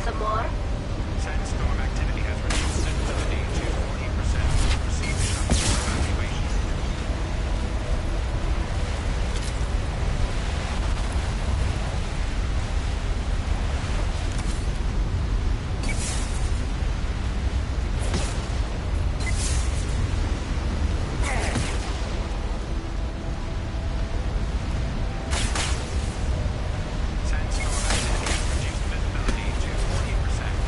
Some more? Sandstorm activity has reduced visibility to 40%. Proceed to shuttle evacuation. Sandstorm activity has reduced visibility to 40%.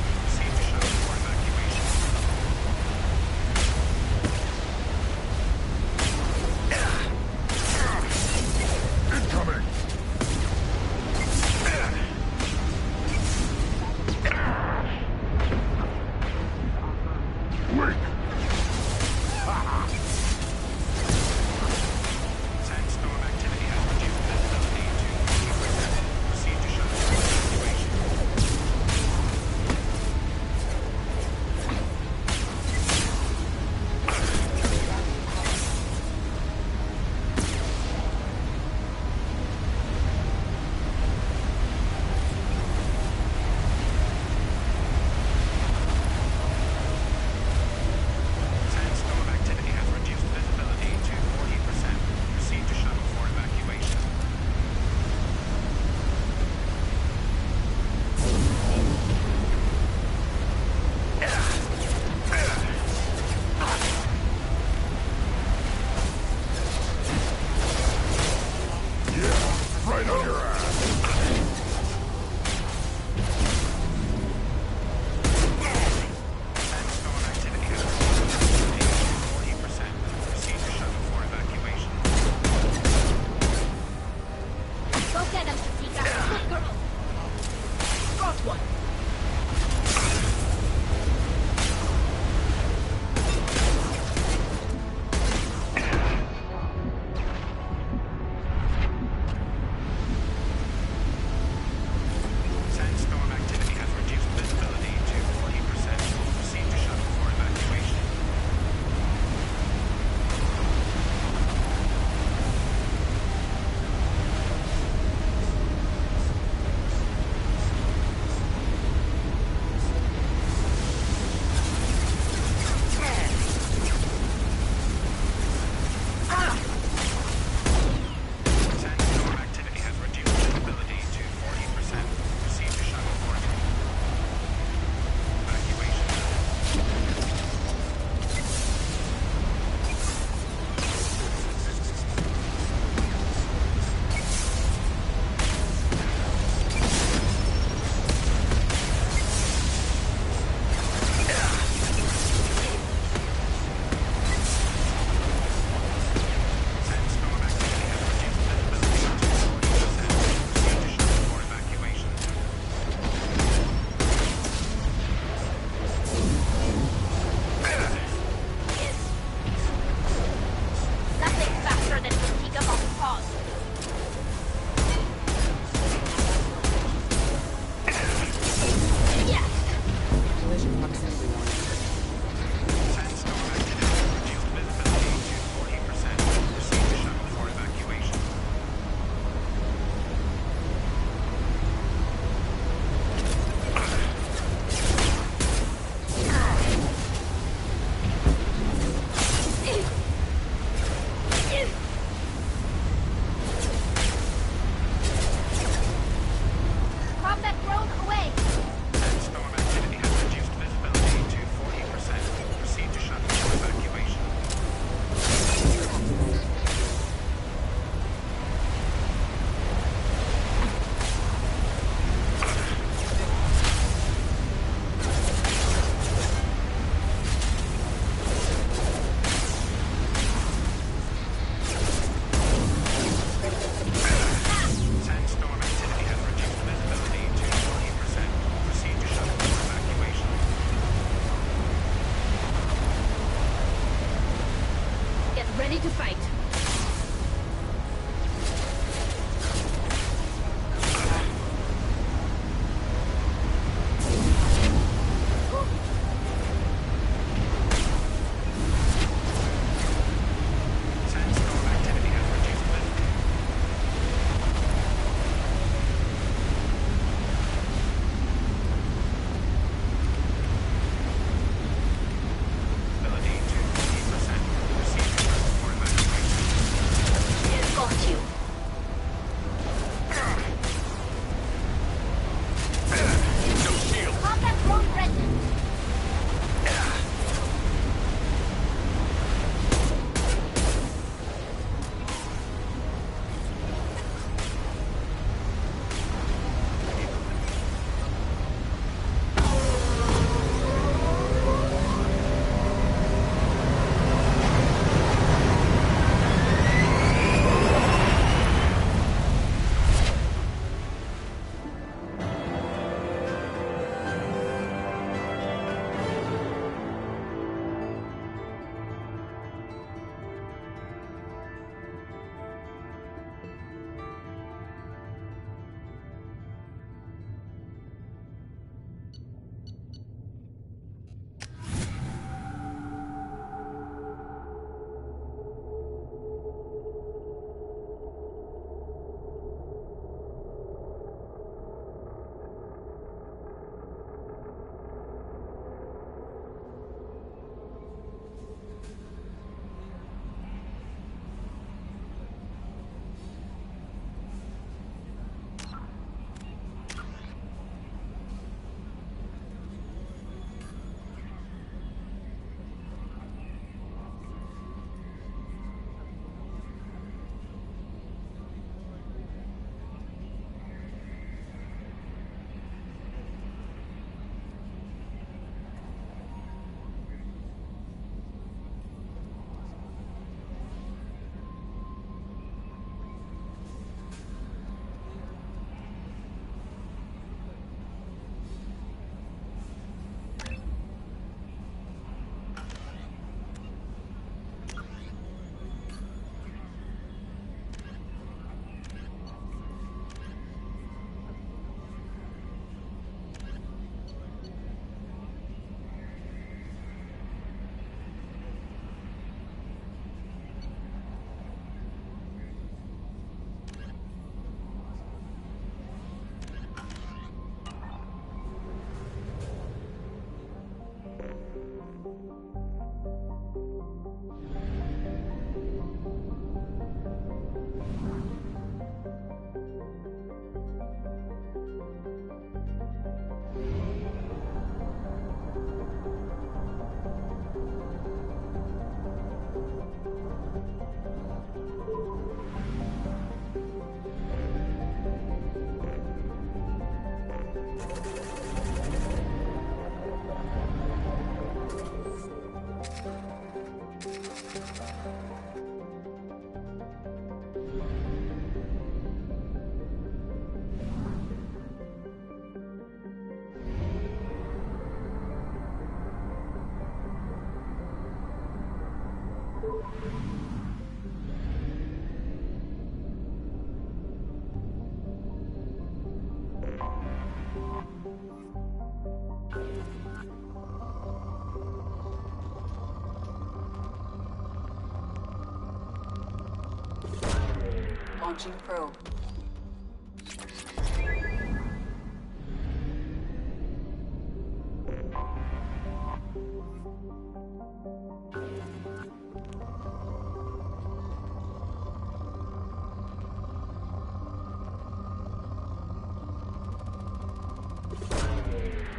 Launching probe.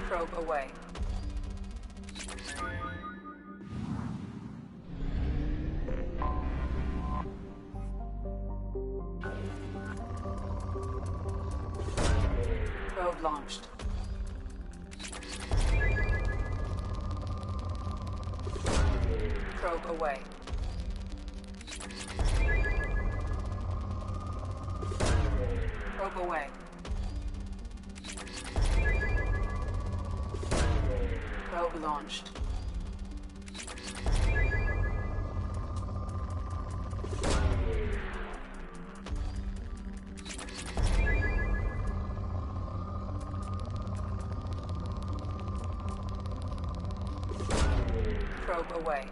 Probe away. Probe launched. Probe away. Probe away. Probe launched. Probe away.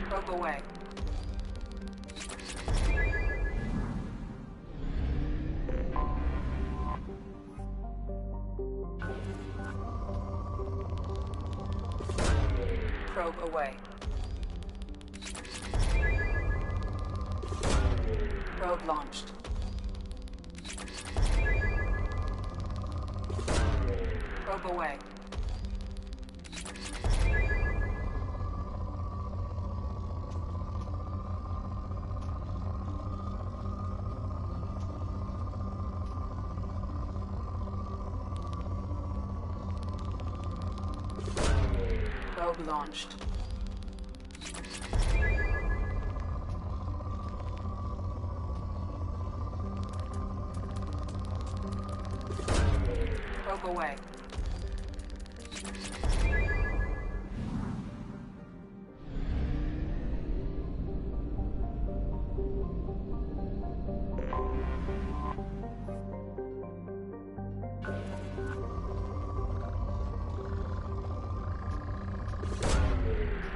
Probe away. Probe away. Probe launched. Probe away. Probe launched. Probe away.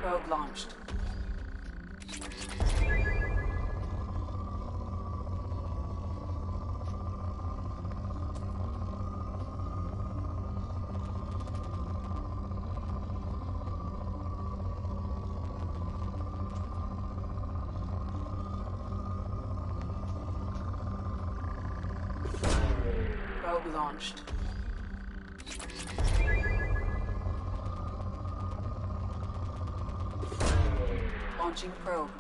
Probe launched. Probe launched. Launching probe.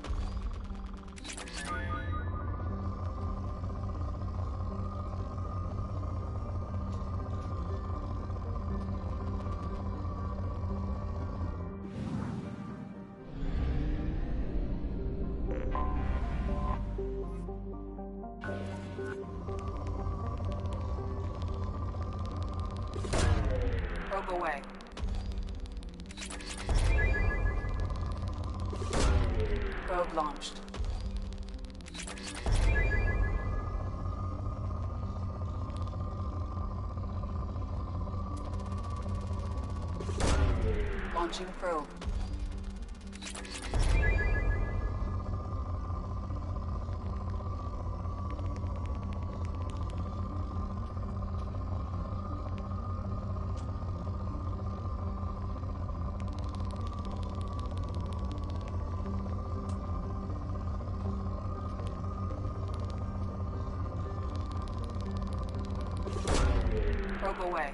Probe away. Probe launched. Launching probe. Probe away.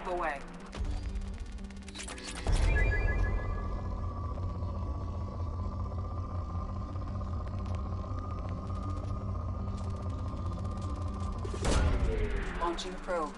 Probe away. Launching probe.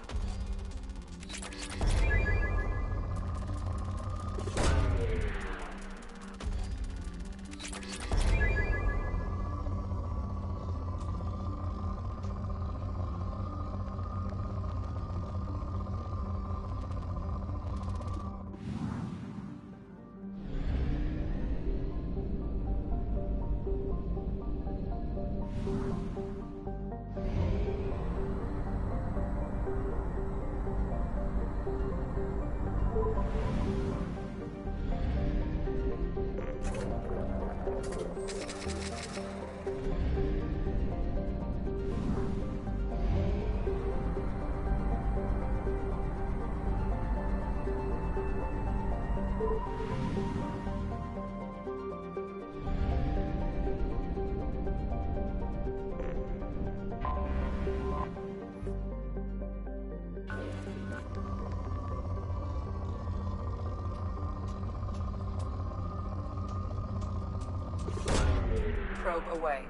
Probe away.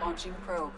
Launching probe.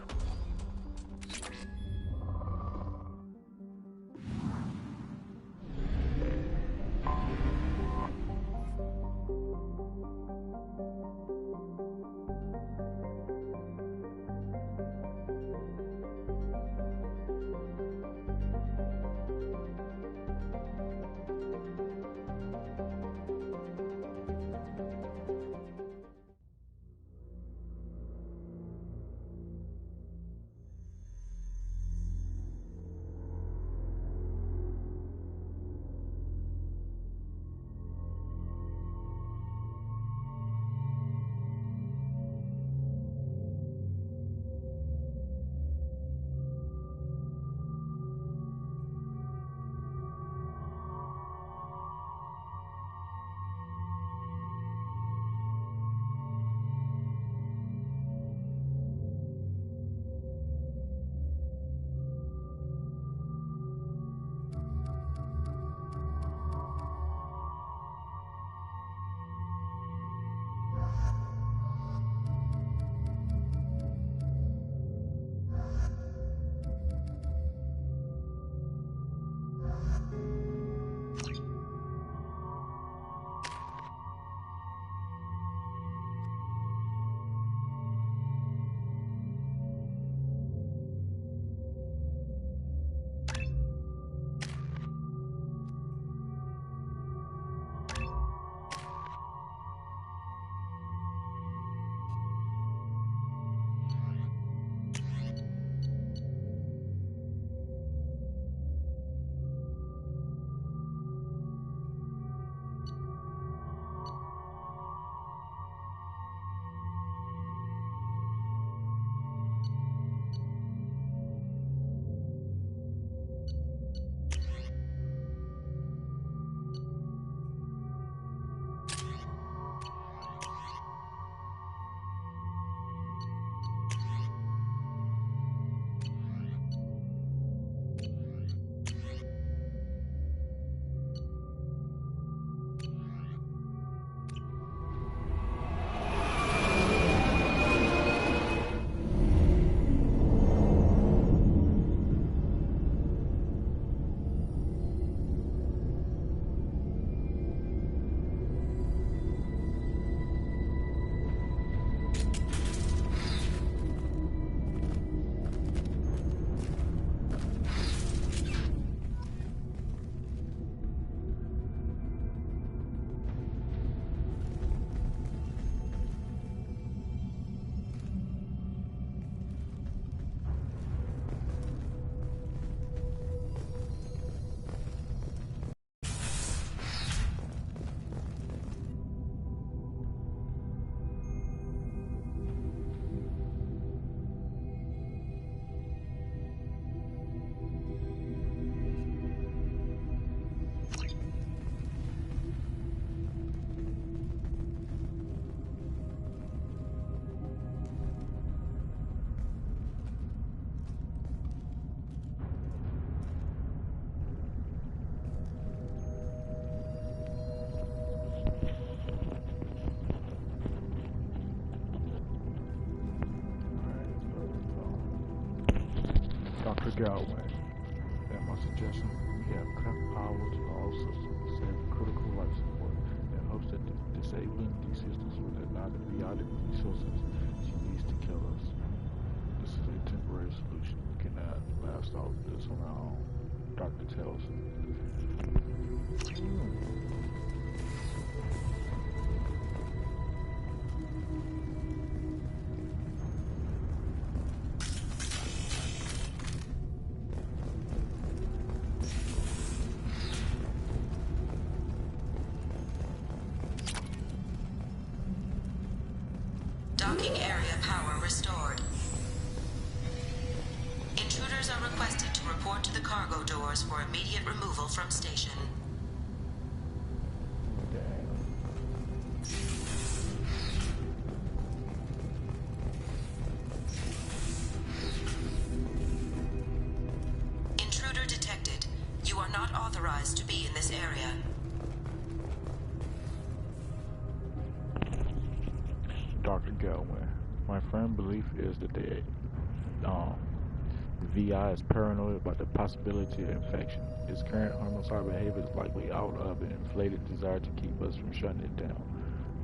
Galway. At my suggestion, we have cut power to all systems, saving critical life support, in hopes that disabling these systems will allow the VI the resources she needs to kill us. This is a temporary solution. We cannot last all this on our own. Dr. tells him. Docking area power restored. Intruders are requested to report to the cargo doors for immediate removal from station. Intruder detected. You are not authorized to be in this area. Dr. Galway, my firm belief is that the VI is paranoid about the possibility of infection. Its current homicidal behavior is likely out of an inflated desire to keep us from shutting it down.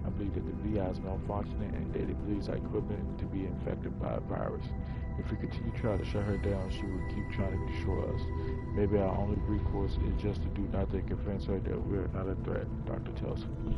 I believe that the VI is malfunctioning and that it believes our equipment to be infected by a virus. If we continue to try to shut her down, she will keep trying to destroy us. Maybe our only recourse is just to do nothing and convince her that we're not a threat, Dr. tells me.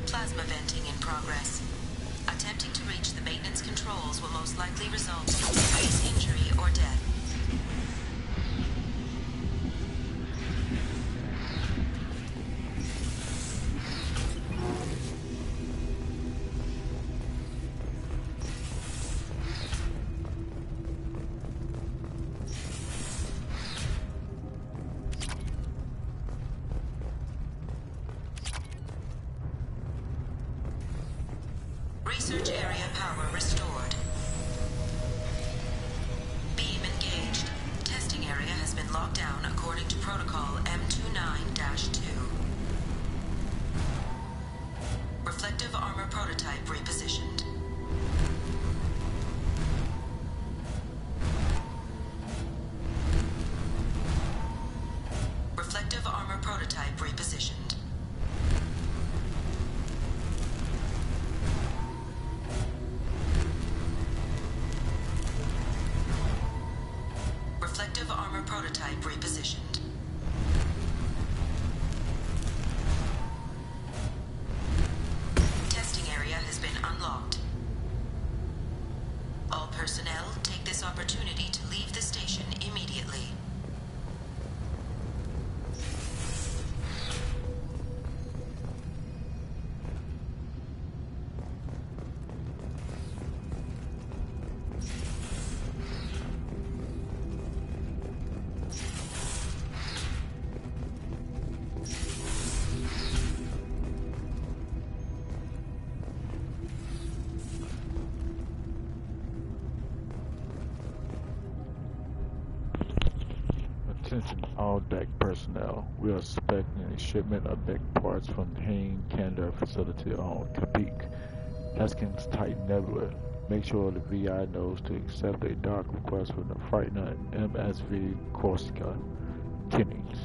Plasma venting in progress. Attempting to reach the maintenance controls will most likely result in serious injury or death. Research area power restored. Beam engaged. Testing area has been locked down according to protocol M29-2. Reflective armor prototype repositioned. Reflective armor prototype repositioned. Reflective armor prototype repositioned. Testing area has been unlocked. All personnel take this opportunity to leave the station immediately. Attention all deck personnel. We are expecting a shipment of deck parts from the Hain Canada facility on Capique, Haskins Titan Nebula. Make sure the VI knows to accept a dock request from the Frightened MSV Corsica. Tinnings.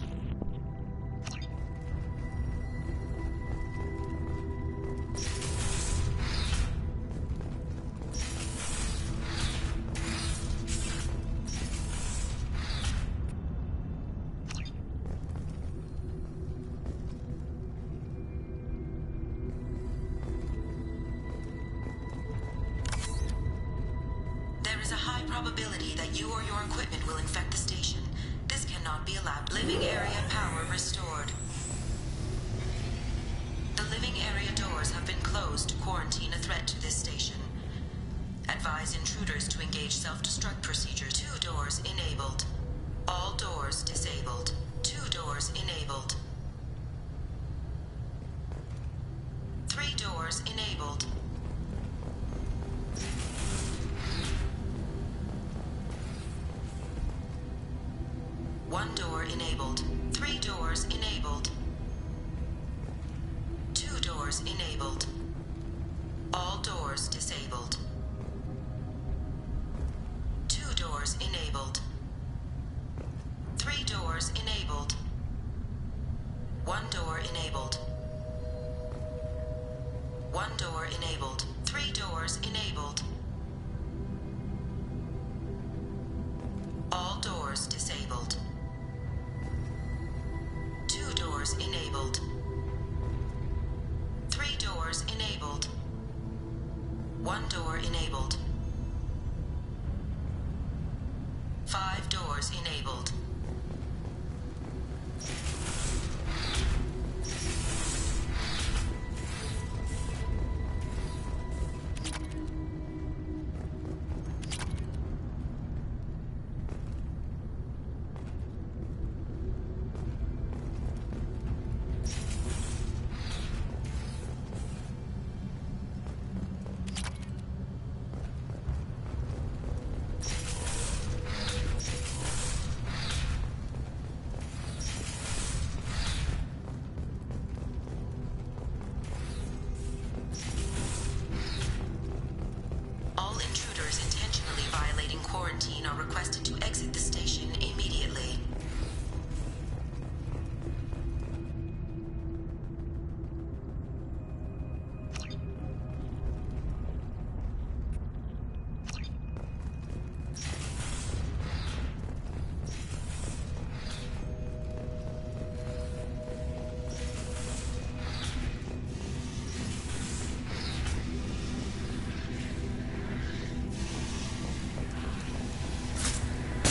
Probability that you or your equipment will infect the station. This cannot be allowed. Living area power restored. The living area doors have been closed to quarantine a threat to this station. At Advise intruders to engage self-destruct procedure. 2 doors enabled. All doors disabled. 2 doors enabled. 3 doors enabled. One door enabled. 3 doors enabled. 2 doors enabled. All doors disabled. 2 doors enabled. 3 doors enabled. 1 door enabled. 1 door enabled. 3 doors enabled. All doors disabled. 2 doors enabled. 3 doors enabled. 1 door enabled. 5 doors enabled. All intruders intentionally violating quarantine are requested to exit the station immediately.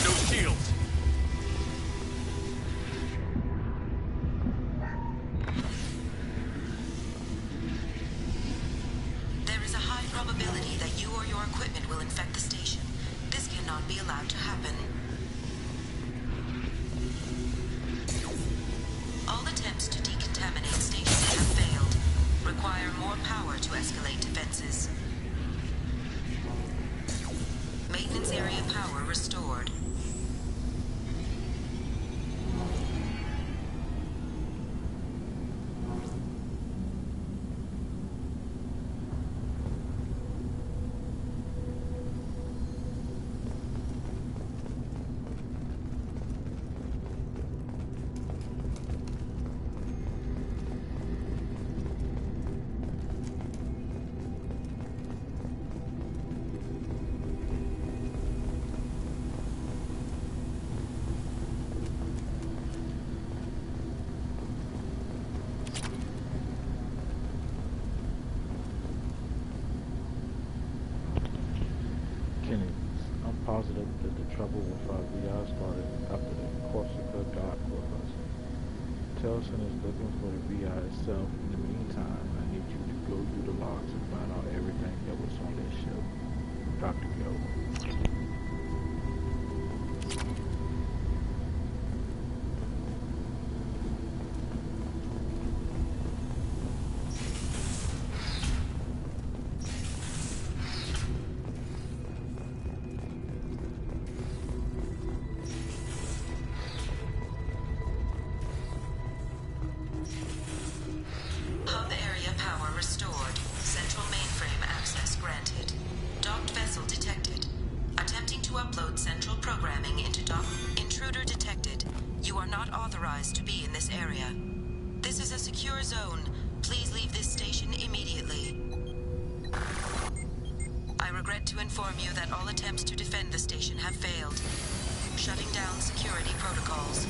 No shields. There is a high probability that you or your equipment will infect the station. This cannot be allowed to happen. All attempts to decontaminate stations have failed. Require more power to escalate defenses. Maintenance area power restored. Kenny, I'm positive that the trouble with our VI started after the Corsica got with us. Telson is looking for the VI itself. In the meantime, I need you to go through the logs and find out everything that was on that ship. Dr. Go. Hub area power restored. Central mainframe access granted. Docked vessel detected. Attempting to upload central programming into dock. Intruder detected. You are not authorized to be in this area. This is a secure zone. Please leave this station immediately. I regret to inform you that all attempts to defend the station have failed. Shutting down security protocols.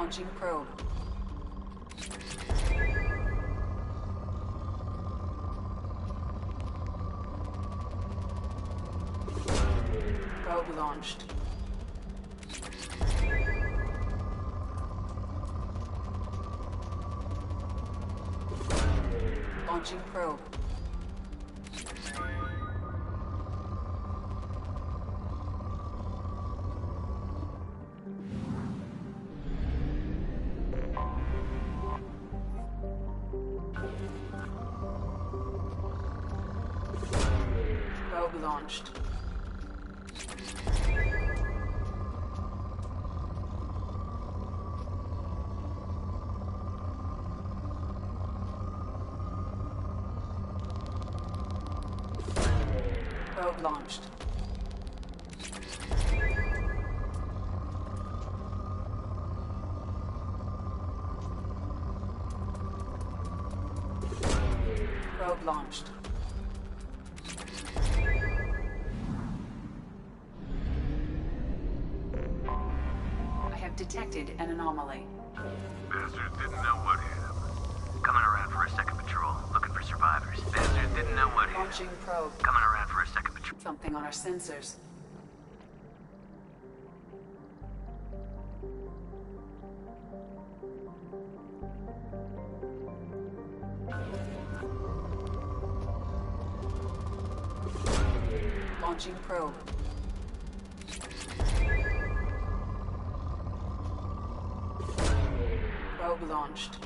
Launching probe. Probe launched. Launching probe. Probe launched. Probe launched. Probe launched. I have detected an anomaly. Bastards didn't know what hit him. Coming around for a second patrol, looking for survivors. Bastards didn't know what hit him. Launching probe. Coming around for a second patrol. Something on our sensors. Launching probe. Probe launched.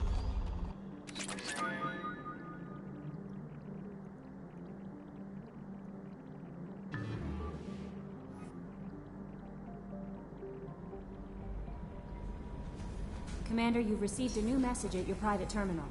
Commander, you've received a new message at your private terminal.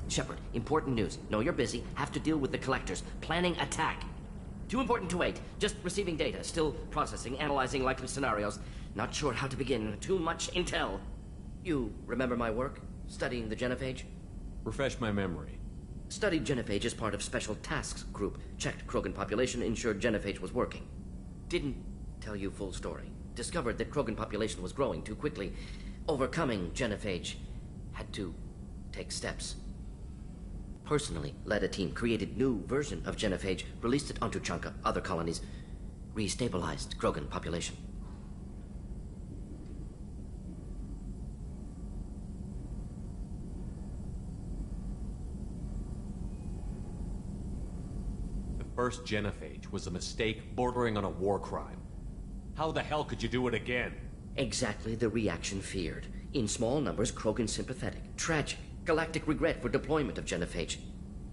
Shepard, important news. Know you're busy. Have to deal with the collectors. Planning attack. Too important to wait. Just receiving data. Still processing, analyzing likely scenarios. Not sure how to begin. Too much intel. You remember my work? Studying the Genophage? Refresh my memory. Studied Genophage as part of Special Tasks Group. Checked Krogan population, ensured Genophage was working. Didn't tell you full story. Discovered that Krogan population was growing too quickly. Overcoming Genophage. Had to take steps. Personally led a team, created new version of Genophage, released it onto Tuchanka, other colonies, restabilized Krogan population. The first Genophage was a mistake bordering on a war crime. How the hell could you do it again? Exactly the reaction feared. In small numbers, Krogan sympathetic, tragic, galactic regret for deployment of Genophage.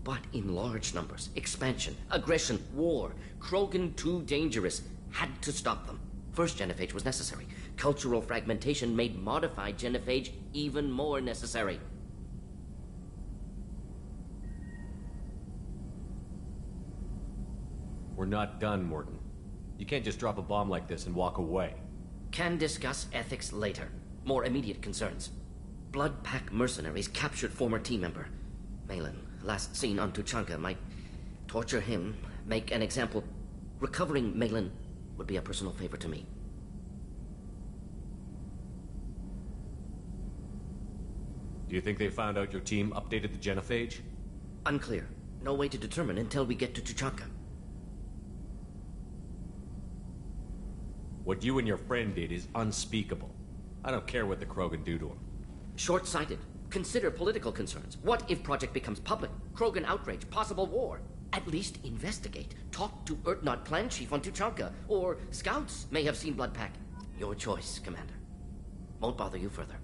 But in large numbers, expansion, aggression, war, Krogan too dangerous, had to stop them. First Genophage was necessary. Cultural fragmentation made modified Genophage even more necessary. We're not done, Mordin. You can't just drop a bomb like this and walk away. Can discuss ethics later. More immediate concerns. Blood Pack mercenaries captured former team member. Malin, last seen on Tuchanka, might torture him, make an example. Recovering Malin would be a personal favor to me. Do you think they found out your team updated the Genophage? Unclear. No way to determine until we get to Tuchanka. What you and your friend did is unspeakable. I don't care what the Krogan do to him. Short-sighted. Consider political concerns. What if Project becomes public? Krogan outrage, possible war. At least investigate. Talk to Urdnot clan chief on Tuchanka. Or scouts may have seen Blood Pack. Your choice, Commander. Won't bother you further.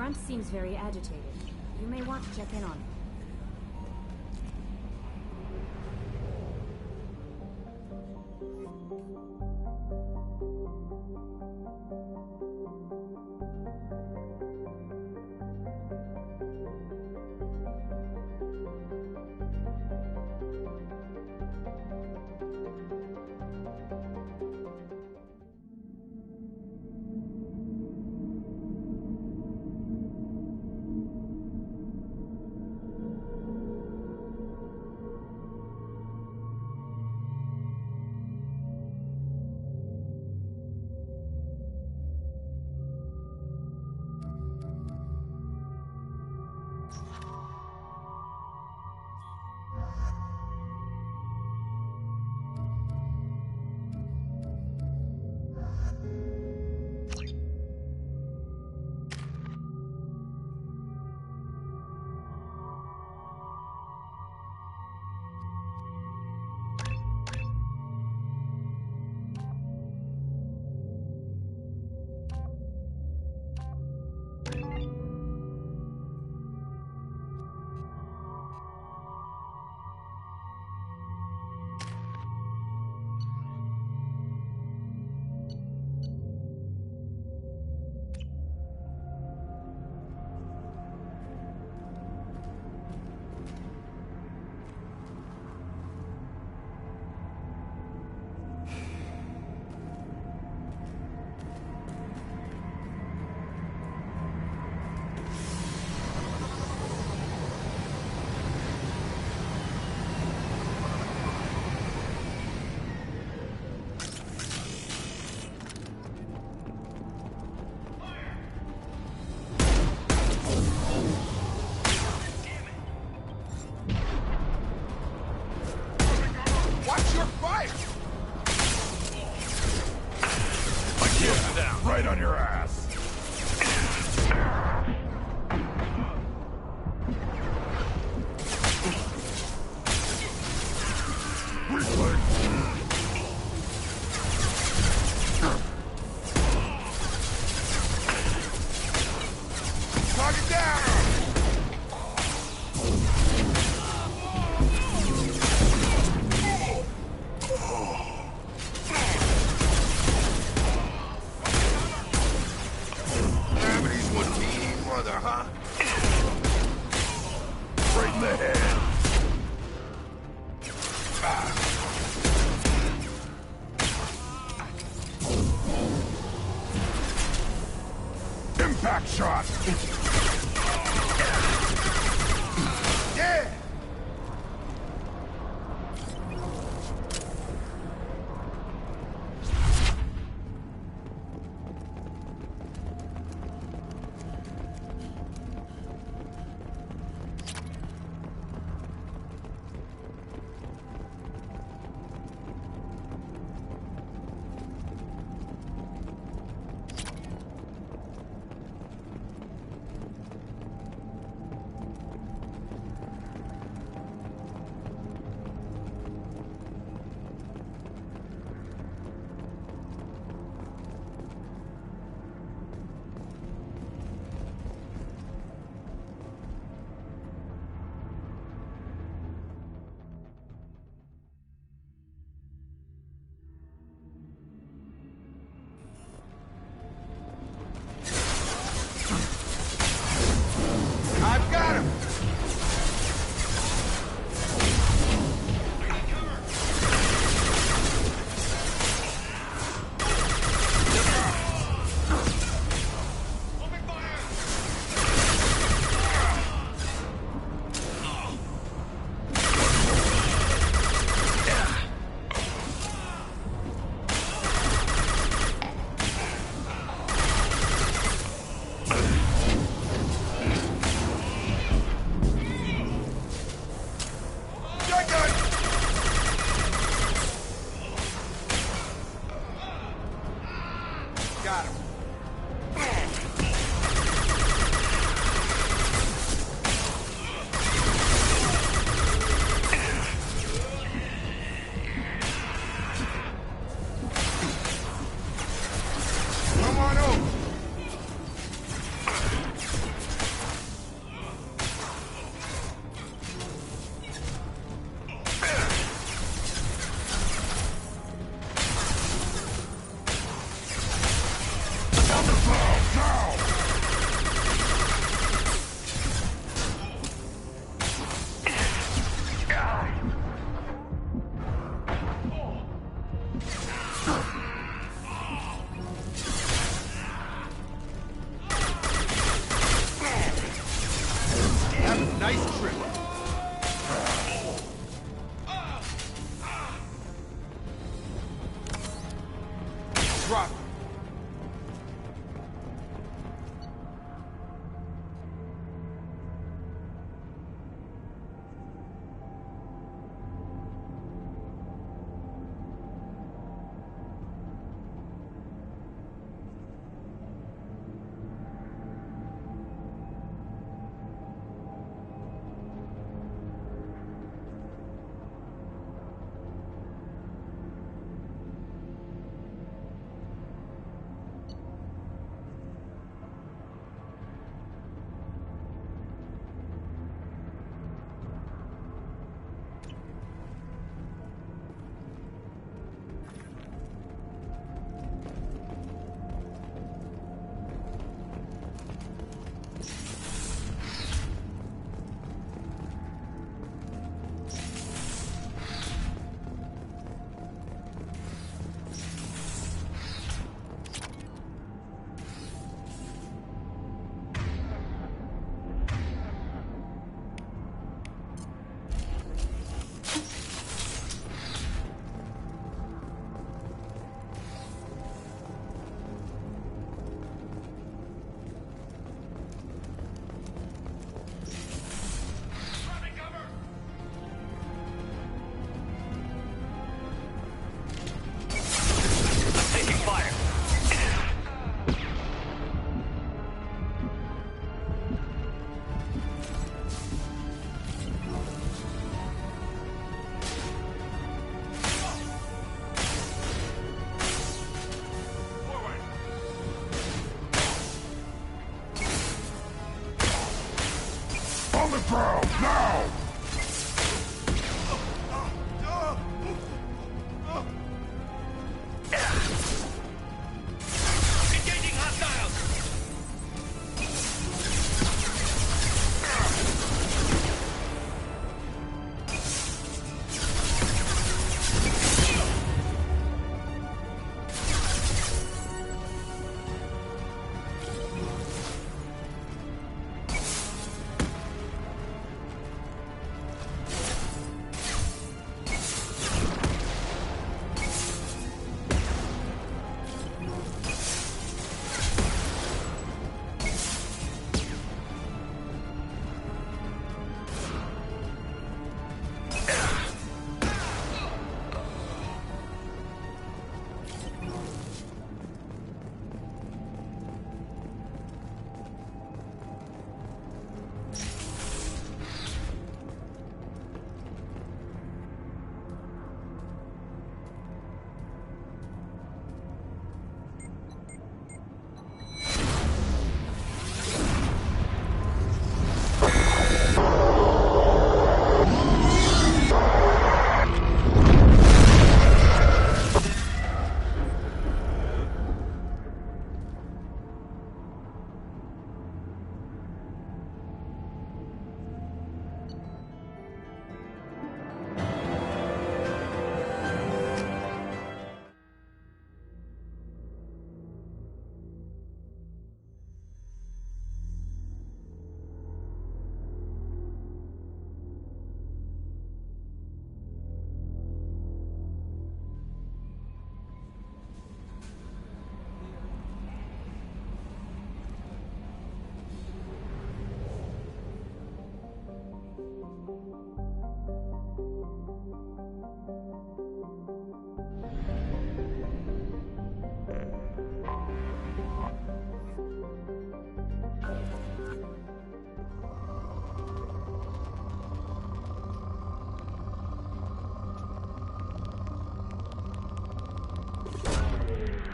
Grunt seems very agitated. You may want to check in on him. Right on your ass. Target down! Gravity's one teeny brother, huh? Right in the head. Impact shot! Yeah! I've got him! Got him. Come on over. Drop it. On the ground, now! Engaging hostiles!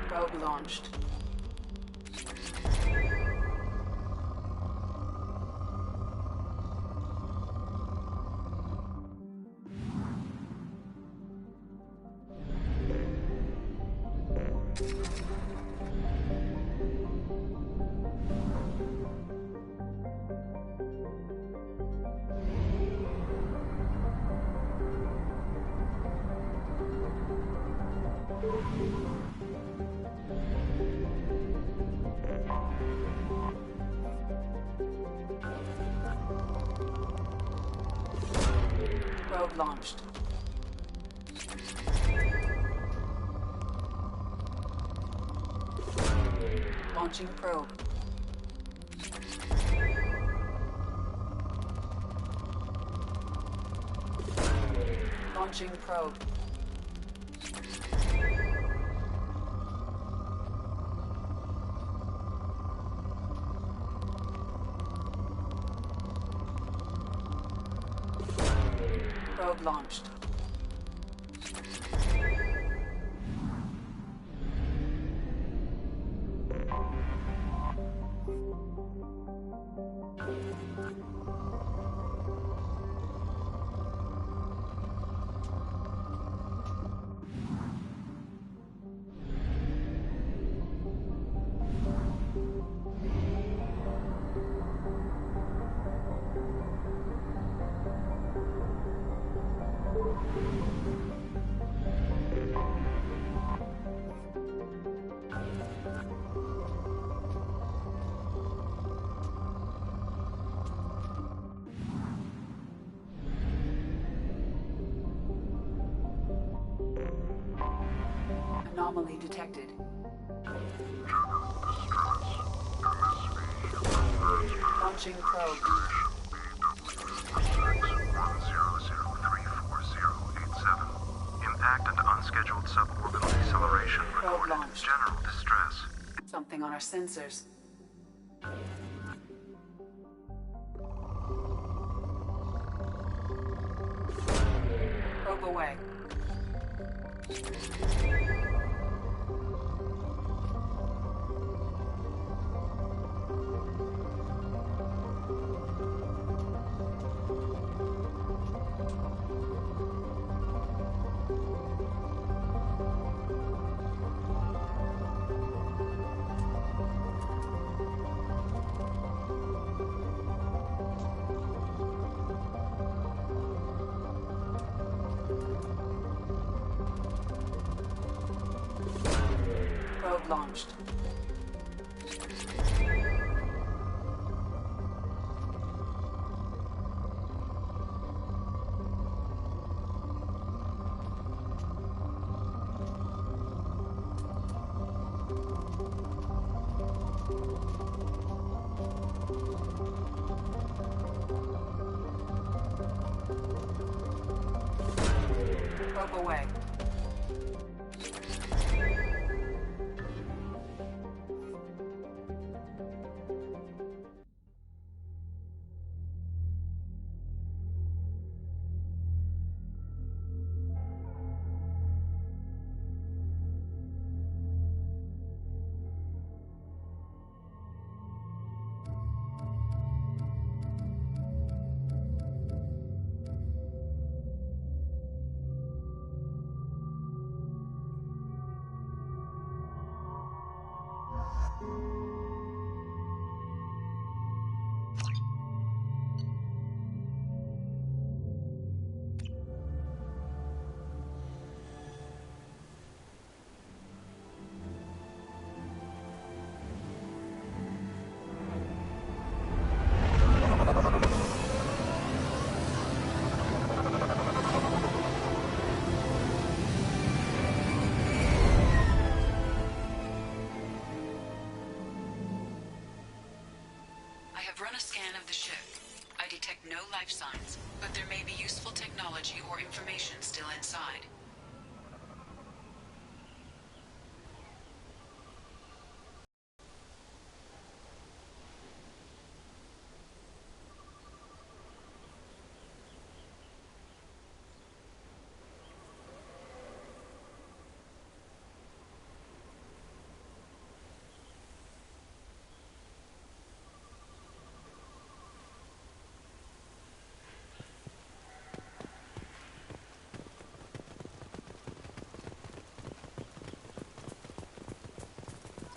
Probe launched. Probe launched. Launching probe. Launching probe. Probe launched. Anomaly detected. Launching probe. Impact and unscheduled suborbital deceleration Probe recorded. launched. General distress. Something on our sensors. Probe away. Probe launched. Probe away. I have run a scan of the ship. I detect no life signs, but there may be useful technology or information still inside.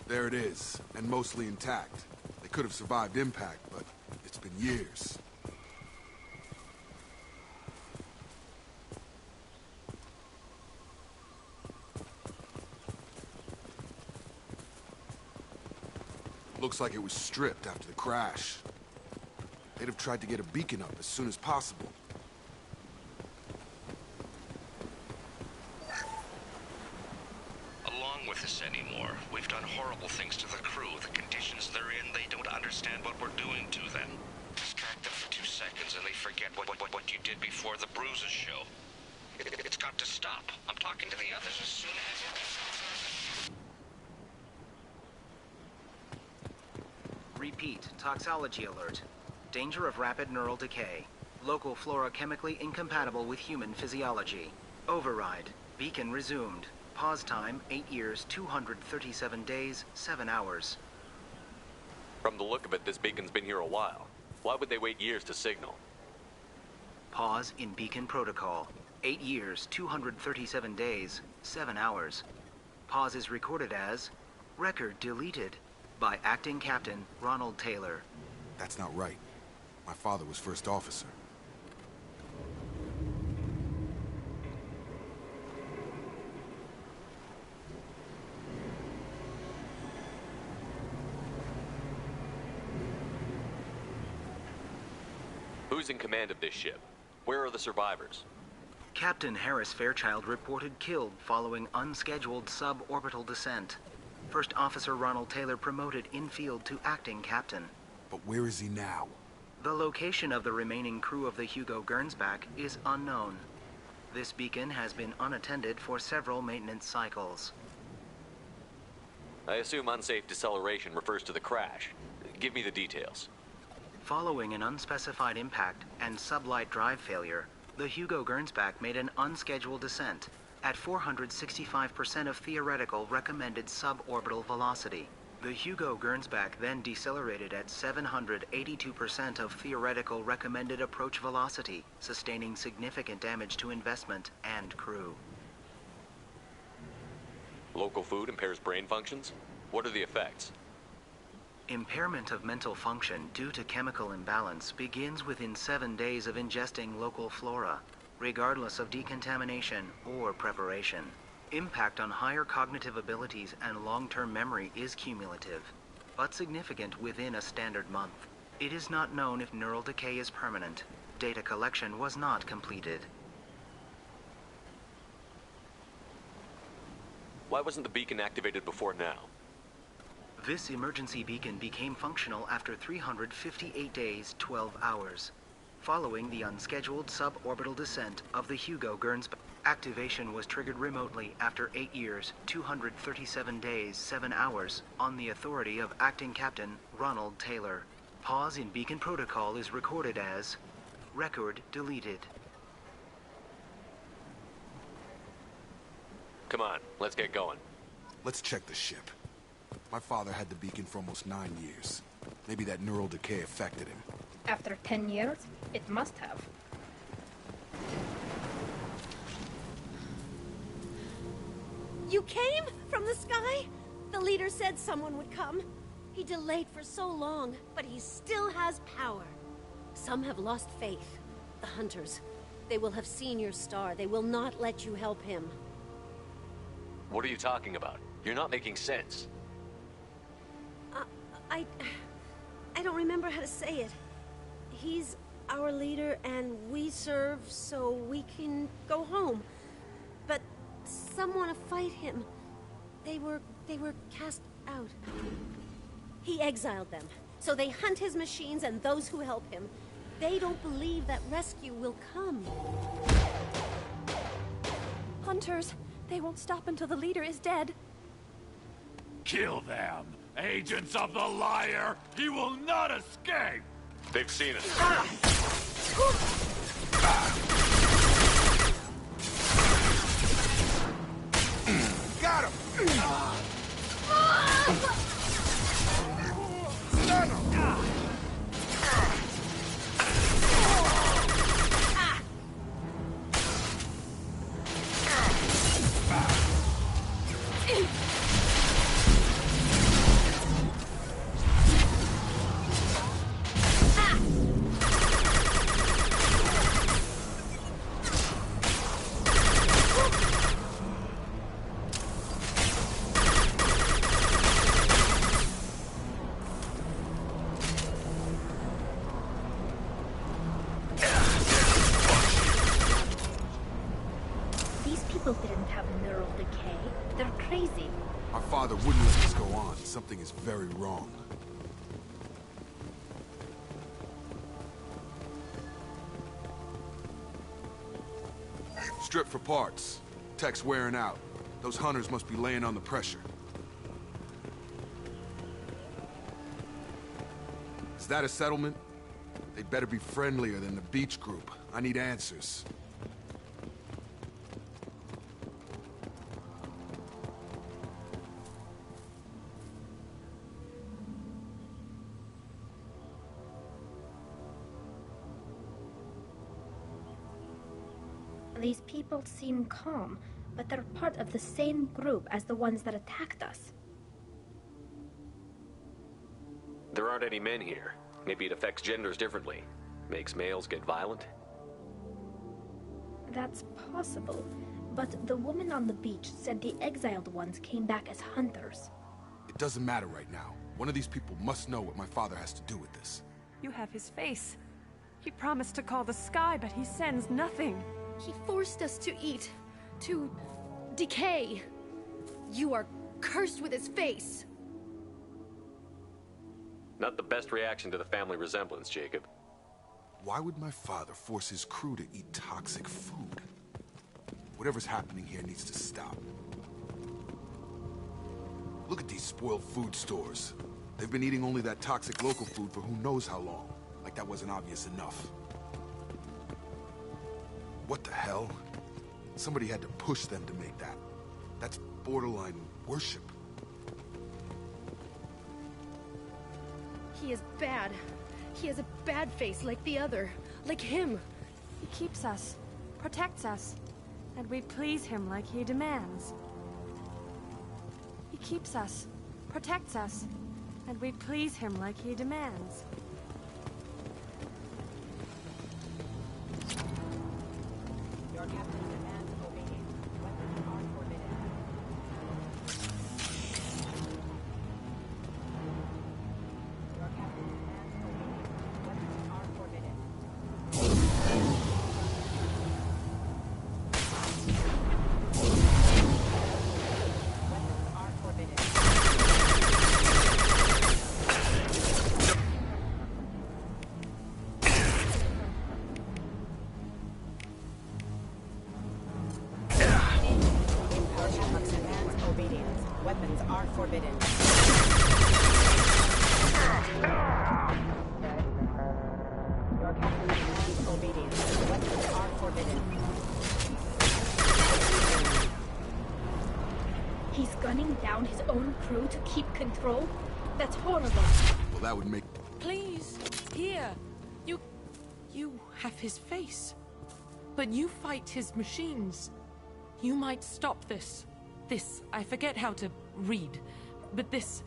There it is, and mostly intact. They could have survived impact, but it's been years. Looks like it was stripped after the crash. They'd have tried to get a beacon up as soon as possible. Along with this anymore. We've done horrible things to the crew. The conditions they're in, they don't understand what we're doing to them. Distract them for 2 seconds and they forget what you did before the bruises show. It's got to stop. I'm talking to the others as soon as... Repeat, toxology alert. Danger of rapid neural decay. Local flora chemically incompatible with human physiology. Override. Beacon resumed. Pause time, 8 years, 237 days, 7 hours. From the look of it, this beacon's been here a while. Why would they wait years to signal? Pause in beacon protocol. 8 years, 237 days, 7 hours. Pause is recorded as record deleted by Acting Captain Ronald Taylor. That's not right. My father was first officer. Who's in command of this ship? Where are the survivors? Captain Harris Fairchild reported killed following unscheduled suborbital descent. First Officer Ronald Taylor promoted in-field to acting captain. But where is he now? The location of the remaining crew of the Hugo Gernsback is unknown. This beacon has been unattended for several maintenance cycles. I assume unsafe deceleration refers to the crash. Give me the details. Following an unspecified impact and sublight drive failure, the Hugo Gernsback made an unscheduled descent at 465% of theoretical recommended suborbital velocity. The Hugo Gernsback then decelerated at 782% of theoretical recommended approach velocity, sustaining significant damage to investment and crew. Local food impairs brain functions? What are the effects? Impairment of mental function due to chemical imbalance begins within 7 days of ingesting local flora, regardless of decontamination or preparation. Impact on higher cognitive abilities and long-term memory is cumulative, but significant within a standard month. It is not known if neural decay is permanent. Data collection was not completed. Why wasn't the beacon activated before now? This emergency beacon became functional after 358 days, 12 hours. Following the unscheduled suborbital descent of the Hugo Gernsback, activation was triggered remotely after 8 years, 237 days, 7 hours on the authority of Acting Captain Ronald Taylor. Pause in beacon protocol is recorded as record deleted. Come on, let's get going. Let's check the ship. My father had the beacon for almost 9 years. Maybe that neural decay affected him. After 10 years, it must have. You came from the sky? The leader said someone would come. He delayed for so long, but he still has power. Some have lost faith. The hunters. They will have seen your star. They will not let you help him. What are you talking about? You're not making sense. I don't remember how to say it. He's our leader and we serve so we can go home. But some want to fight him. They were cast out. He exiled them. So they hunt his machines and those who help him. They don't believe that rescue will come. Hunters, they won't stop until the leader is dead. Kill them! Agents of the liar! He will not escape! They've seen us. Got him! Stun him! literal decay. They're crazy. Our father wouldn't let this go on. Something is very wrong. Strip for parts. Tech's wearing out. Those hunters must be laying on the pressure. Is that a settlement? They'd better be friendlier than the beach group. I need answers. These people seem calm, but they're part of the same group as the ones that attacked us. There aren't any men here. Maybe it affects genders differently. Makes males get violent? That's possible, but the woman on the beach said the exiled ones came back as hunters. It doesn't matter right now. One of these people must know what my father has to do with this. You have his face. He promised to call the sky, but he sends nothing. He forced us to eat, to decay. You are cursed with his face. Not the best reaction to the family resemblance, Jacob. Why would my father force his crew to eat toxic food? Whatever's happening here needs to stop. Look at these spoiled food stores. They've been eating only that toxic local food for who knows how long. Like that wasn't obvious enough. What the hell? Somebody had to push them to make that. That's borderline worship. He is bad. He has a bad face like the other. Like him. He keeps us, protects us, and we please him like he demands. He keeps us, protects us, and we please him like he demands. Your captain demands obedience. Weapons are forbidden. Your captain demands obedience. Weapons are forbidden. Weapons are forbidden. Our captain demands obedience. Weapons are forbidden. Your captain demands obedience. Weapons are forbidden. He's gunning down his own crew to keep control? That's horrible. Well, that would make... Please, here. You have his face. But you fight his machines. You might stop this. This, I forget how to read. But this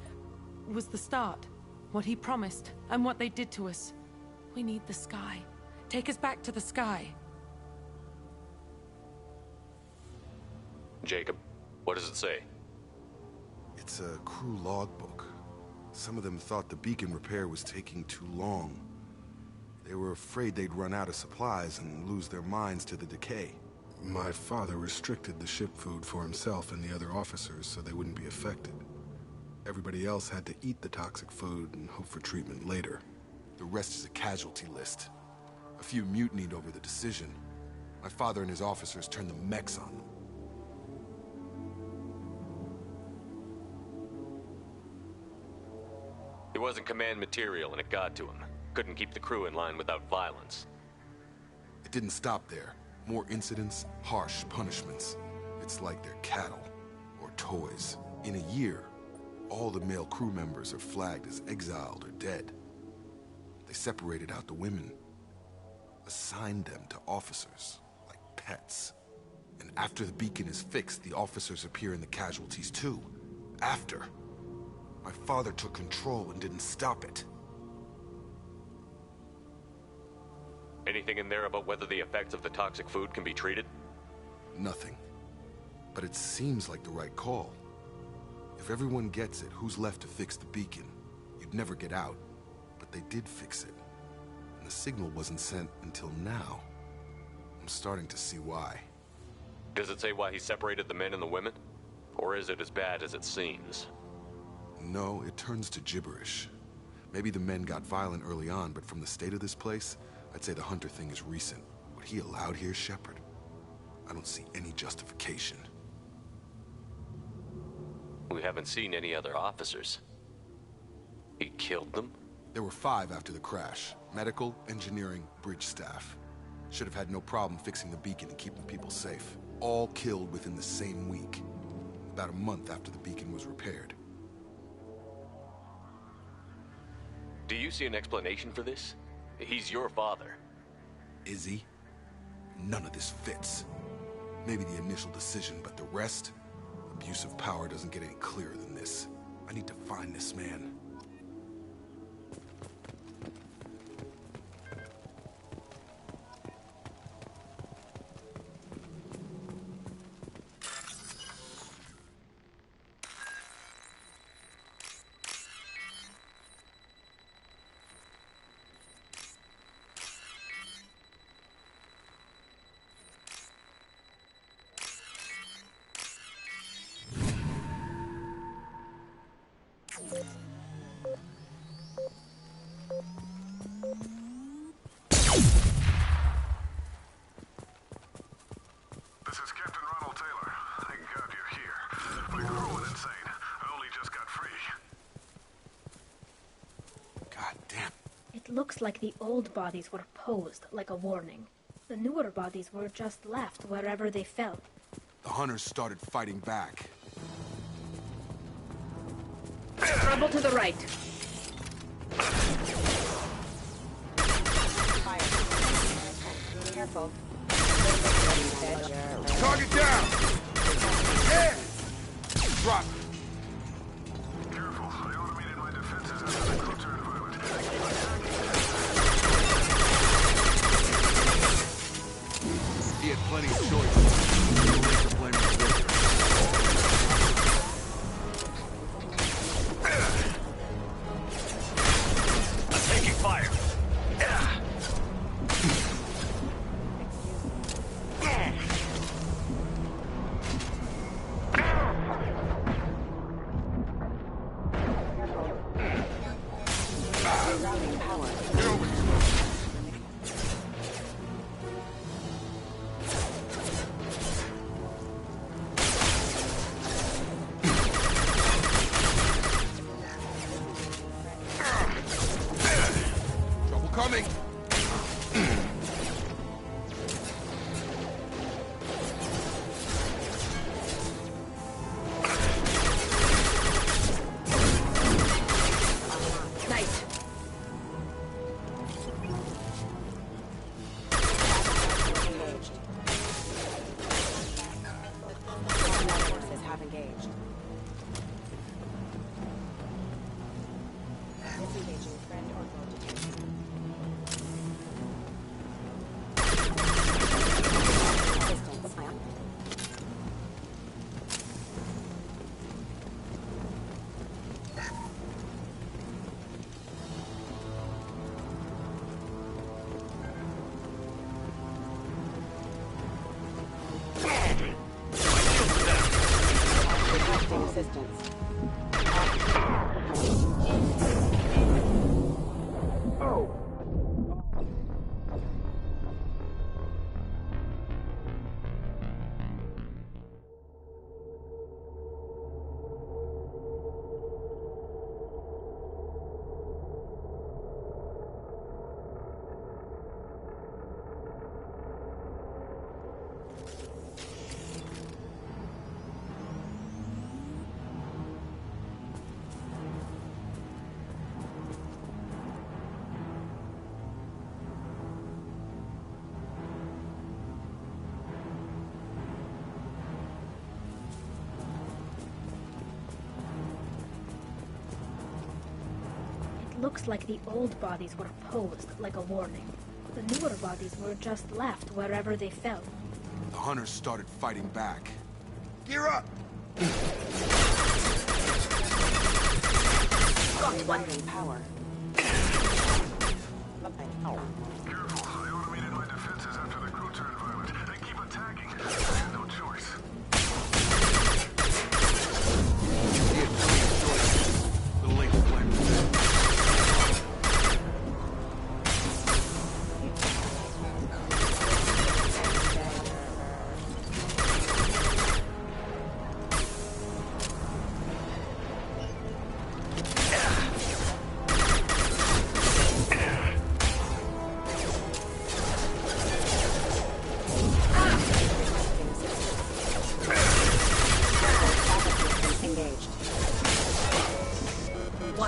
was the start. What he promised, and what they did to us. We need the sky. Take us back to the sky. Jacob, what does it say? It's a crew logbook. Some of them thought the beacon repair was taking too long. They were afraid they'd run out of supplies and lose their minds to the decay. My father restricted the ship food for himself and the other officers so they wouldn't be affected. Everybody else had to eat the toxic food and hope for treatment later. The rest is a casualty list. A few mutinied over the decision. My father and his officers turned the mechs on them. He wasn't command material and it got to him. Couldn't keep the crew in line without violence. It didn't stop there. More incidents, harsh punishments. It's like they're cattle or toys. In a year, all the male crew members are flagged as exiled or dead. They separated out the women, assigned them to officers, like pets. And after the beacon is fixed, the officers appear in the casualties too. After. My father took control and didn't stop it. Anything in there about whether the effects of the toxic food can be treated? Nothing. But it seems like the right call. If everyone gets it, who's left to fix the beacon? You'd never get out. But they did fix it. And the signal wasn't sent until now. I'm starting to see why. Does it say why he separated the men and the women? Or is it as bad as it seems? No, it turns to gibberish. Maybe the men got violent early on, but from the state of this place, I'd say the Hunter thing is recent. What he allowed here, Shepard, I don't see any justification. We haven't seen any other officers. He killed them? There were 5 after the crash. Medical, engineering, bridge staff. Should have had no problem fixing the beacon and keeping people safe. All killed within the same week. About a month after the beacon was repaired. Do you see an explanation for this? He's your father. Is he? None of this fits. Maybe the initial decision, but the rest? Abuse of power doesn't get any clearer than this. I need to find this man. This is Captain Ronald Taylor. Thank God you're here. My crew went insane. I only just got free. God damn. It looks like the old bodies were posed like a warning. The newer bodies were just left wherever they fell. The Hunters started fighting back. Trouble to the right. Careful. Target down! Yeah! Drop. Careful. I automated my defenses after the crew turned violent. He had plenty of choices. Blame him. I'm taking fire. Coming! Nice. Forces have engaged. Disengaging friend or foe detected. Requesting assistance. Looks like the old bodies were posed like a warning. The newer bodies were just left wherever they fell. The Hunters started fighting back. Gear up! Got one in power. Careful. I automated my defenses after the crew turned violent. They keep attacking. I had no choice.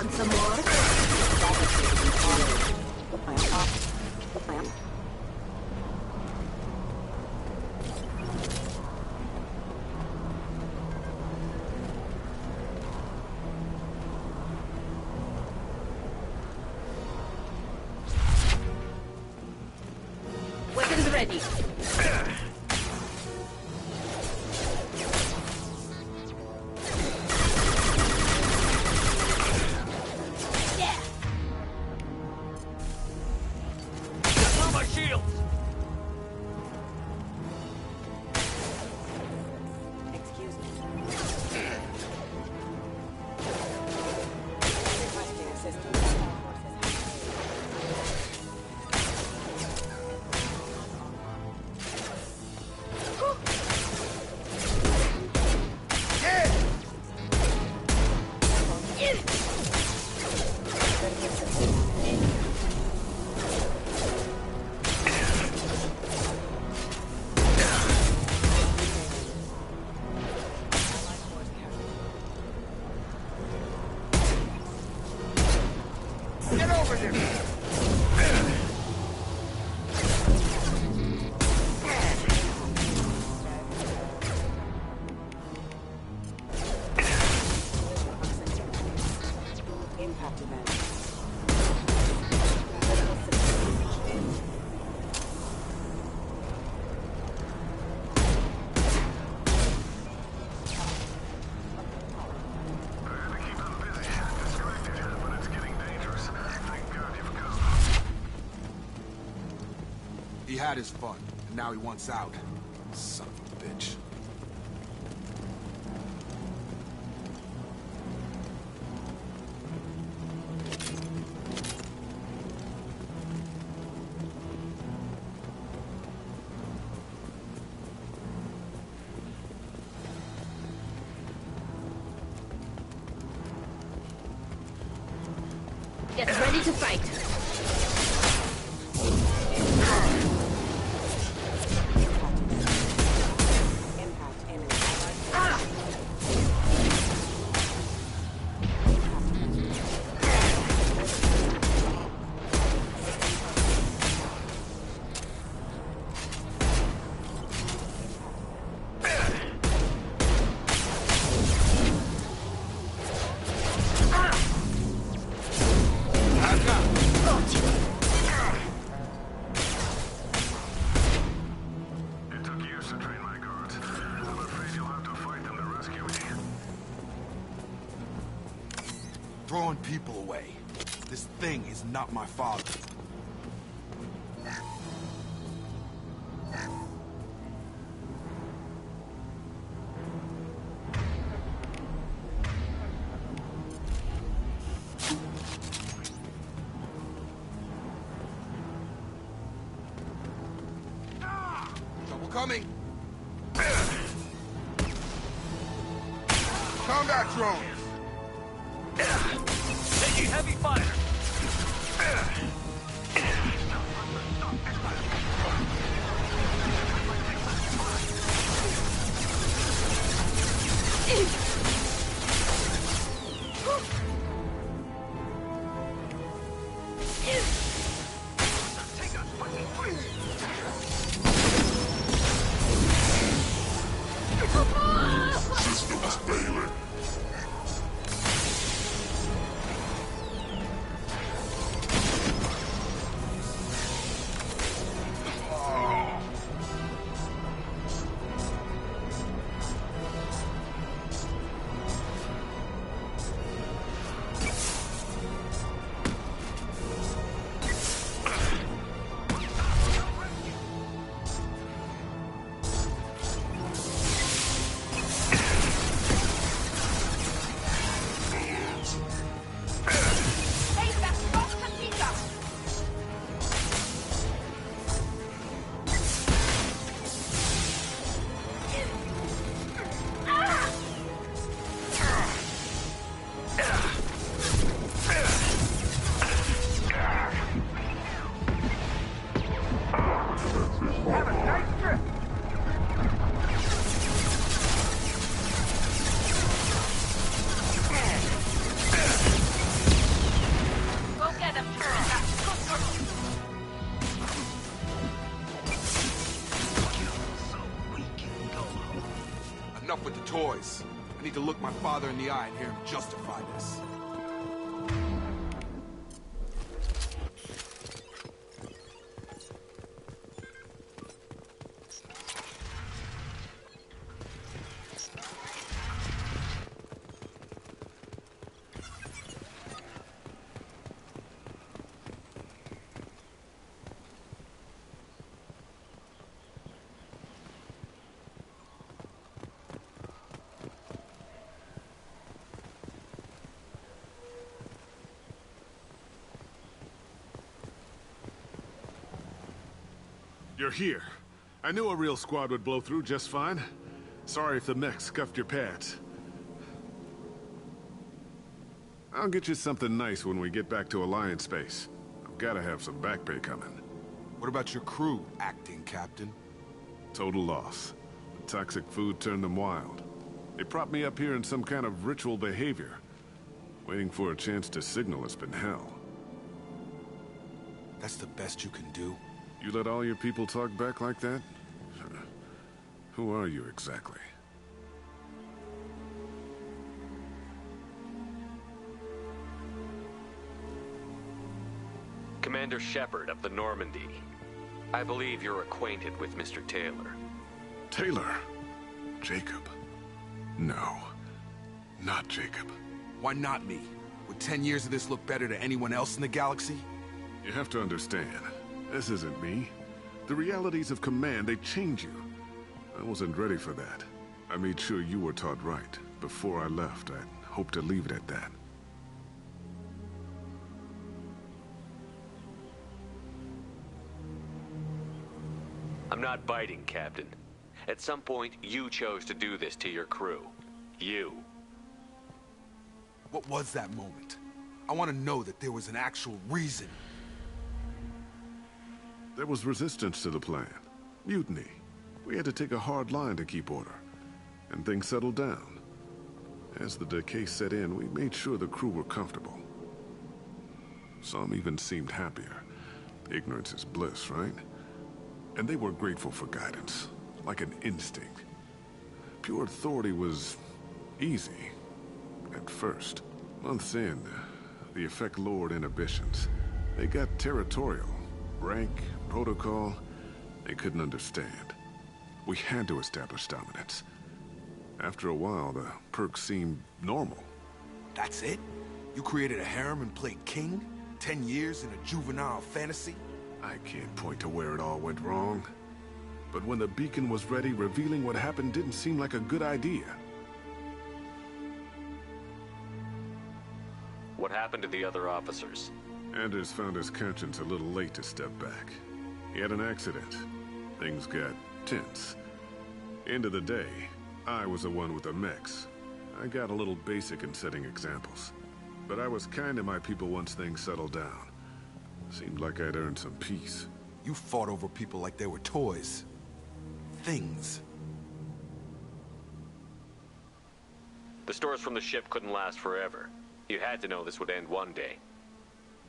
Want some more? Weapons ready. My shields! Excuse me. Requesting assistance. All forces Get over here! Impact event. He had his fun, and now he wants out. Son of a bitch. Get ready to fight. Throwing people away. This thing is not my father. Trouble coming. Combat drone. Taking heavy fire! Systems failing. toys. I need to look my father in the eye and hear him justify this. You're here. I knew a real squad would blow through just fine. Sorry if the mech scuffed your pads. I'll get you something nice when we get back to Alliance space. I've gotta have some back pay coming. What about your crew, acting captain? Total loss. The toxic food turned them wild. They propped me up here in some kind of ritual behavior. Waiting for a chance to signal has been hell. That's the best you can do? You let all your people talk back like that? Who are you exactly? Commander Shepard of the Normandy. I believe you're acquainted with Mr. Taylor. Taylor? Jacob? No. Not Jacob. Why not me? Would 10 years of this look better to anyone else in the galaxy? You have to understand. This isn't me. The realities of command, they change you. I wasn't ready for that. I made sure you were taught right. Before I left, I hoped to leave it at that. I'm not biting, Captain. At some point, you chose to do this to your crew. You. What was that moment? I want to know that there was an actual reason. There was resistance to the plan. Mutiny. We had to take a hard line to keep order. And things settled down. As the decay set in, we made sure the crew were comfortable. Some even seemed happier. Ignorance is bliss, right? And they were grateful for guidance, like an instinct. Pure authority was easy, at first. Months in, the effect lowered inhibitions. They got territorial. Rank, protocol, they couldn't understand. We had to establish dominance. After a while, the perks seemed normal. That's it? You created a harem and played king? 10 years in a juvenile fantasy? I can't point to where it all went wrong. But when the beacon was ready, revealing what happened didn't seem like a good idea. What happened to the other officers? Anders found his conscience a little late to step back. He had an accident. Things got tense. End of the day, I was the one with the mechs. I got a little basic in setting examples. But I was kind to my people once things settled down. Seemed like I'd earned some peace. You fought over people like they were toys. Things. The stores from the ship couldn't last forever. You had to know this would end one day.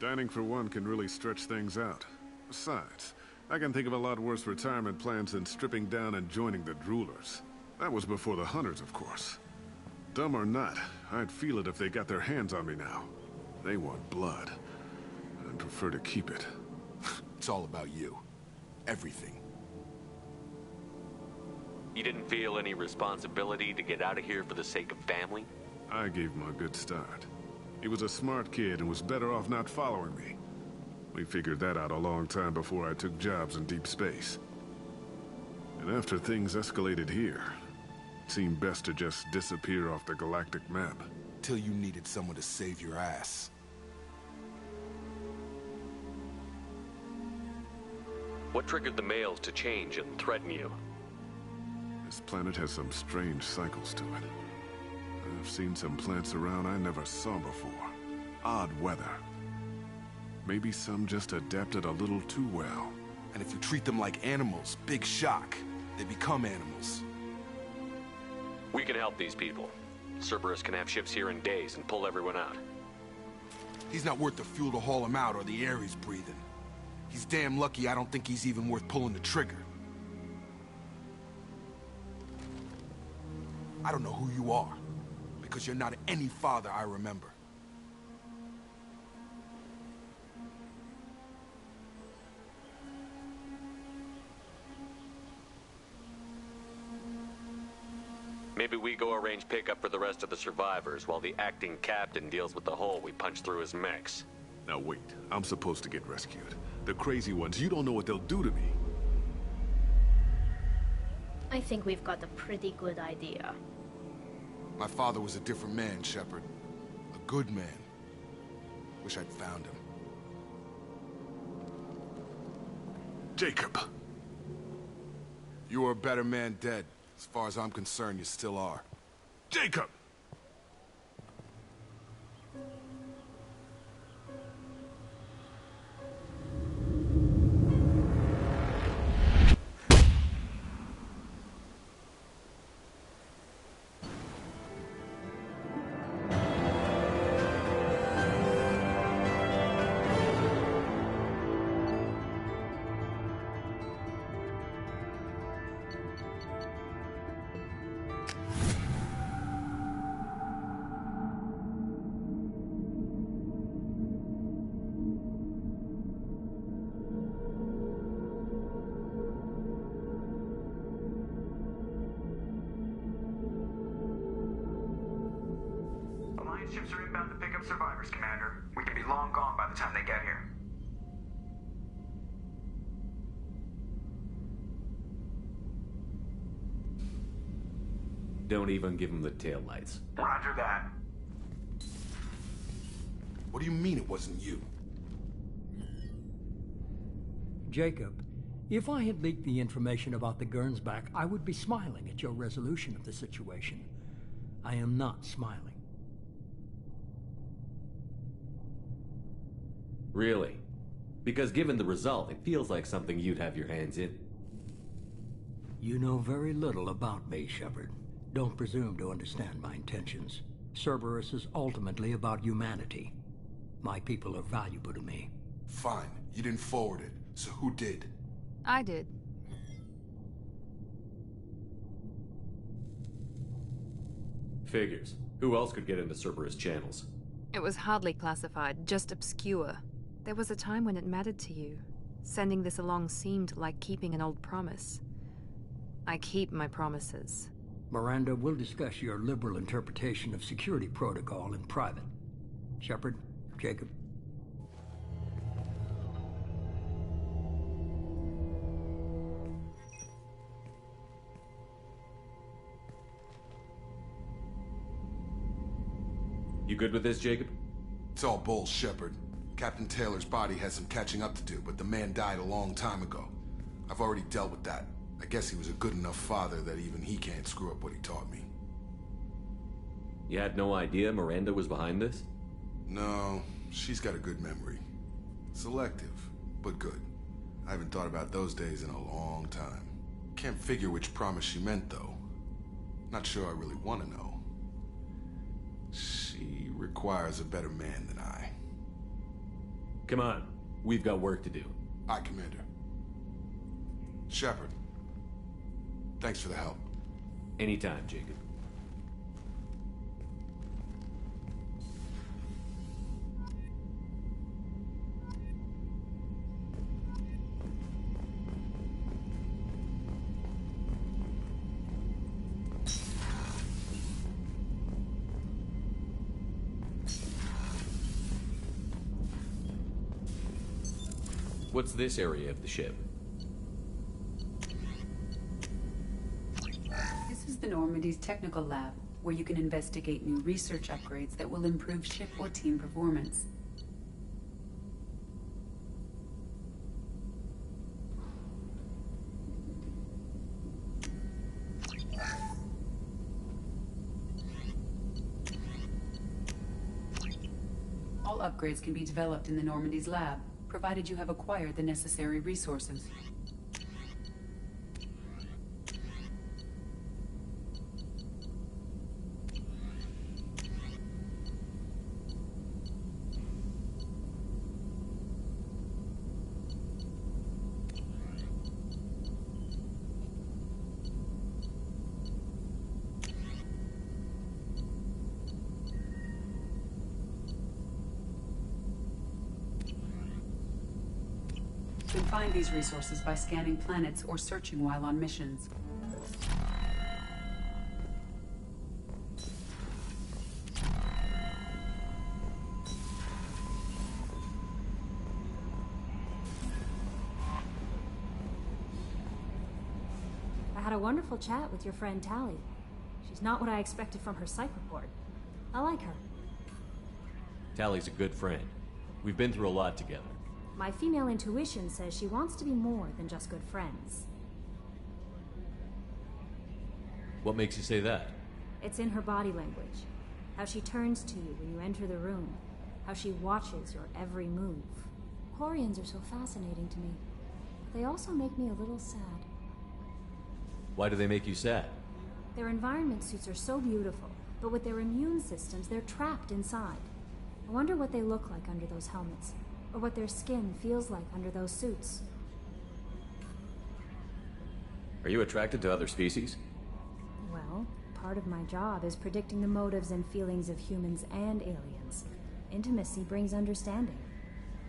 Dining for one can really stretch things out. Besides, I can think of a lot worse retirement plans than stripping down and joining the Droolers. That was before the Hunters, of course. Dumb or not, I'd feel it if they got their hands on me now. They want blood. I'd prefer to keep it. It's all about you. Everything. You didn't feel any responsibility to get out of here for the sake of family? I gave him a good start. He was a smart kid and was better off not following me. We figured that out a long time before I took jobs in deep space. And after things escalated here, it seemed best to just disappear off the galactic map. Till you needed someone to save your ass. What triggered the males to change and threaten you? This planet has some strange cycles to it. I've seen some plants around I never saw before. Odd weather. Maybe some just adapted a little too well. And if you treat them like animals, big shock. They become animals. We can help these people. Cerberus can have ships here in days and pull everyone out. He's not worth the fuel to haul him out or the air he's breathing. He's damn lucky I don't think he's even worth pulling the trigger. I don't know who you are, because you're not any father I remember. Maybe we go arrange pickup for the rest of the survivors while the acting captain deals with the hole we punched through his mechs. Now wait, I'm supposed to get rescued. The crazy ones, you don't know what they'll do to me. I think we've got a pretty good idea. My father was a different man, Shepard. A good man. Wish I'd found him. Jacob! You were a better man dead. As far as I'm concerned, you still are. Jacob! Ships are inbound to pick up survivors, Commander. We could be long gone by the time they get here. Don't even give them the taillights. Roger that. What do you mean it wasn't you? Jacob, if I had leaked the information about the Gernsback, I would be smiling at your resolution of the situation. I am not smiling. Really? Because given the result, it feels like something you'd have your hands in. You know very little about me, Shepard. Don't presume to understand my intentions. Cerberus is ultimately about humanity. My people are valuable to me. Fine. You didn't forward it. So who did? I did. Figures. Who else could get into Cerberus channels? It was hardly classified, just obscure. There was a time when it mattered to you. Sending this along seemed like keeping an old promise. I keep my promises. Miranda, we'll discuss your liberal interpretation of security protocol in private. Shepard, Jacob. You good with this, Jacob? It's all bull, Shepard. Captain Taylor's body has some catching up to do, but the man died a long time ago. I've already dealt with that. I guess he was a good enough father that even he can't screw up what he taught me. You had no idea Miranda was behind this? No, she's got a good memory. Selective, but good. I haven't thought about those days in a long time. Can't figure which promise she meant, though. Not sure I really want to know. She requires a better man than I. Come on. We've got work to do. Aye, Commander. Shepard. Thanks for the help. Anytime, Jacob. What's this area of the ship? This is the Normandy's technical lab, where you can investigate new research upgrades that will improve ship or team performance. All upgrades can be developed in the Normandy's lab, provided you have acquired the necessary resources. find these resources by scanning planets or searching while on missions. I had a wonderful chat with your friend Tali. She's not what I expected from her psych report. I like her. Tali's a good friend. We've been through a lot together. My female intuition says she wants to be more than just good friends. What makes you say that? It's in her body language. How she turns to you when you enter the room. How she watches your every move. Quarians are so fascinating to me. They also make me a little sad. Why do they make you sad? Their environment suits are so beautiful, but with their immune systems, they're trapped inside. I wonder what they look like under those helmets, or what their skin feels like under those suits. Are you attracted to other species? Well, part of my job is predicting the motives and feelings of humans and aliens. Intimacy brings understanding.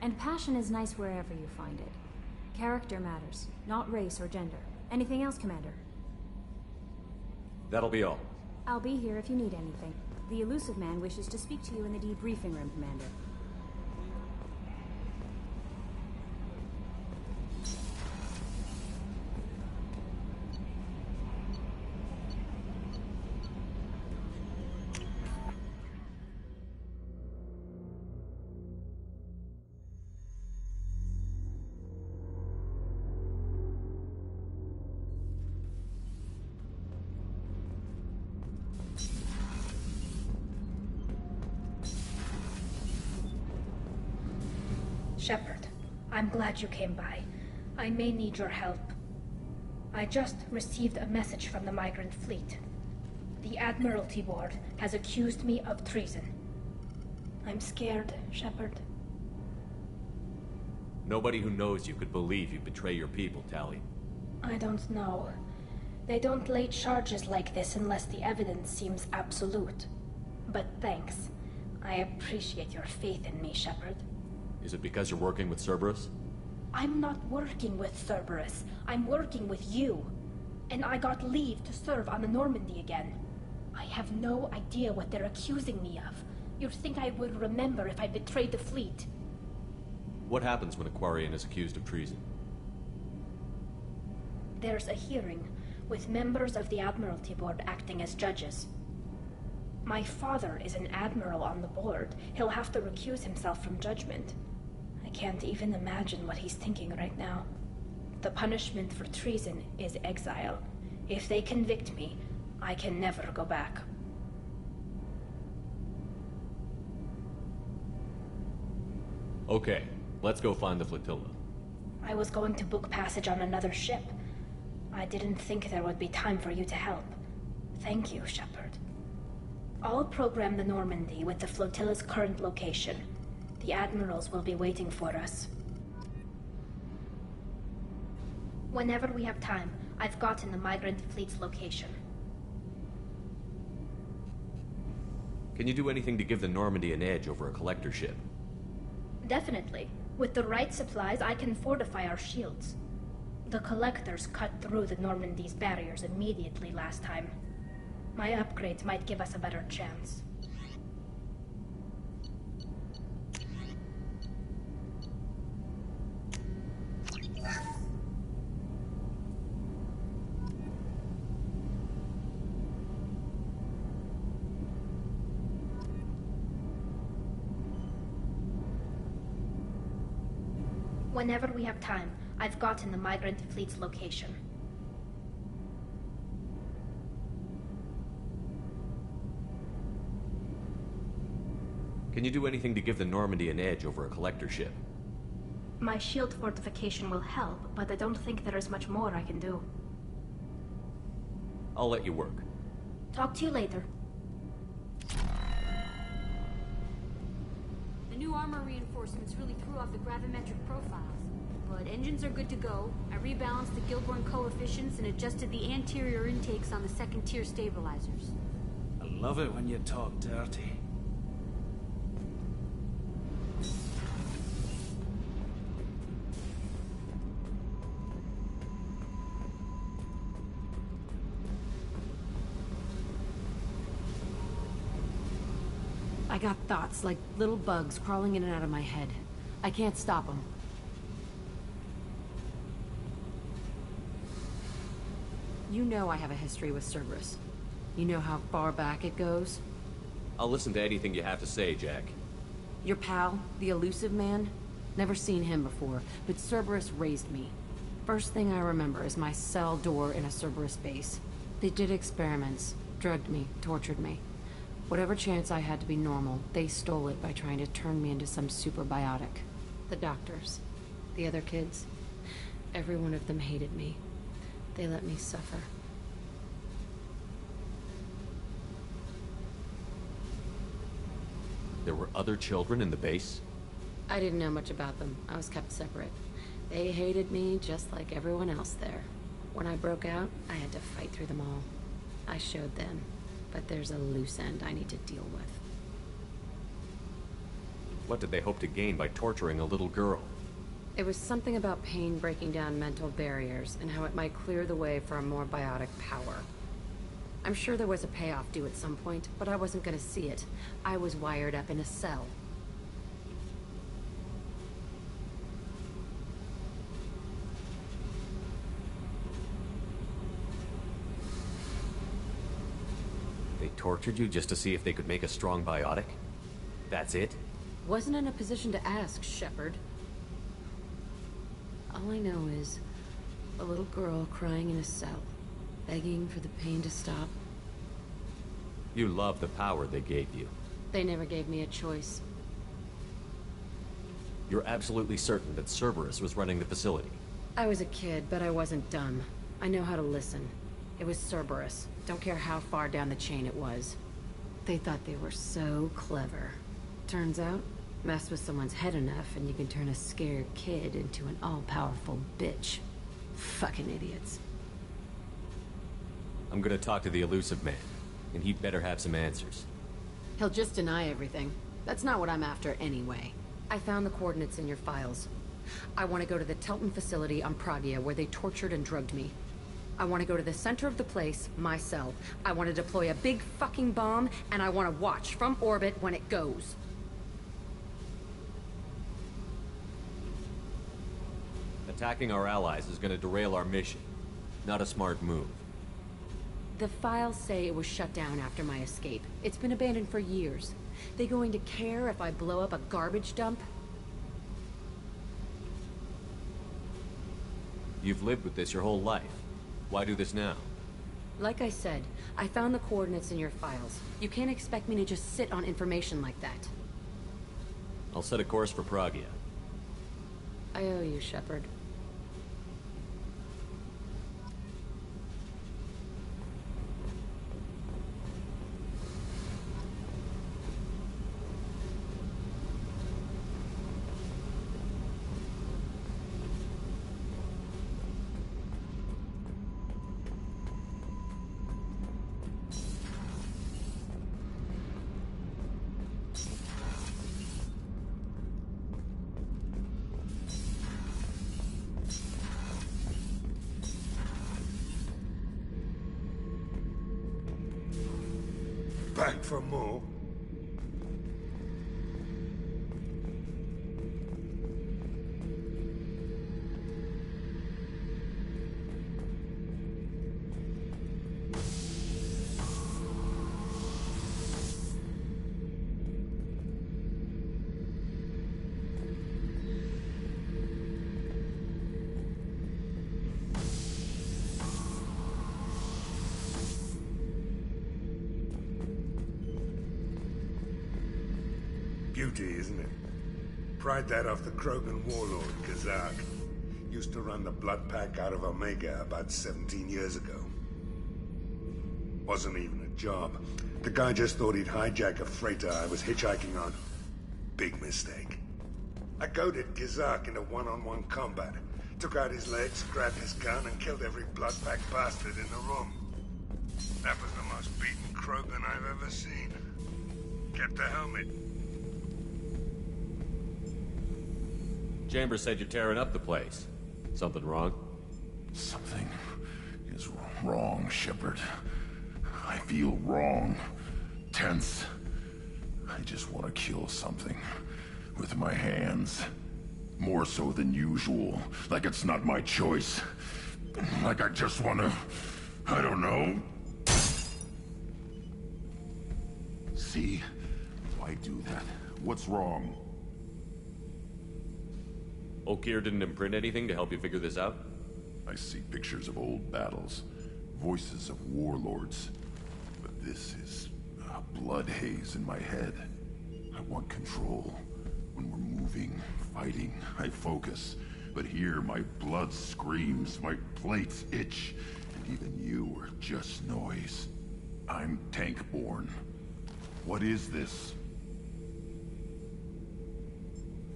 And passion is nice wherever you find it. Character matters, not race or gender. Anything else, Commander? That'll be all. I'll be here if you need anything. The Elusive Man wishes to speak to you in the debriefing room, Commander. Shepard, I'm glad you came by. I may need your help. I just received a message from the migrant fleet. The Admiralty Board has accused me of treason. I'm scared, Shepard. Nobody who knows you could believe you betray your people, Tali. I don't know. They don't lay charges like this unless the evidence seems absolute. But thanks. I appreciate your faith in me, Shepard. Is it because you're working with Cerberus? I'm not working with Cerberus. I'm working with you. And I got leave to serve on the Normandy again. I have no idea what they're accusing me of. You'd think I would remember if I betrayed the fleet. What happens when a Quarian is accused of treason? There's a hearing, with members of the Admiralty Board acting as judges. My father is an admiral on the board. He'll have to recuse himself from judgment. I can't even imagine what he's thinking right now. The punishment for treason is exile. If they convict me, I can never go back. Okay, let's go find the flotilla. I was going to book passage on another ship. I didn't think there would be time for you to help. Thank you, Shepard. I'll program the Normandy with the flotilla's current location. The admirals will be waiting for us. Whenever we have time, I've gotten the migrant fleet's location. Can you do anything to give the Normandy an edge over a collector ship? Definitely. With the right supplies, I can fortify our shields. The collectors cut through the Normandy's barriers immediately last time. My upgrades might give us a better chance. Whenever we have time, I've gotten the migrant fleet's location. Can you do anything to give the Normandy an edge over a collector ship? My shield fortification will help, but I don't think there is much more I can do. I'll let you work. Talk to you later. The new armor reinforcements really threw off the gravimetric profiles. But engines are good to go. I rebalanced the Gilborn coefficients and adjusted the anterior intakes on the second-tier stabilizers. I love it when you talk dirty. I got thoughts like little bugs crawling in and out of my head. I can't stop them. You know I have a history with Cerberus. You know how far back it goes? I'll listen to anything you have to say, Jack. Your pal, the Elusive Man? Never seen him before, but Cerberus raised me. First thing I remember is my cell door in a Cerberus base. They did experiments, drugged me, tortured me. Whatever chance I had to be normal, they stole it by trying to turn me into some superbiotic. The doctors, the other kids, every one of them hated me. They let me suffer. There were other children in the base? I didn't know much about them. I was kept separate. They hated me just like everyone else there. When I broke out, I had to fight through them all. I showed them, but there's a loose end I need to deal with. What did they hope to gain by torturing a little girl? It was something about pain breaking down mental barriers and how it might clear the way for a more biotic power. I'm sure there was a payoff due at some point, but I wasn't gonna see it. I was wired up in a cell. They tortured you just to see if they could make a strong biotic? That's it? Wasn't in a position to ask, Shepard. All I know is a little girl crying in a cell, begging for the pain to stop. You love the power they gave you. They never gave me a choice. You're absolutely certain that Cerberus was running the facility? I was a kid, but I wasn't dumb. I know how to listen. It was Cerberus. Don't care how far down the chain it was. They thought they were so clever. Turns out, mess with someone's head enough and you can turn a scared kid into an all-powerful bitch. Fucking idiots. I'm gonna talk to the Elusive Man, and he'd better have some answers. He'll just deny everything. That's not what I'm after anyway. I found the coordinates in your files. I want to go to the Telton facility on Pragia where they tortured and drugged me. I want to go to the center of the place, my cell. I want to deploy a big fucking bomb, and I want to watch from orbit when it goes. Attacking our allies is gonna derail our mission. Not a smart move. The files say it was shut down after my escape. It's been abandoned for years. They going to care if I blow up a garbage dump? You've lived with this your whole life. Why do this now? Like I said, I found the coordinates in your files. You can't expect me to just sit on information like that. I'll set a course for Pragia. I owe you, Shepard. Back for more? Beauty, isn't it? Pried that off the Krogan warlord, Kazak. Used to run the blood pack out of Omega about 17 years ago. Wasn't even a job. The guy just thought he'd hijack a freighter I was hitchhiking on. Big mistake. I goaded Kazak into one-on-one combat. Took out his legs, grabbed his gun, and killed every blood pack bastard in the room. That was the most beaten Krogan I've ever seen. Kept the helmet. Chambers said you're tearing up the place. Something wrong? Something is wrong, Shepard. I feel wrong. Tense. I just want to kill something. With my hands. More so than usual. Like it's not my choice. Like I just want to... I don't know. See? Why do that? What's wrong? Okeer didn't imprint anything to help you figure this out? I see pictures of old battles. Voices of warlords. But this is a blood haze in my head. I want control. When we're moving, fighting, I focus. But here, my blood screams, my plates itch, and even you are just noise. I'm tank-born. What is this?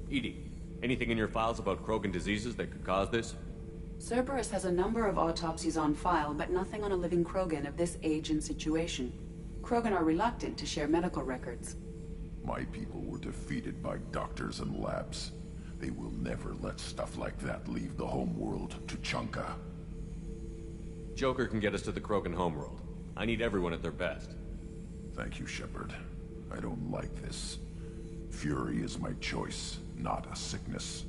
EDI, anything in your files about Krogan diseases that could cause this? Cerberus has a number of autopsies on file, but nothing on a living Krogan of this age and situation. Krogan are reluctant to share medical records. My people were defeated by doctors and labs. They will never let stuff like that leave the homeworld to Chunka. Joker can get us to the Krogan homeworld. I need everyone at their best. Thank you, Shepard. I don't like this. Fury is my choice, not a sickness.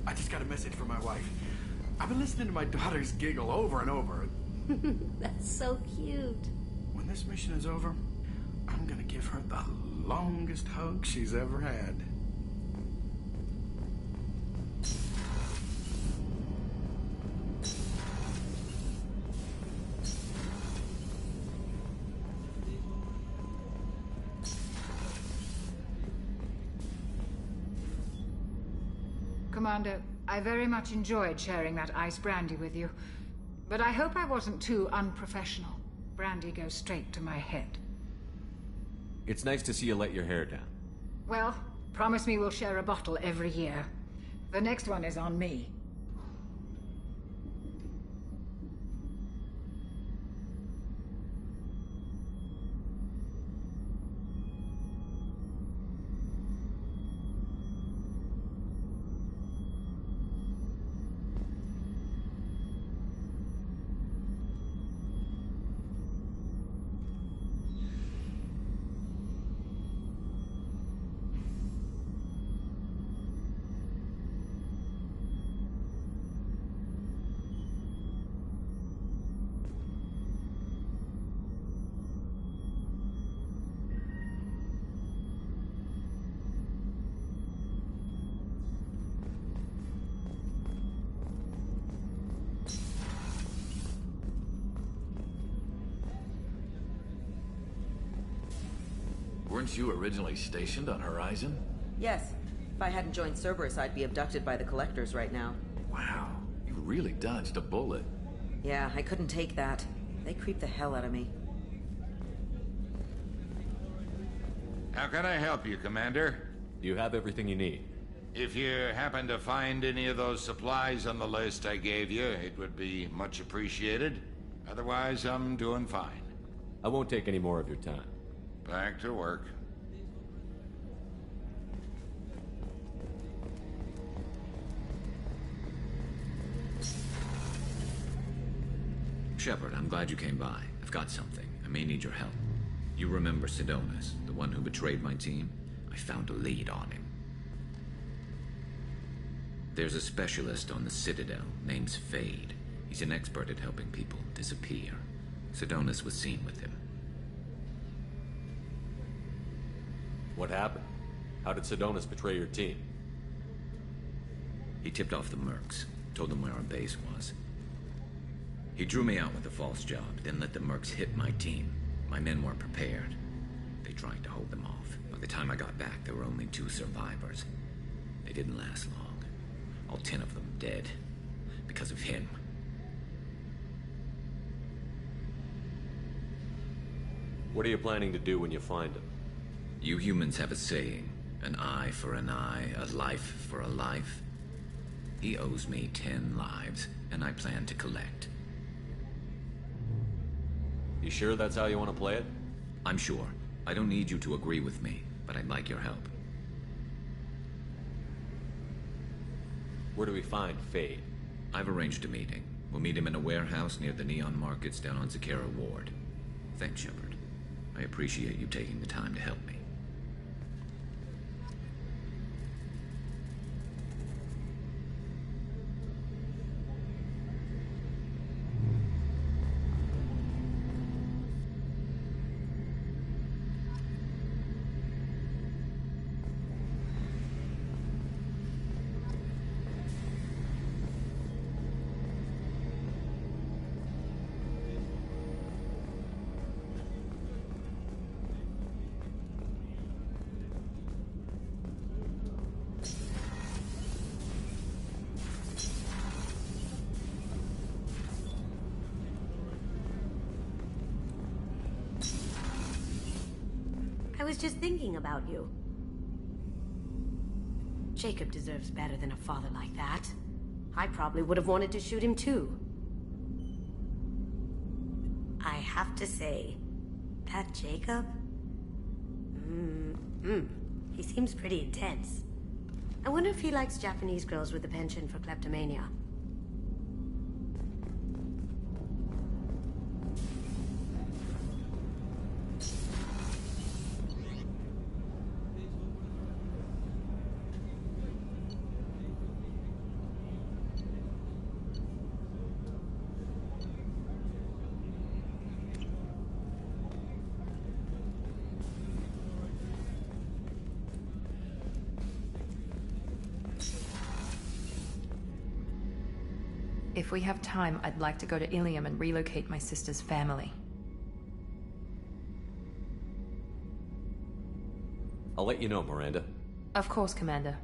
I just got a message from my wife. I've been listening to my daughters giggle over and over. That's so cute. When this mission is over, I'm gonna give her the longest hug she's ever had. Commander, I very much enjoyed sharing that ice brandy with you. But I hope I wasn't too unprofessional. Brandy goes straight to my head. It's nice to see you let your hair down. Well, promise me we'll share a bottle every year. The next one is on me. Weren't you originally stationed on Horizon? Yes. If I hadn't joined Cerberus, I'd be abducted by the Collectors right now. Wow, you really dodged a bullet. Yeah, I couldn't take that. They creep the hell out of me. How can I help you, Commander? You have everything you need. If you happen to find any of those supplies on the list I gave you, it would be much appreciated. Otherwise, I'm doing fine. I won't take any more of your time. Back to work. Shepard, I'm glad you came by. I've got something. I may need your help. You remember Sidonus, the one who betrayed my team? I found a lead on him. There's a specialist on the Citadel, name's Fade. He's an expert at helping people disappear. Sidonus was seen with him. What happened? How did Sidonus betray your team? He tipped off the Mercs, told them where our base was. He drew me out with a false job, then let the Mercs hit my team. My men weren't prepared. They tried to hold them off. By the time I got back, there were only 2 survivors. They didn't last long. All 10 of them dead. Because of him. What are you planning to do when you find him? You humans have a saying, an eye for an eye, a life for a life. He owes me 10 lives, and I plan to collect. You sure that's how you want to play it? I'm sure. I don't need you to agree with me, but I'd like your help. Where do we find Fade? I've arranged a meeting. We'll meet him in a warehouse near the Neon Markets down on Zakera Ward. Thanks, Shepard. I appreciate you taking the time to help me. I was just thinking about you. Jacob deserves better than a father like that. I probably would have wanted to shoot him too. I have to say, that Jacob? He seems pretty intense. I wonder if he likes Japanese girls with a penchant for kleptomania. If we have time, I'd like to go to Ilium and relocate my sister's family. I'll let you know, Miranda. Of course, Commander.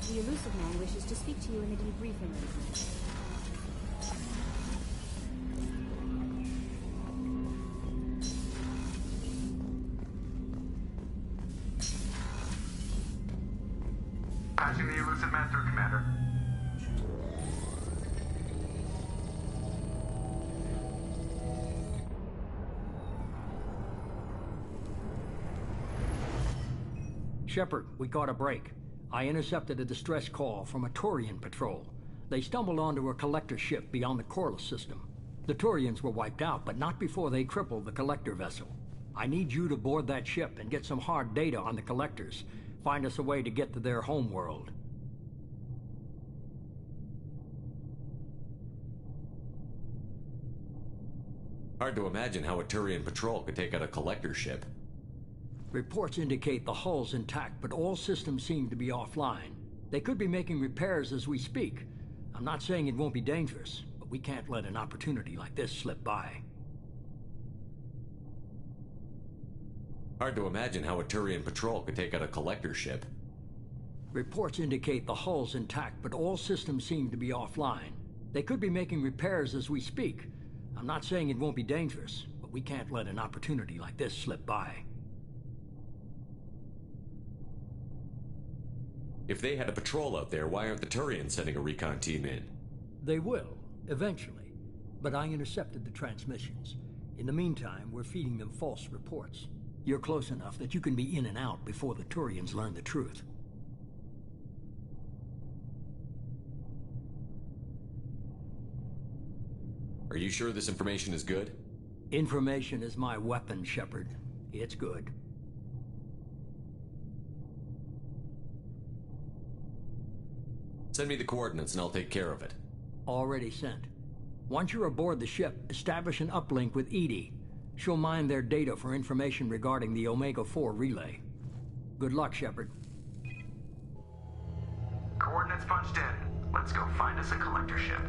The Elusive Man wishes to speak to you in the debriefing room. Patching the Elusive Man through, Commander. Shepard, we caught a break. I intercepted a distress call from a Turian patrol. They stumbled onto a collector ship beyond the Corliss system. The Turians were wiped out, but not before they crippled the collector vessel. I need you to board that ship and get some hard data on the collectors. Find us a way to get to their homeworld. Hard to imagine how a Turian patrol could take out a collector ship. Reports indicate the hull's intact, but all systems seem to be offline. They could be making repairs as we speak. I'm not saying it won't be dangerous, but we can't let an opportunity like this slip by. Hard to imagine how a Turian patrol could take out a collector ship. Reports indicate the hull's intact, but all systems seem to be offline. They could be making repairs as we speak. I'm not saying it won't be dangerous, but we can't let an opportunity like this slip by. If they had a patrol out there, why aren't the Turians sending a recon team in? They will, eventually. But I intercepted the transmissions. In the meantime, we're feeding them false reports. You're close enough that you can be in and out before the Turians learn the truth. Are you sure this information is good? Information is my weapon, Shepard. It's good. Send me the coordinates and I'll take care of it. Already sent. Once you're aboard the ship, establish an uplink with EDI. She'll mine their data for information regarding the Omega-4 relay. Good luck, Shepard. Coordinates punched in. Let's go find us a collector ship.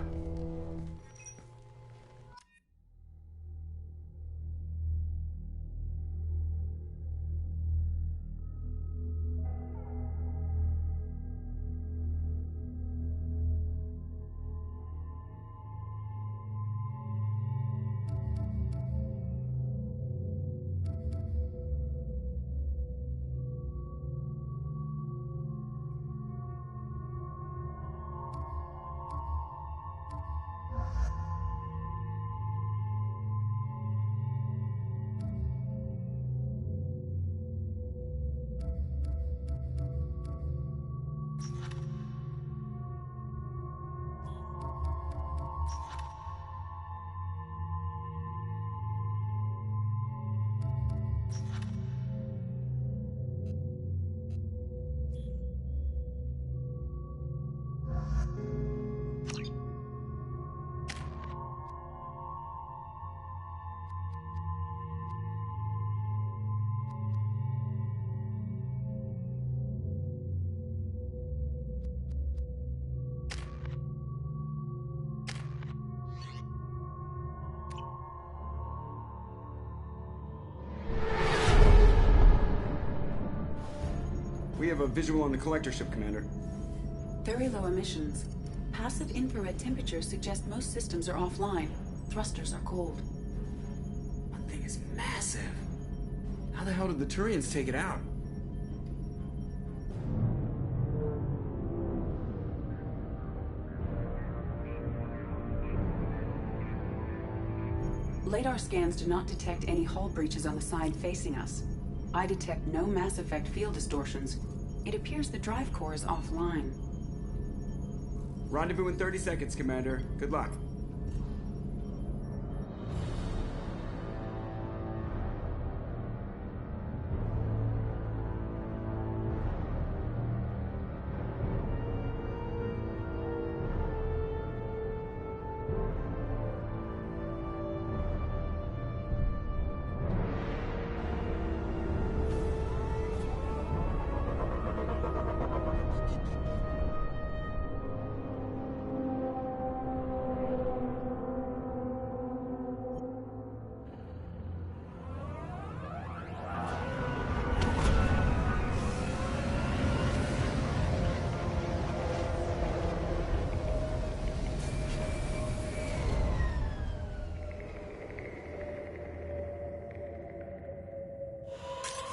We have a visual on the collector ship, Commander. Very low emissions. Passive infrared temperatures suggest most systems are offline. Thrusters are cold. That thing is massive. How the hell did the Turians take it out? LADAR scans do not detect any hull breaches on the side facing us. I detect no Mass Effect field distortions. It appears the drive core is offline. Rendezvous in 30 seconds, Commander. Good luck.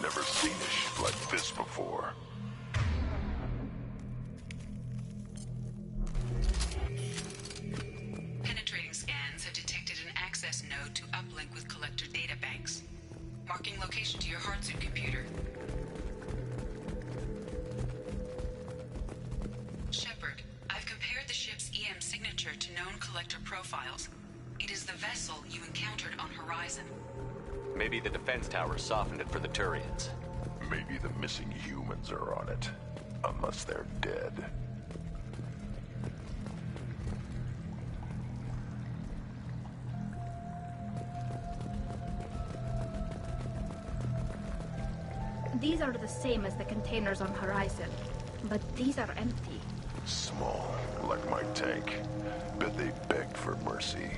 Never seen a ship like this before. Penetrating scans have detected an access node to uplink with collector data banks. Marking location to your Heartsuit computer. Shepard, I've compared the ship's EM signature to known collector profiles. It is the vessel you encountered on Horizon. Maybe the defense tower softened it for the Turians. Maybe the missing humans are on it. Unless they're dead. These are the same as the containers on Horizon, but these are empty. Small, like my tank. Bet they begged for mercy.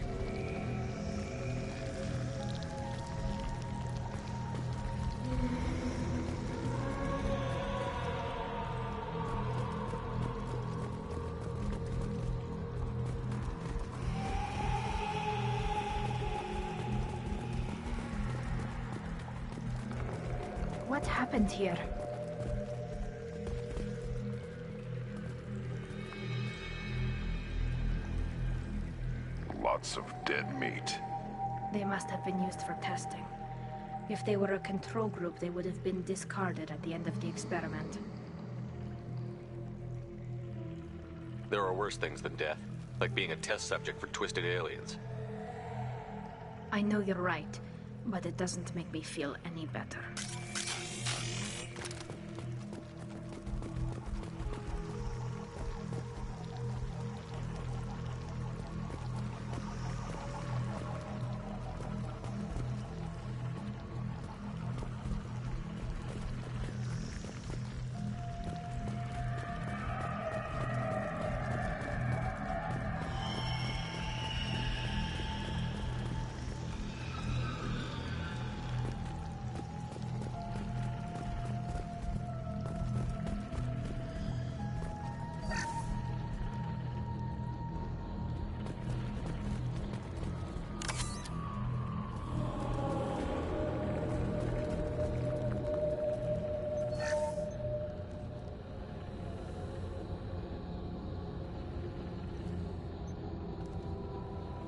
What happened here? Lots of dead meat. They must have been used for testing. If they were a control group, they would have been discarded at the end of the experiment. There are worse things than death, like being a test subject for twisted aliens. I know you're right, but it doesn't make me feel any better.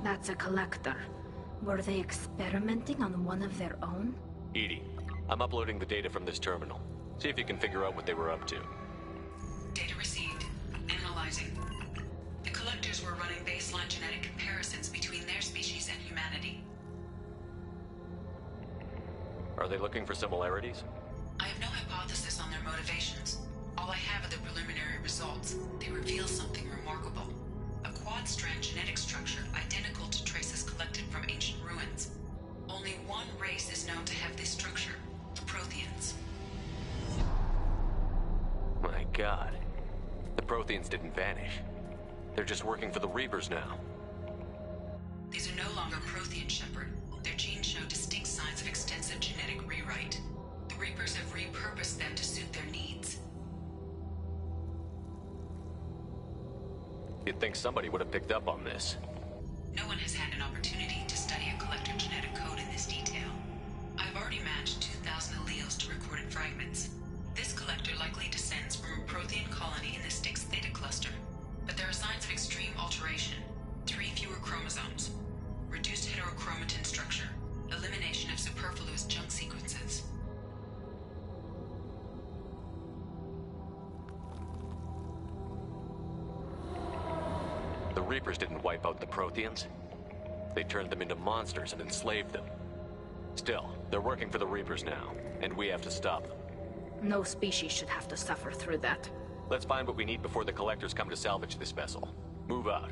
That's a collector. Were they experimenting on one of their own? EDI, I'm uploading the data from this terminal. See if you can figure out what they were up to. Data received. Analyzing. The collectors were running baseline genetic comparisons between their species and humanity. Are they looking for similarities? I have no hypothesis on their motivations. All I have are the preliminary results. They reveal something remarkable. A quad-strand genetic structure identical to traces collected from ancient ruins. Only one race is known to have this structure, the Protheans. My God. The Protheans didn't vanish. They're just working for the Reapers now. These are no longer Prothean, Shepard. Their genes show distinct signs of extensive genetic rewrite. The Reapers have repurposed them to suit their needs. You'd think somebody would have picked up on this. No one has had an opportunity to study a collector genetic code in this detail. I've already matched 2,000 alleles to recorded fragments. This collector likely descends from a Prothean colony in the Styx Theta cluster. But there are signs of extreme alteration. 3 fewer chromosomes. Reduced heterochromatin structure. Elimination of superfluous junk sequences. The Reapers didn't wipe out the Protheans. They turned them into monsters and enslaved them. Still, they're working for the Reapers now, and we have to stop them. No species should have to suffer through that. Let's find what we need before the Collectors come to salvage this vessel. Move out.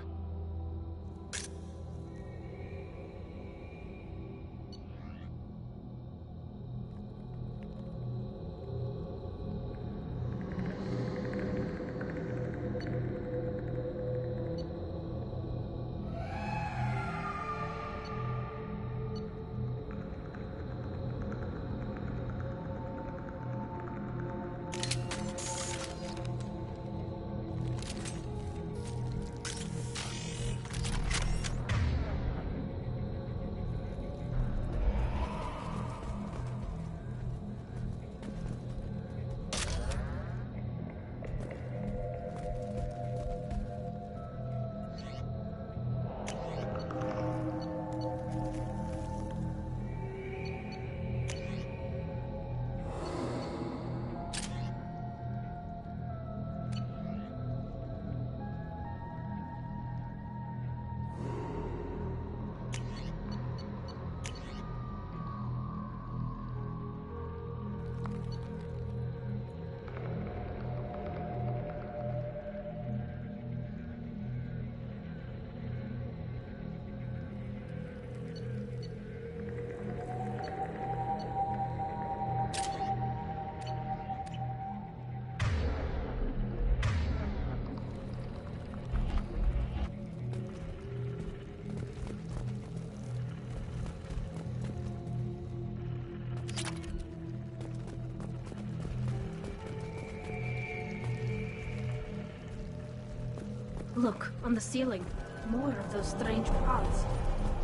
Look, on the ceiling. More of those strange pods.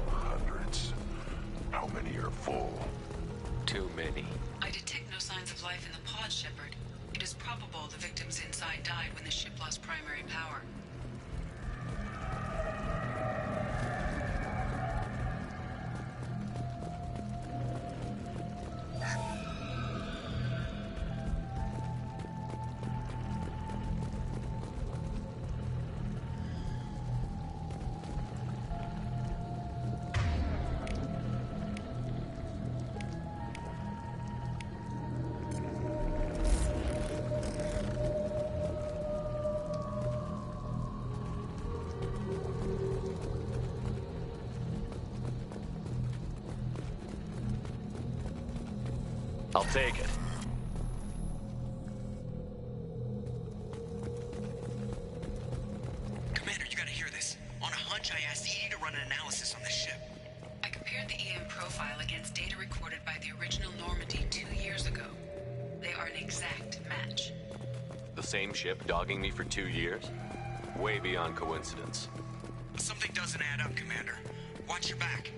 Hundreds. How many are full? Too many. I detect no signs of life in the pod, Shepard. It is probable the victims inside died when the ship lost primary power. I'll take it. Commander, you gotta hear this. On a hunch, I asked EDI to run an analysis on this ship. I compared the EM profile against data recorded by the original Normandy 2 years ago. They are an exact match. The same ship dogging me for 2 years? Way beyond coincidence. Something doesn't add up, Commander. Watch your back.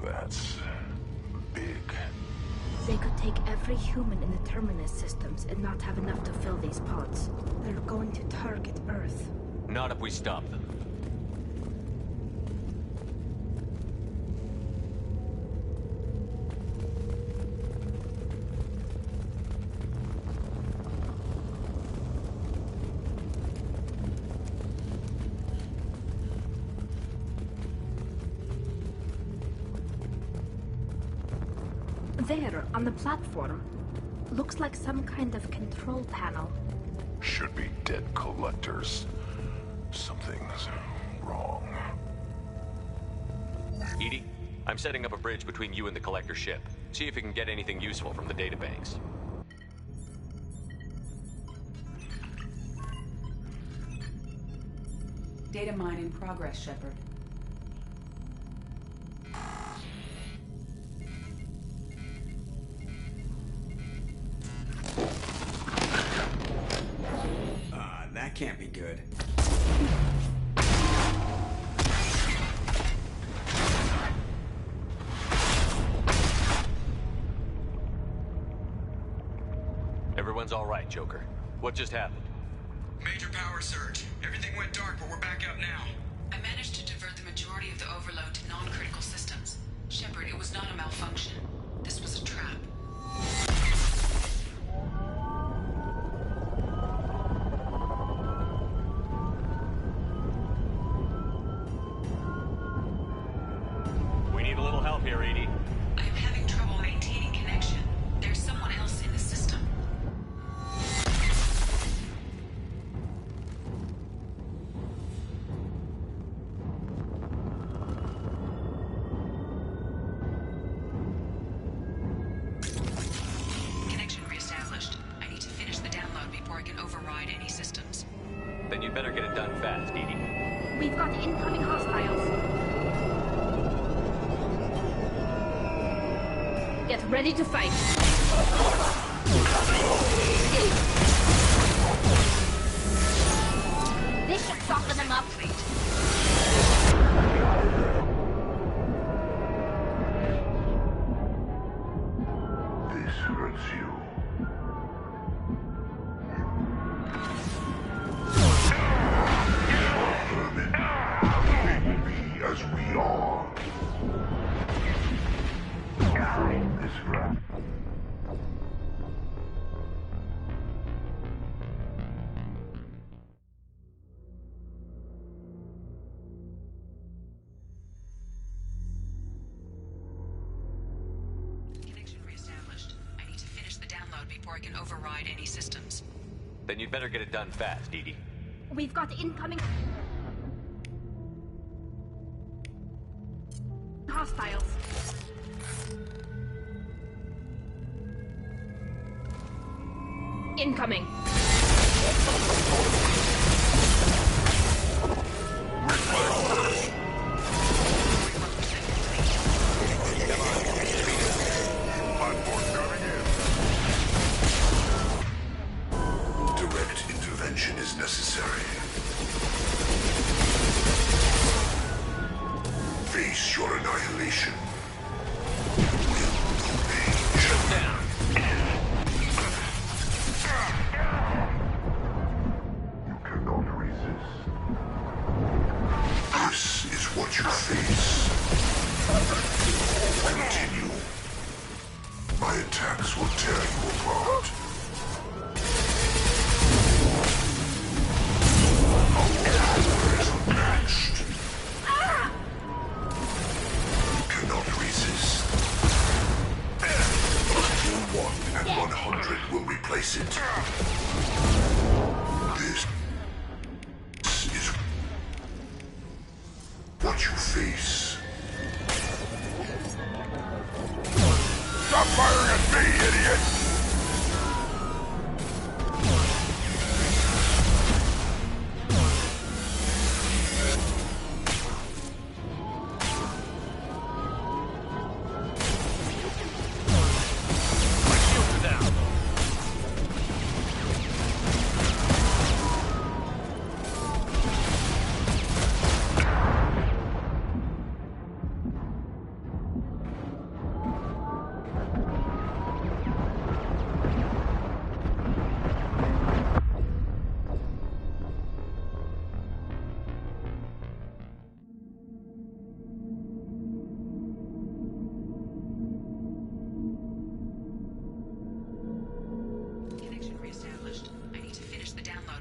That's big. They could take every human in the Terminus systems and not have enough to fill these pods. They're going to target Earth. Not if we stop them. There, on the platform. Looks like some kind of control panel. Should be dead collectors. Something's wrong. EDI, I'm setting up a bridge between you and the Collector ship. See if you can get anything useful from the databanks. Data mine in progress, Shepard. That can't be good. Everyone's all right, Joker. What just happened? Major power surge. Everything went dark, but we're back up now. I managed to divert the majority of the overload to non-critical systems. Shepard, it was not a malfunction. This was a trap. We need a little help here, EDI. I am having trouble maintaining connection. There's someone else in the system. Connection reestablished. I need to finish the download before I can override any systems. Then you'd better get it done fast, EDI. We've got incoming hostiles. Get ready to fight. This should soften them up. This hurts you. Vermin. They will be as we are. This rat. can override any systems. Then you'd better get it done fast, Edie. We've got incoming hostiles. Incoming. Direct intervention is necessary. Face your annihilation. Shut down. You cannot resist. This is what you face. Continue. My attacks will tear you apart. Unmatched. You cannot resist. 1 and 100 will replace it. This is what you face. Stop firing at me, idiot!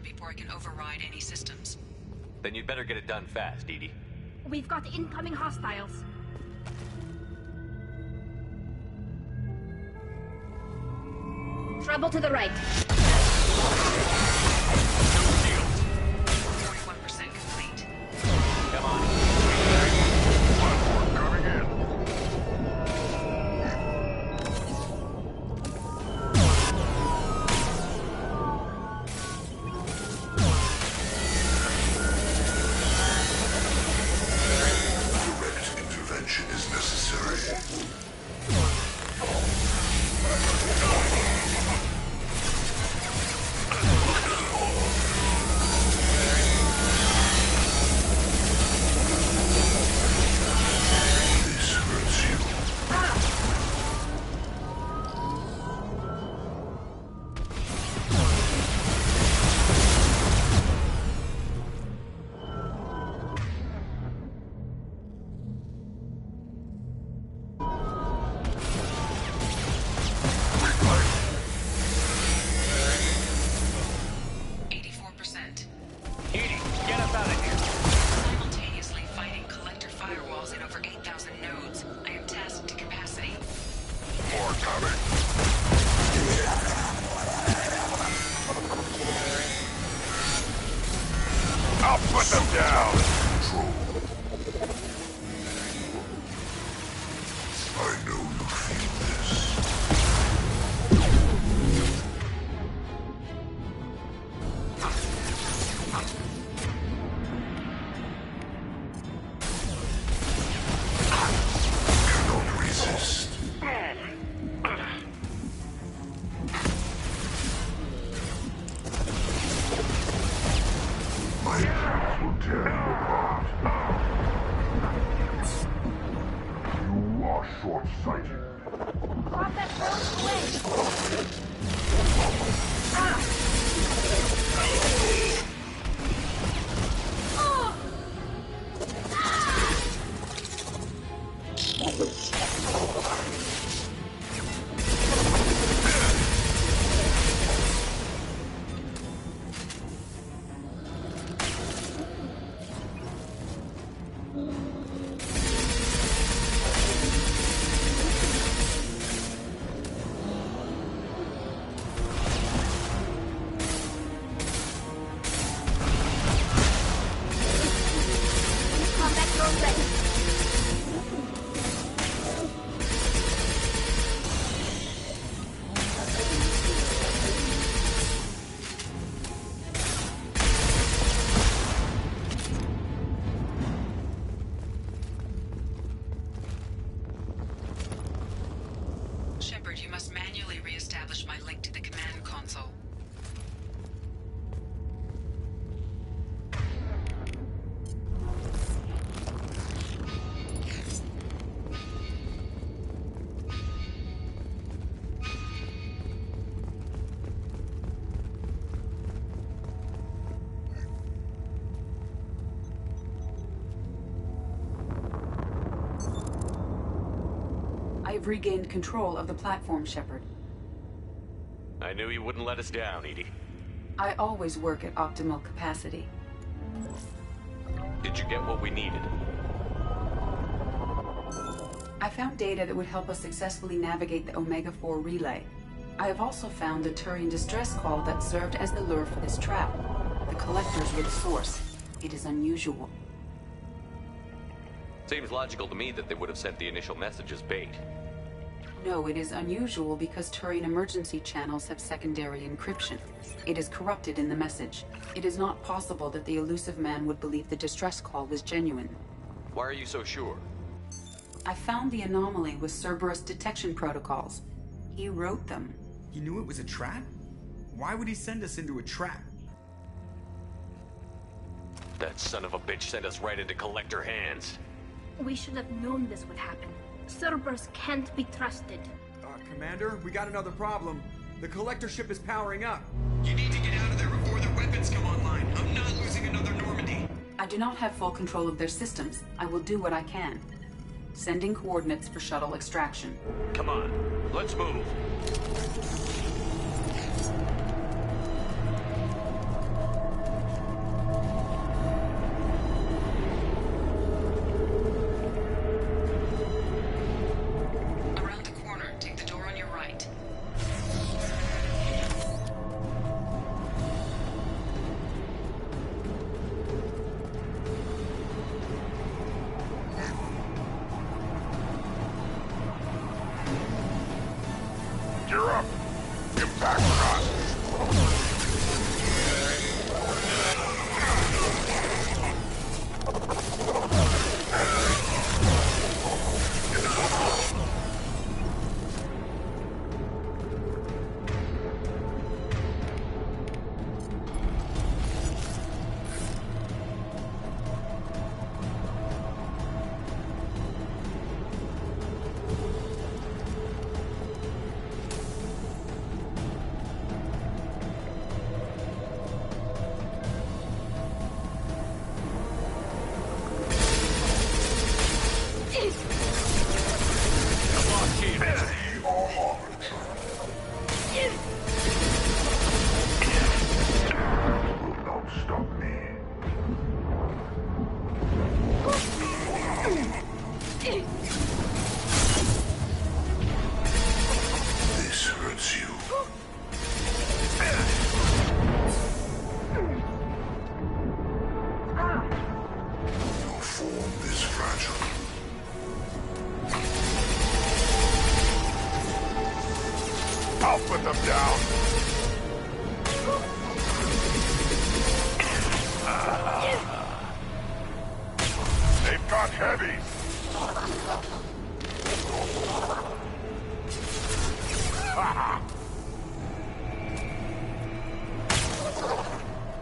before I can override any systems. Then you'd better get it done fast, Edie. We've got incoming hostiles. Trouble to the right. 41% complete. Come on. Platform coming in. Direct intervention is necessary. This hurts you. Edie, get us out of here. Simultaneously fighting collector firewalls in over 8,000 nodes. I am tasked to capacity. More coming. I'll put them down. Control. I know you feel this. Cannot resist. My attacks will tear you apart. You are short-sighted. Drop that first way. I've regained control of the platform, Shepard. I knew you wouldn't let us down, EDI. I always work at optimal capacity. Did you get what we needed? I found data that would help us successfully navigate the Omega-4 relay. I have also found the Turian distress call that served as the lure for this trap. The Collectors were the source. It is unusual. Seems logical to me that they would have sent the initial message as bait. No, it is unusual because Turian emergency channels have secondary encryption. It is corrupted in the message. It is not possible that the elusive man would believe the distress call was genuine. Why are you so sure? I found the anomaly with Cerberus detection protocols. He wrote them. He knew it was a trap? Why would he send us into a trap? That son of a bitch sent us right into Collector hands. We should have known this would happen. Cerberus can't be trusted. Commander, we got another problem. The Collector ship is powering up. You need to get out of there before their weapons come online. I'm not losing another Normandy. I do not have full control of their systems. I will do what I can. Sending coordinates for shuttle extraction. Come on, let's move. Around the corner, take the door on your right. You're up. Impact run. This hurts you. Your form is fragile. I'll put them down. They've got heavy.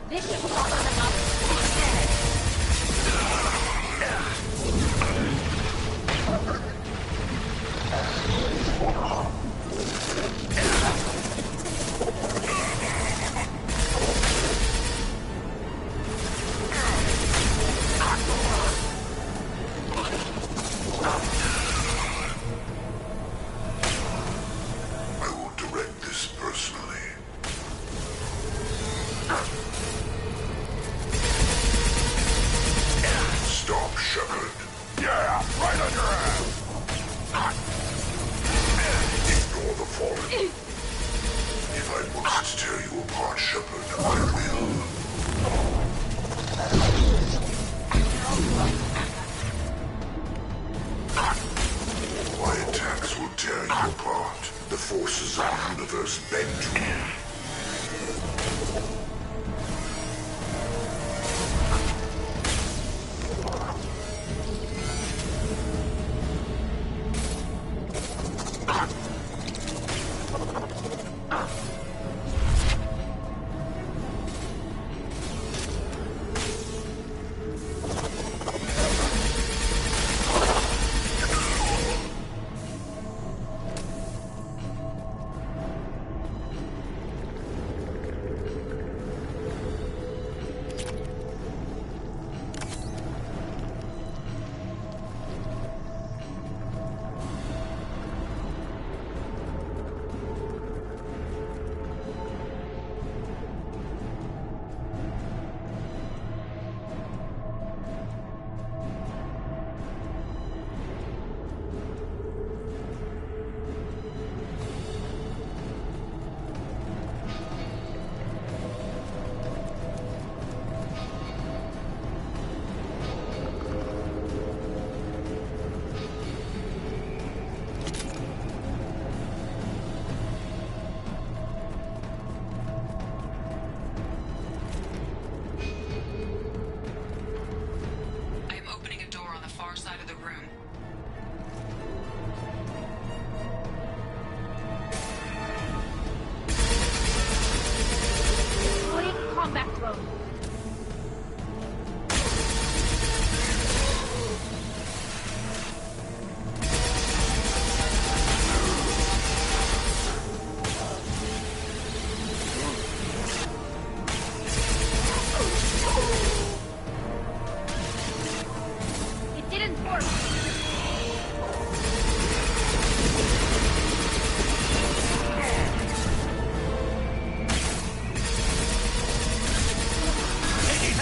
This is not enough. I will direct this personally.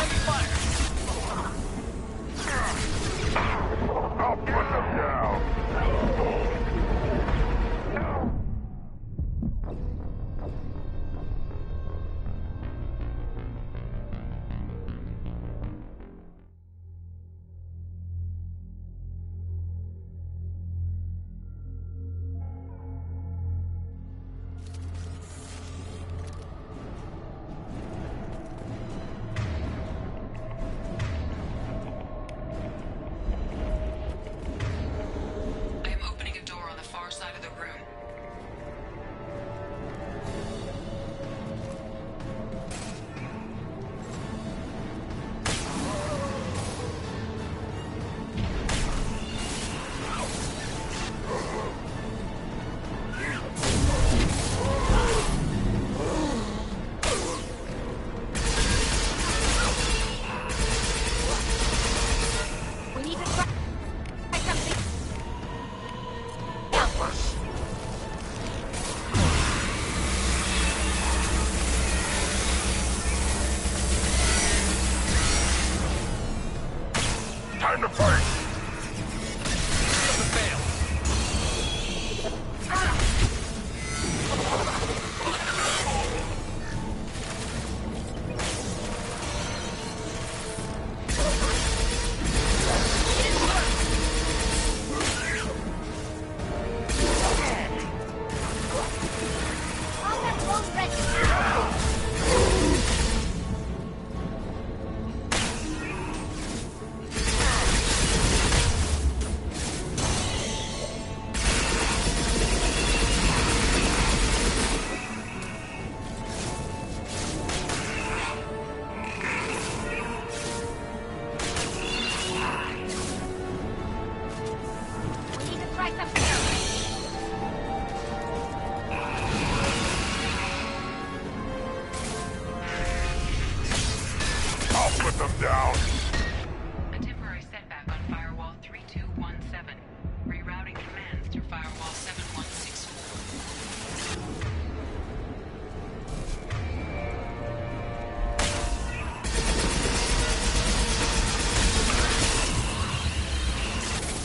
Heavy fire! I'll put them down! I am opening a door on the far side of the room. We need to try something. Help us. Time to fight! We need to try something else. I'll put them down! A temporary setback on Firewall 3217. Rerouting commands through Firewall 7164.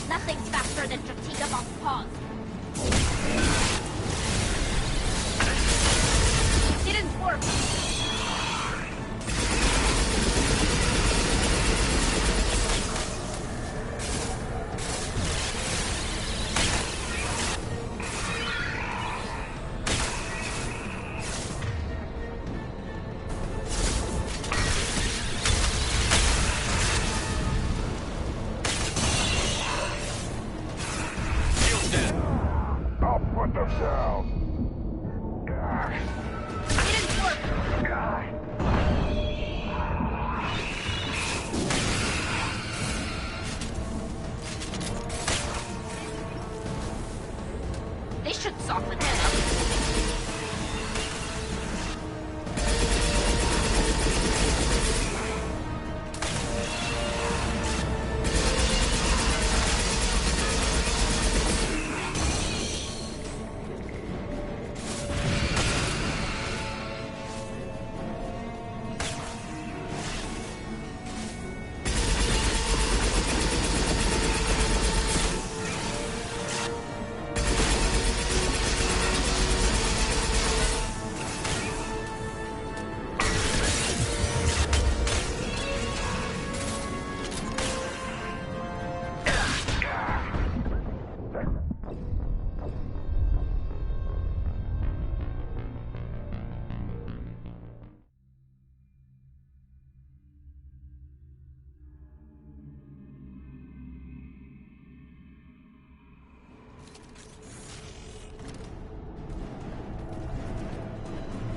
Nothing's faster than Strategic on pause. Didn't work. I'll put them down! Didn't work. They should soften it up.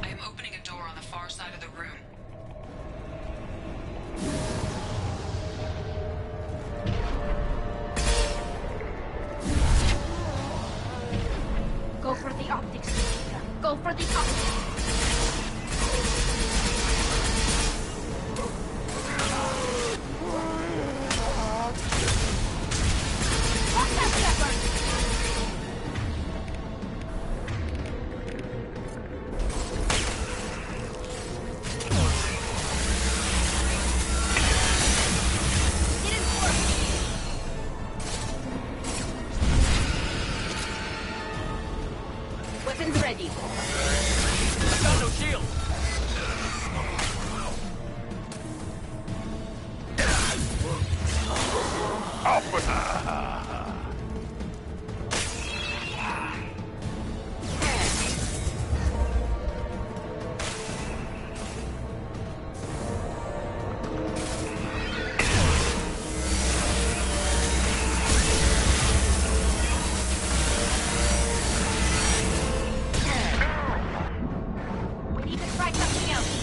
I am opening a door on the far side of the room. Go for the optics. Go for the optics. We need to try something else.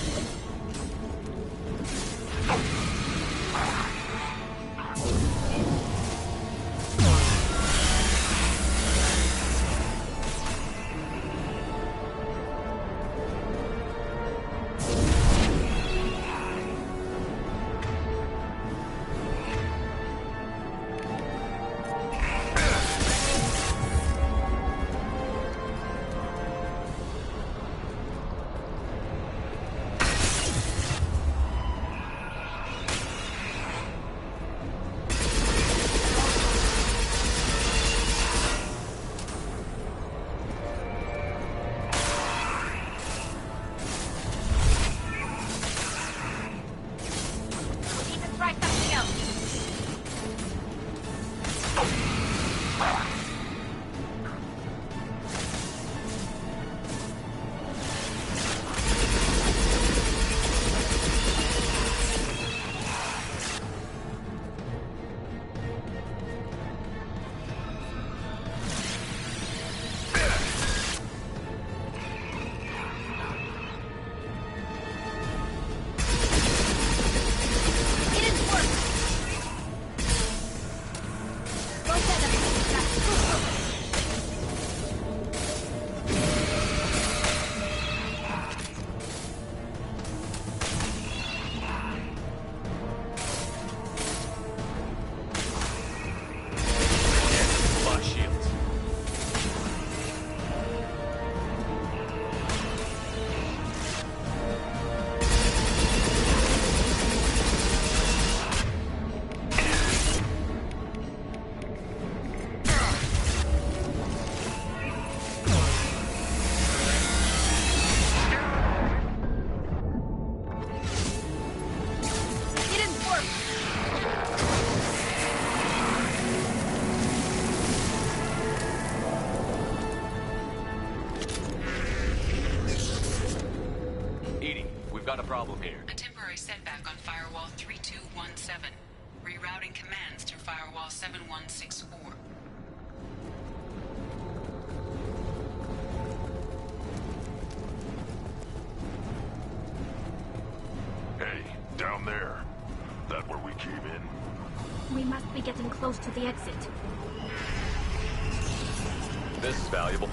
got a problem here. A temporary setback on Firewall 3217. Rerouting commands through Firewall 7164. Hey, down there. That where we came in? We must be getting close to the exit. This is valuable.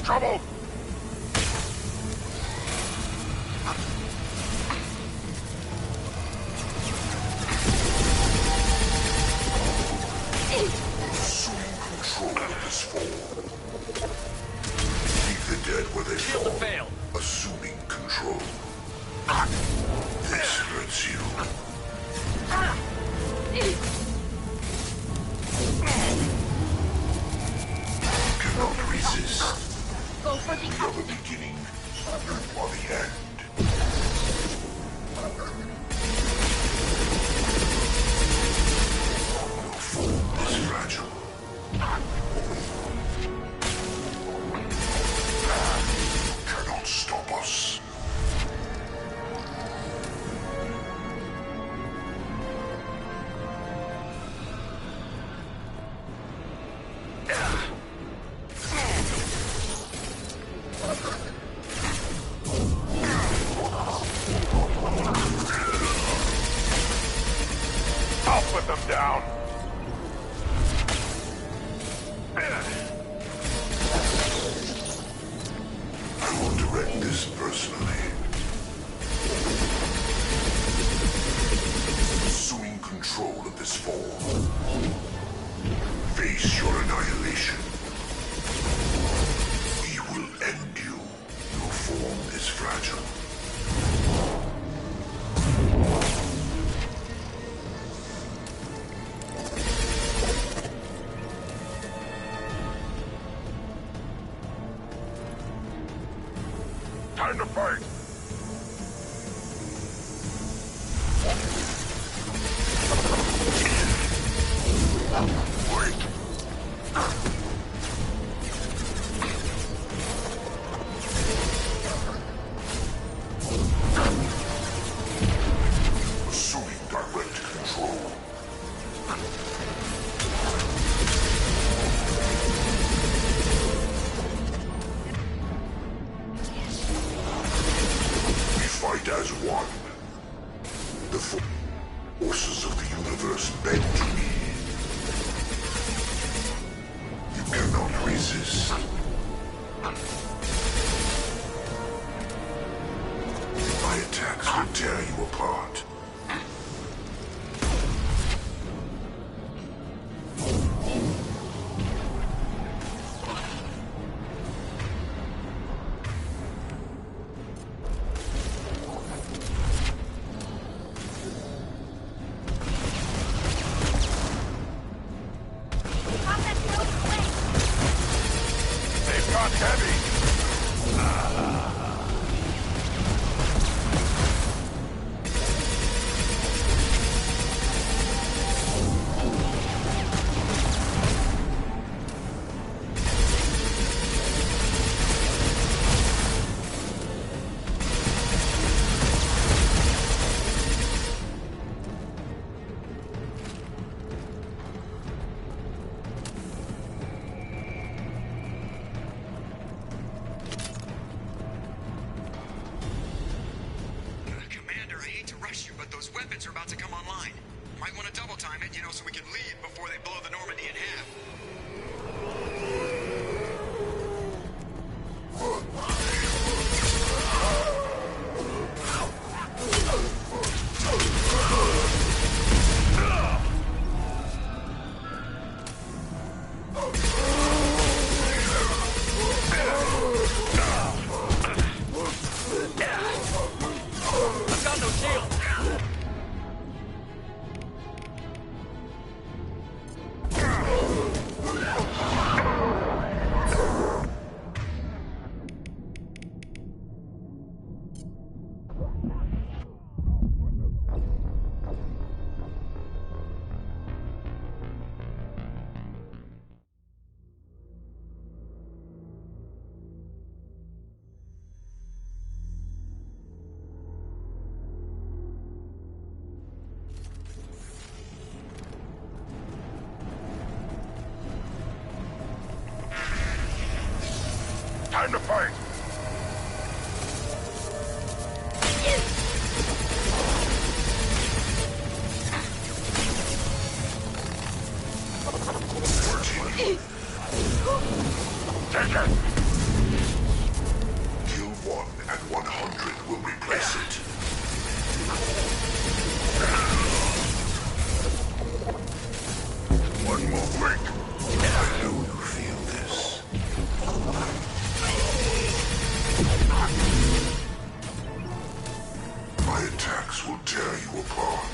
Trouble! Assuming control of this fall. Leave the dead where they fall. Fail. Assuming control. This hurts you. Cannot resist. Go for the You are the beginning, you are the end. No fool is fragile. Cannot stop us. I'll put them down. I will direct this personally. Assuming unite as one. The forces of the universe bend to me. You cannot resist. My attacks will tear you apart. Time to fight! Take it! Kill one and 100 will replace it. One more blink. I know you feel this. My attacks will tear you apart.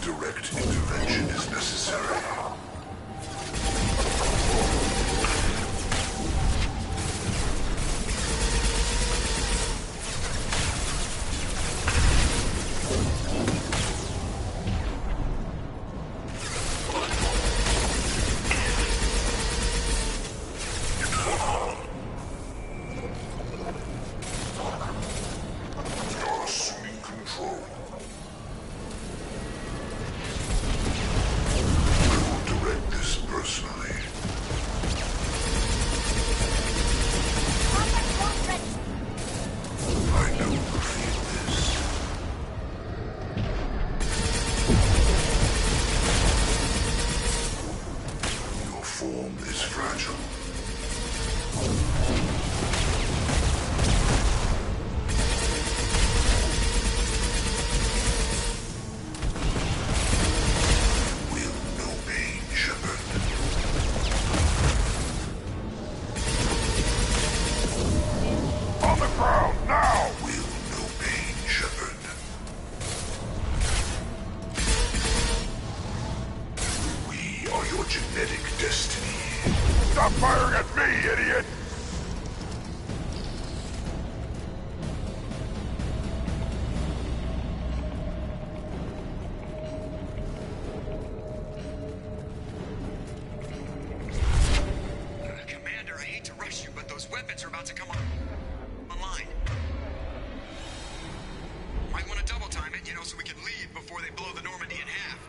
Direct intervention is necessary. You're assuming control. Direct this personally. I know you feel this. Your form is fragile. Will no pain genetic destiny. Stop firing at me, idiot! Commander, I hate to rush you, but those weapons are about to come online. Might want to double time it, so we can leave before they blow the Normandy in half.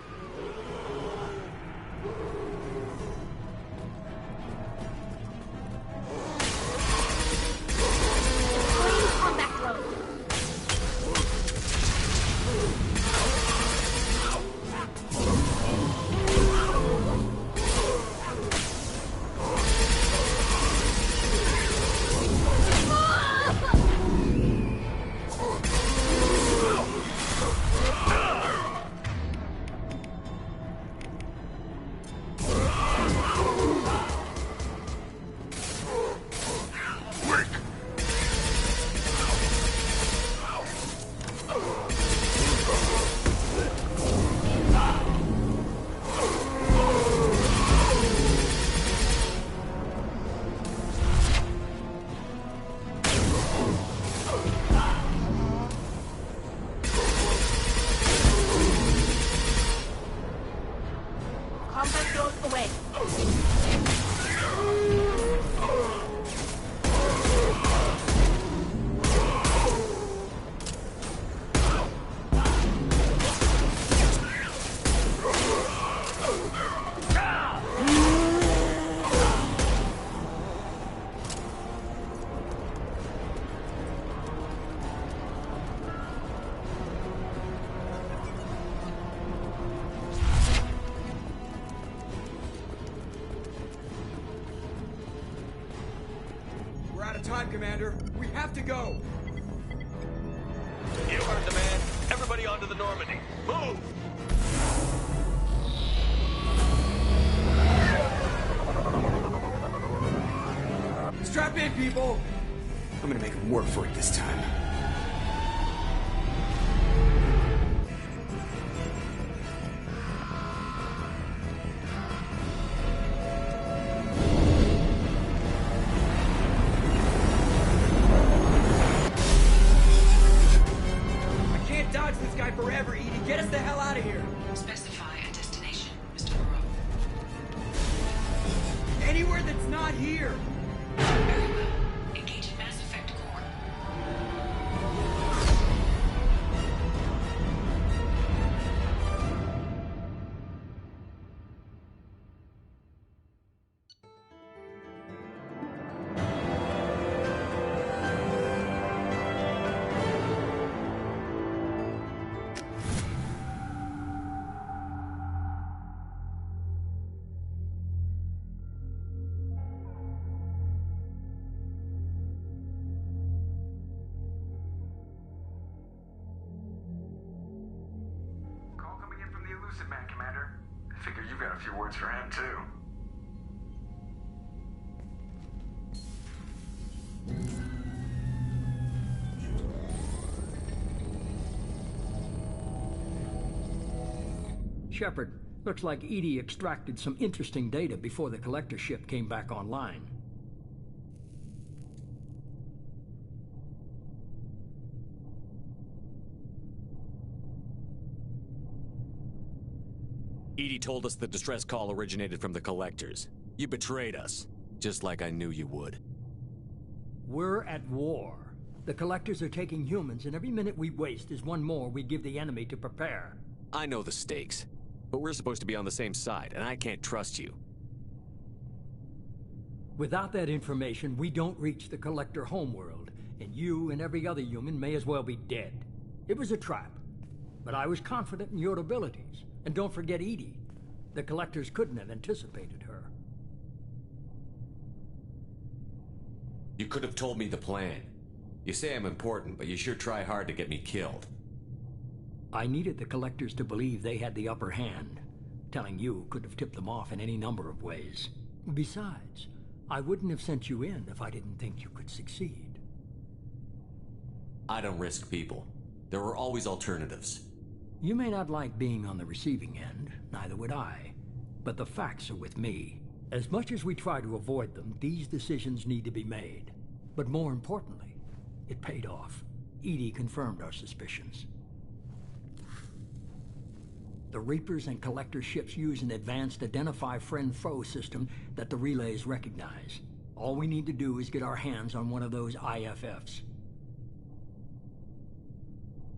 Time, Commander. We have to go. You heard the man. Everybody onto the Normandy. Move! Strap in, people. I'm gonna make them work for it this time. Forever, Edie. Get us the hell out of here. Specify a destination, Mr. Moreau. Anywhere that's not here. Very well. Engage in Mass Effect core. Lucid Man, Commander. I figure you got a few words for him, too. Shepard, looks like EDI extracted some interesting data before the collector ship came back online. EDI told us the distress call originated from the collectors. You betrayed us, just like I knew you would. We're at war. The collectors are taking humans, and every minute we waste is one more we give the enemy to prepare. I know the stakes, but we're supposed to be on the same side, and I can't trust you. Without that information, we don't reach the collector homeworld, and you and every other human may as well be dead. It was a trap, but I was confident in your abilities. And don't forget EDI. The collectors couldn't have anticipated her. You could have told me the plan. You say I'm important, but you sure try hard to get me killed. I needed the collectors to believe they had the upper hand. Telling you could have tipped them off in any number of ways. Besides, I wouldn't have sent you in if I didn't think you could succeed. I don't risk people. There were always alternatives. You may not like being on the receiving end, neither would I. but the facts are with me. As much as we try to avoid them, these decisions need to be made. But more importantly, it paid off. EDI confirmed our suspicions. The Reapers and Collector ships use an advanced Identify Friend-Foe system that the relays recognize. All we need to do is get our hands on one of those IFFs.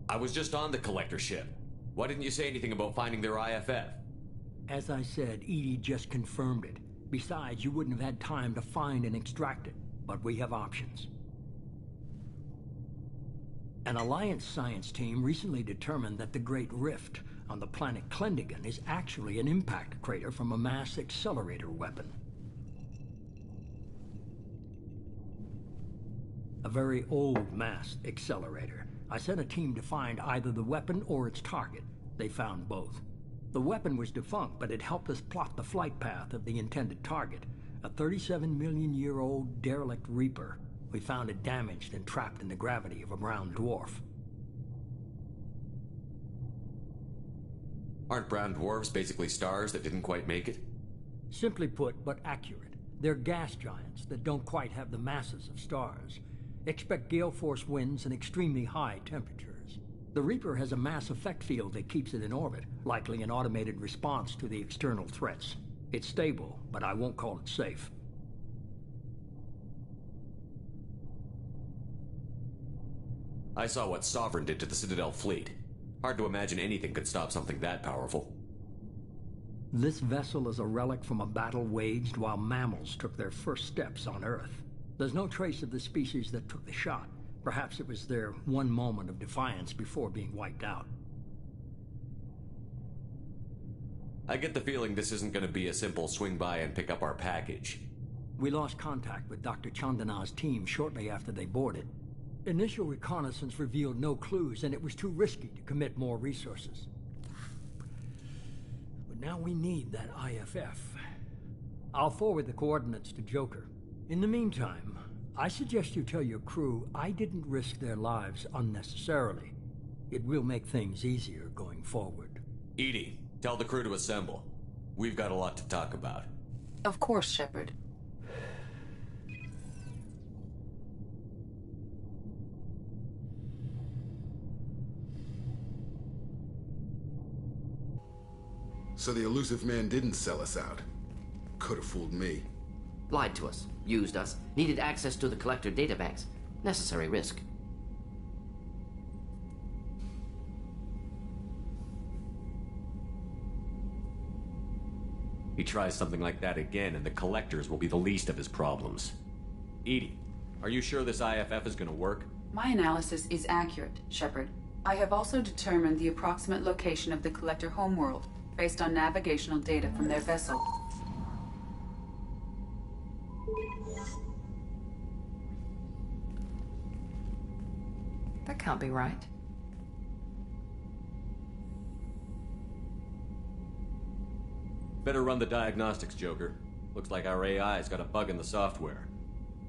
I was just on the Collector ship. Why didn't you say anything about finding their IFF? As I said, EDI just confirmed it. Besides, you wouldn't have had time to find and extract it. But we have options. An Alliance science team recently determined that the Great Rift on the planet Klendagon is actually an impact crater from a mass accelerator weapon. A very old mass accelerator. I sent a team to find either the weapon or its target. They found both. The weapon was defunct, but it helped us plot the flight path of the intended target, a 37-million-year-old derelict Reaper. We found it damaged and trapped in the gravity of a brown dwarf. Aren't brown dwarfs basically stars that didn't quite make it? Simply put, but accurate. They're gas giants that don't quite have the masses of stars. Expect gale force winds and extremely high temperatures. The Reaper has a mass effect field that keeps it in orbit, likely an automated response to the external threats. It's stable, but I won't call it safe. I saw what Sovereign did to the Citadel fleet. Hard to imagine anything could stop something that powerful. This vessel is a relic from a battle waged while mammals took their first steps on Earth. There's no trace of the species that took the shot. Perhaps it was their one moment of defiance before being wiped out. I get the feeling this isn't going to be a simple swing by and pick up our package. We lost contact with Dr. Chandana's team shortly after they boarded. Initial reconnaissance revealed no clues, and it was too risky to commit more resources. But now we need that IFF. I'll forward the coordinates to Joker. In the meantime, I suggest you tell your crew I didn't risk their lives unnecessarily. It will make things easier going forward. EDI, tell the crew to assemble. We've got a lot to talk about. Of course, Shepard. So the elusive man didn't sell us out. Could have fooled me. Lied to us, used us, needed access to the Collector databanks. Necessary risk. He tries something like that again, and the Collectors will be the least of his problems. EDI, are you sure this IFF is going to work? My analysis is accurate, Shepard. I have also determined the approximate location of the Collector homeworld, based on navigational data from their vessel. That can't be right. Better run the diagnostics, Joker. Looks like our AI's got a bug in the software.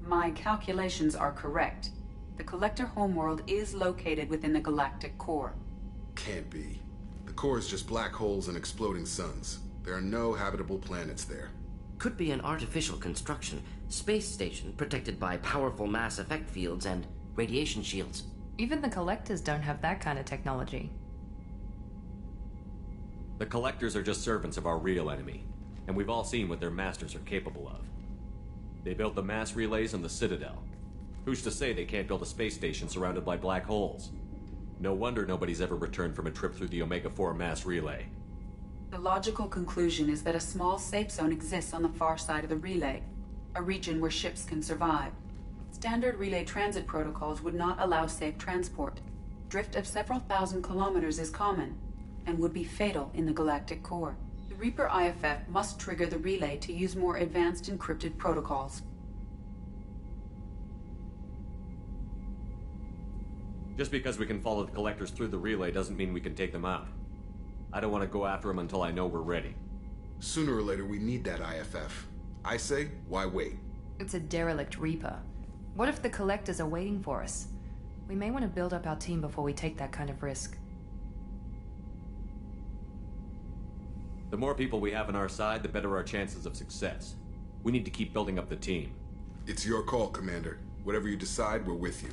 My calculations are correct. The Collector homeworld is located within the galactic core. Can't be. The core is just black holes and exploding suns. There are no habitable planets there. Could be an artificial construction. Space station protected by powerful mass effect fields and radiation shields. Even the Collectors don't have that kind of technology. The Collectors are just servants of our real enemy, and we've all seen what their masters are capable of. They built the mass relays on the Citadel. Who's to say they can't build a space station surrounded by black holes? No wonder nobody's ever returned from a trip through the Omega-4 mass relay. The logical conclusion is that a small safe zone exists on the far side of the relay, a region where ships can survive. Standard relay transit protocols would not allow safe transport. Drift of several thousand kilometers is common, and would be fatal in the galactic core. The Reaper IFF must trigger the relay to use more advanced encrypted protocols. Just because we can follow the Collectors through the relay doesn't mean we can take them out. I don't want to go after them until I know we're ready. Sooner or later, we need that IFF. I say, why wait? It's a derelict Reaper. What if the Collectors are waiting for us? We may want to build up our team before we take that kind of risk. The more people we have on our side, the better our chances of success. We need to keep building up the team. It's your call, Commander. Whatever you decide, we're with you.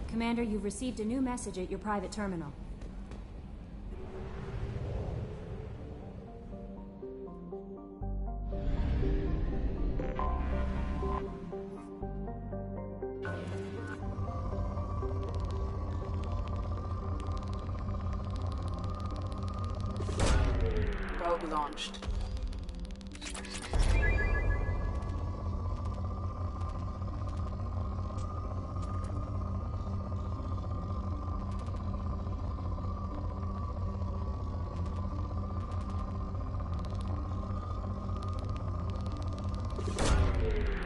Commander, you've received a new message at your private terminal. Probe launched.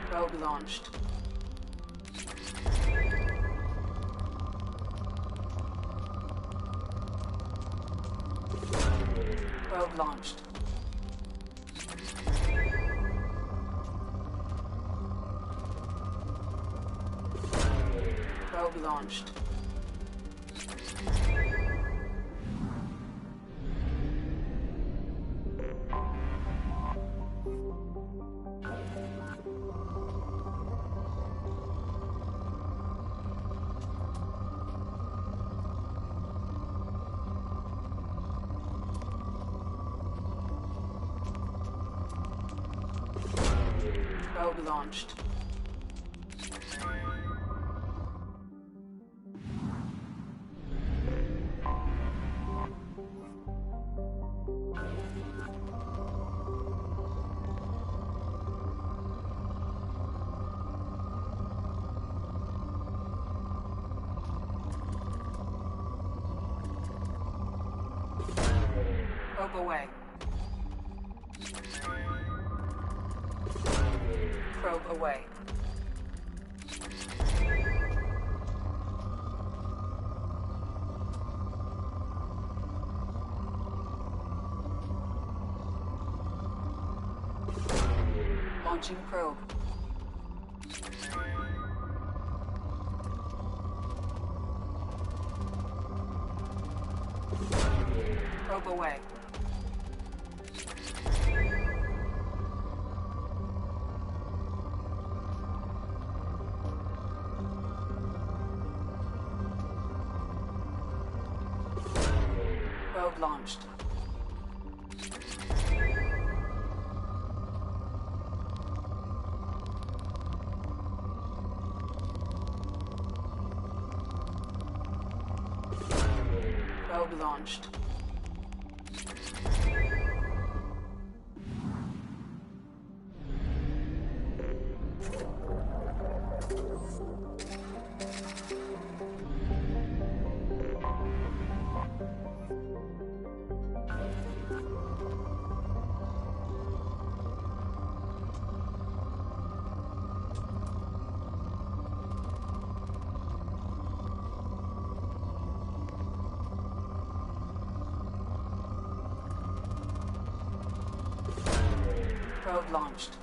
Probe launched. Probe launched. Probe launched. Probe launched. Probe away. Probe away. Launching probe. Probe away. Probe launched. Probe launched. Probe launched.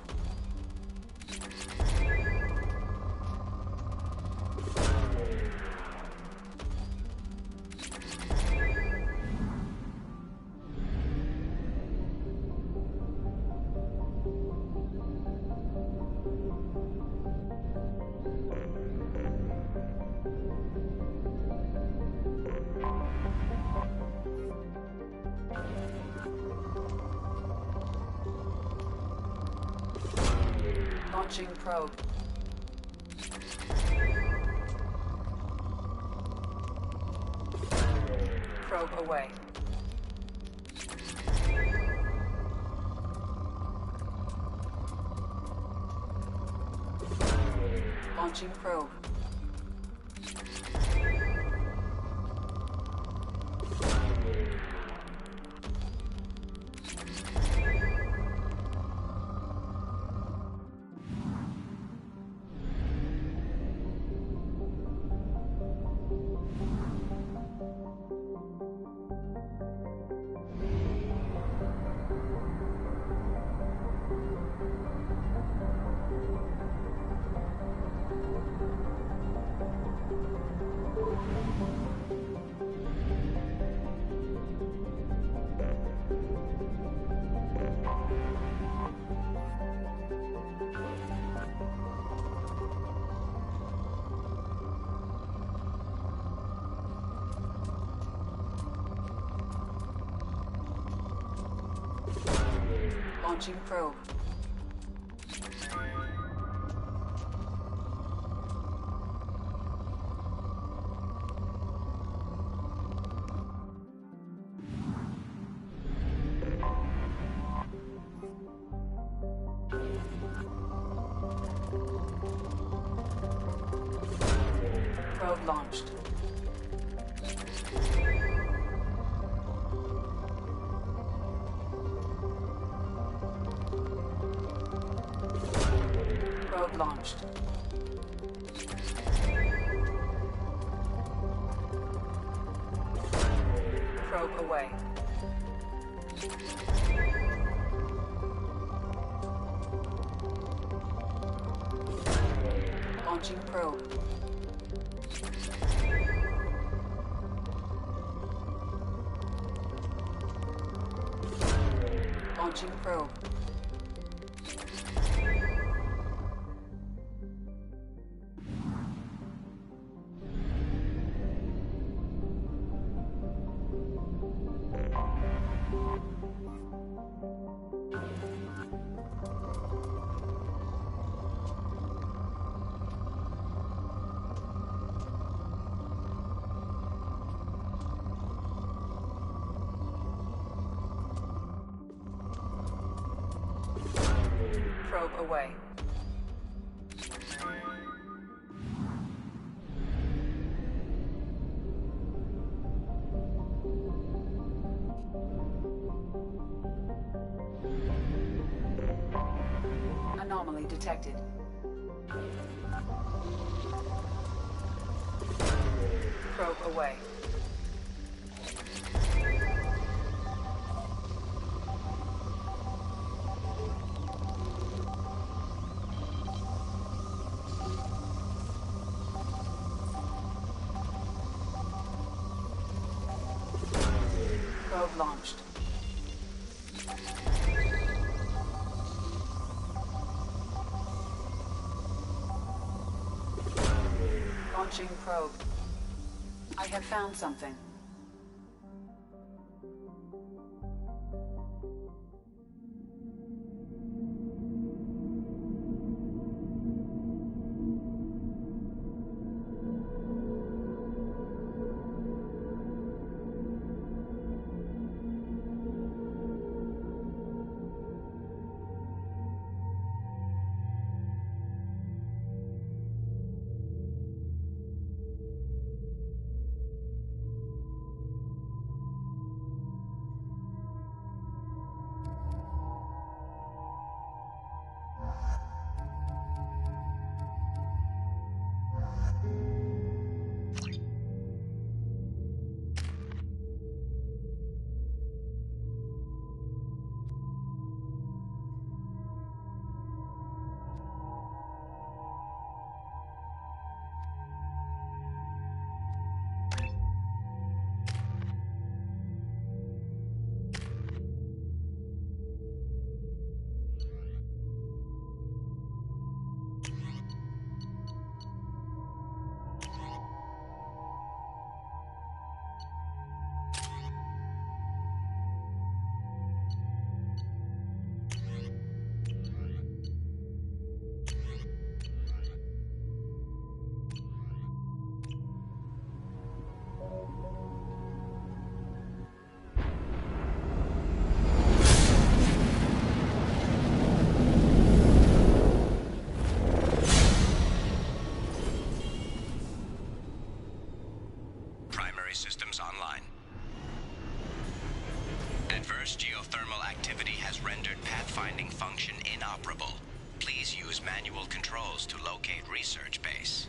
Launching probe. Probe away. Launching probe. Launching probe. Probe launched. Probe launched. Probe away. Launching probe. Launching probe. Probe away. Anomaly detected. Probe away. Probe launched. Launching probe. I have found something. finding function inoperable. Please use manual controls to locate research base.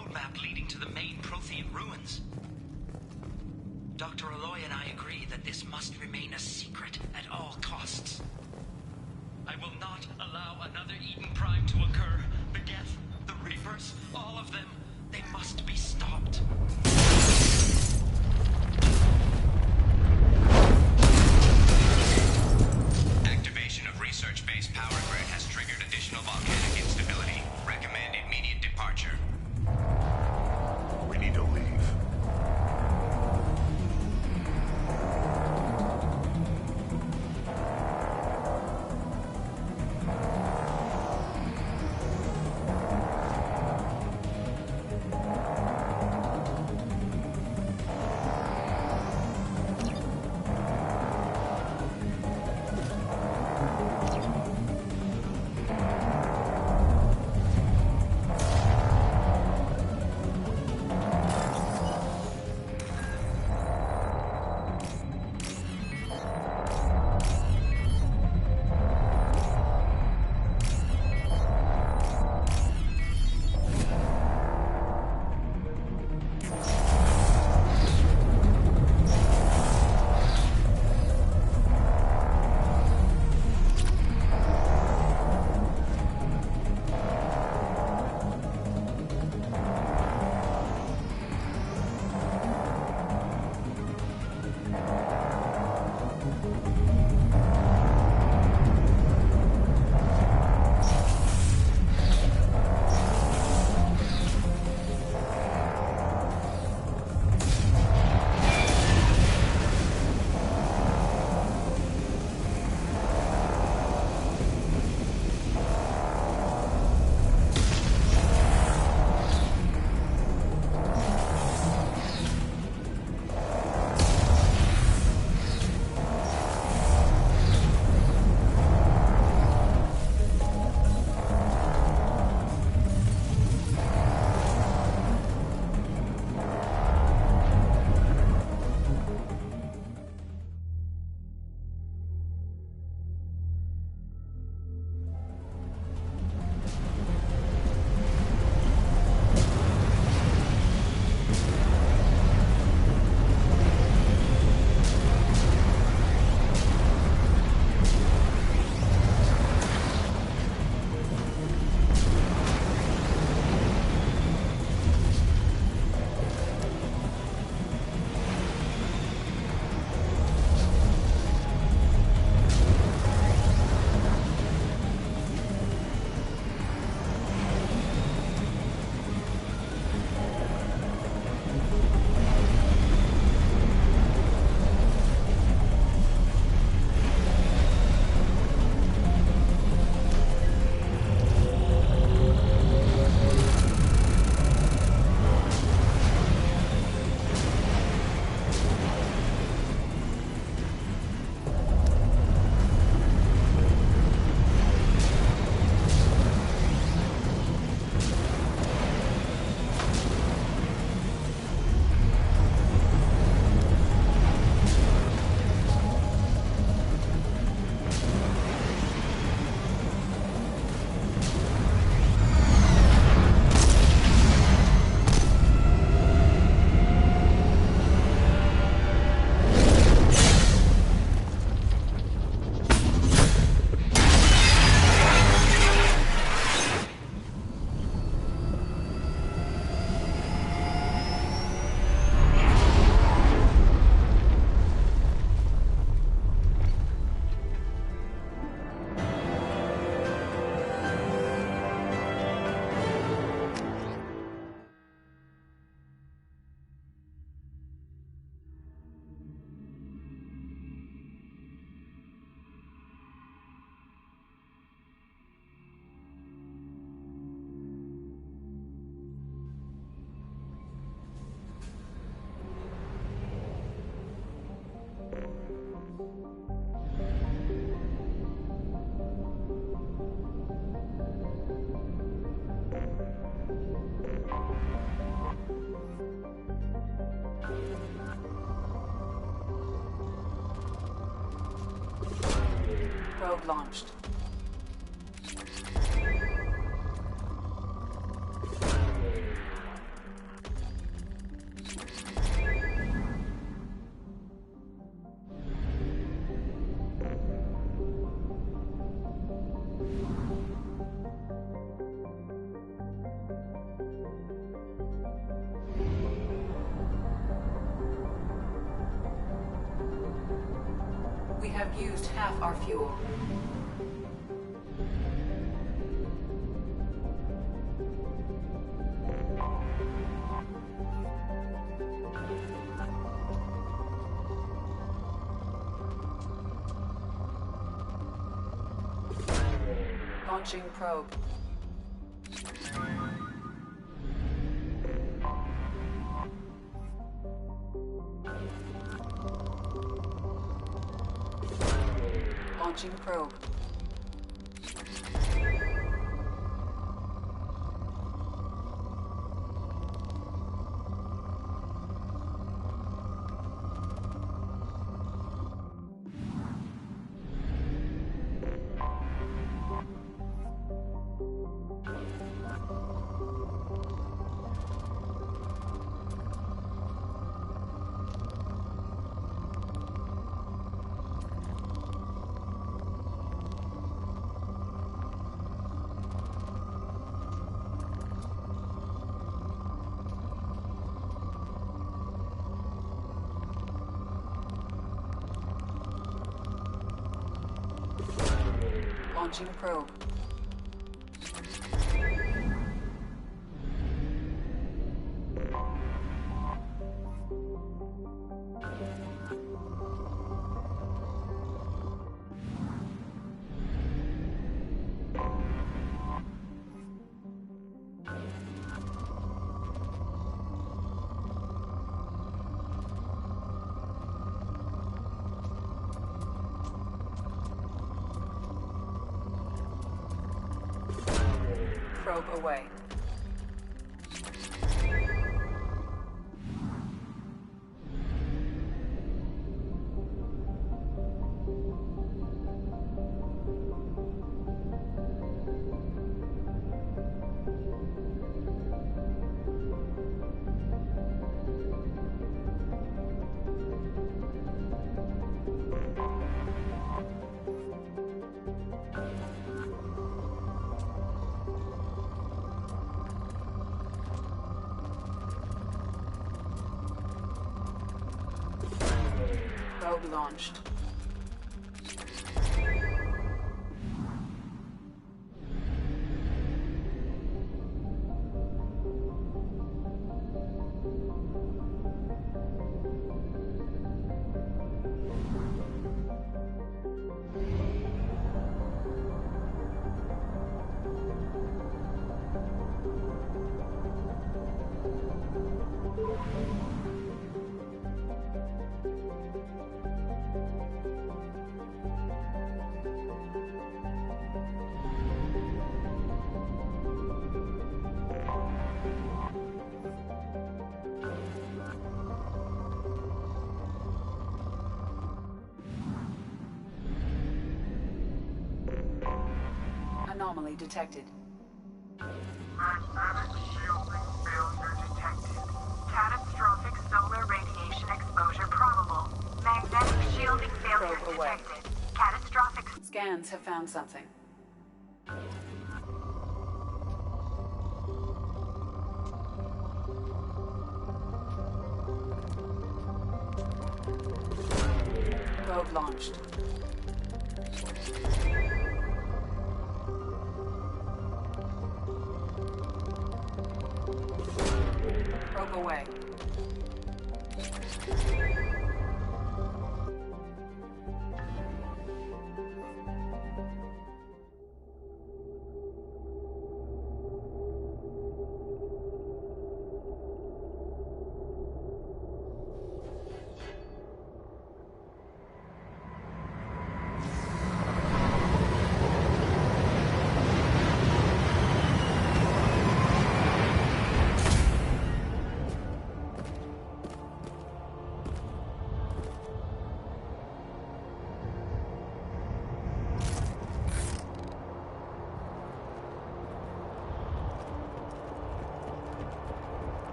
roadmap leading to the main Prothean ruins. Dr. Aloy and I agree that this must remain a secret at all costs. I will not allow another Eden Prime to occur. The Geth, the Reapers, all of them, they must be stopped. Activation of research base power grid has triggered additional volcanic instability. Recommend immediate departure. We need to leave. Probe launched. have used half our fuel. Launching probe. Launching probe. Launching probe. Probe away. Probe launched. Anomaly detected. Shielding failure detected. Catastrophic solar radiation exposure probable. Magnetic shielding failure Probe away. detected. Catastrophic. Scans have found something. Probe launched. Probe away.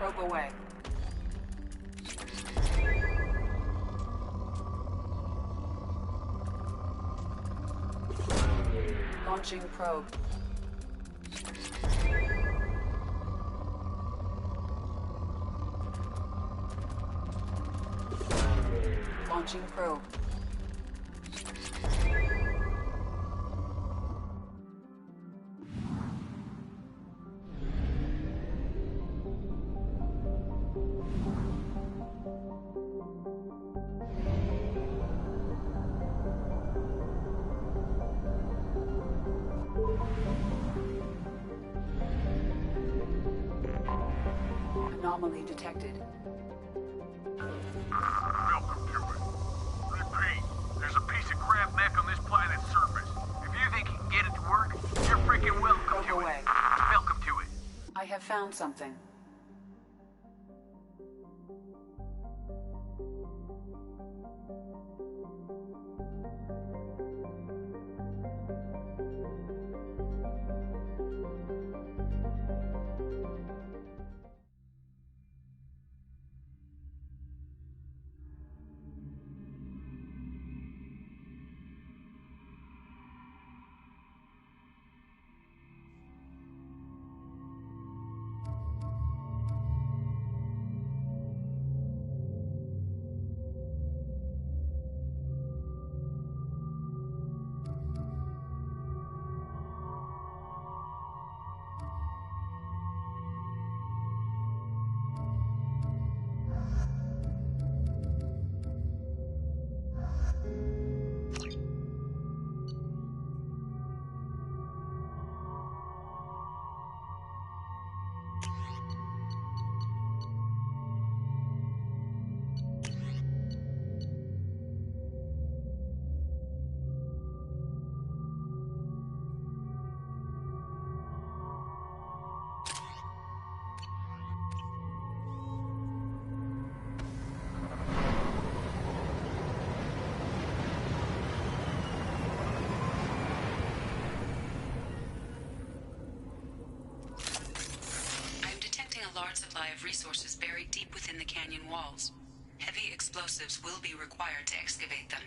Probe away. Launching probe. Launching probe. Anomaly detected. Welcome to it. Repeat, there's a piece of crap mech on this planet's surface. If you think you can get it to work, you're freaking welcome to it. Welcome to it. I have found something. Supply of resources buried deep within the canyon walls. Heavy explosives will be required to excavate them.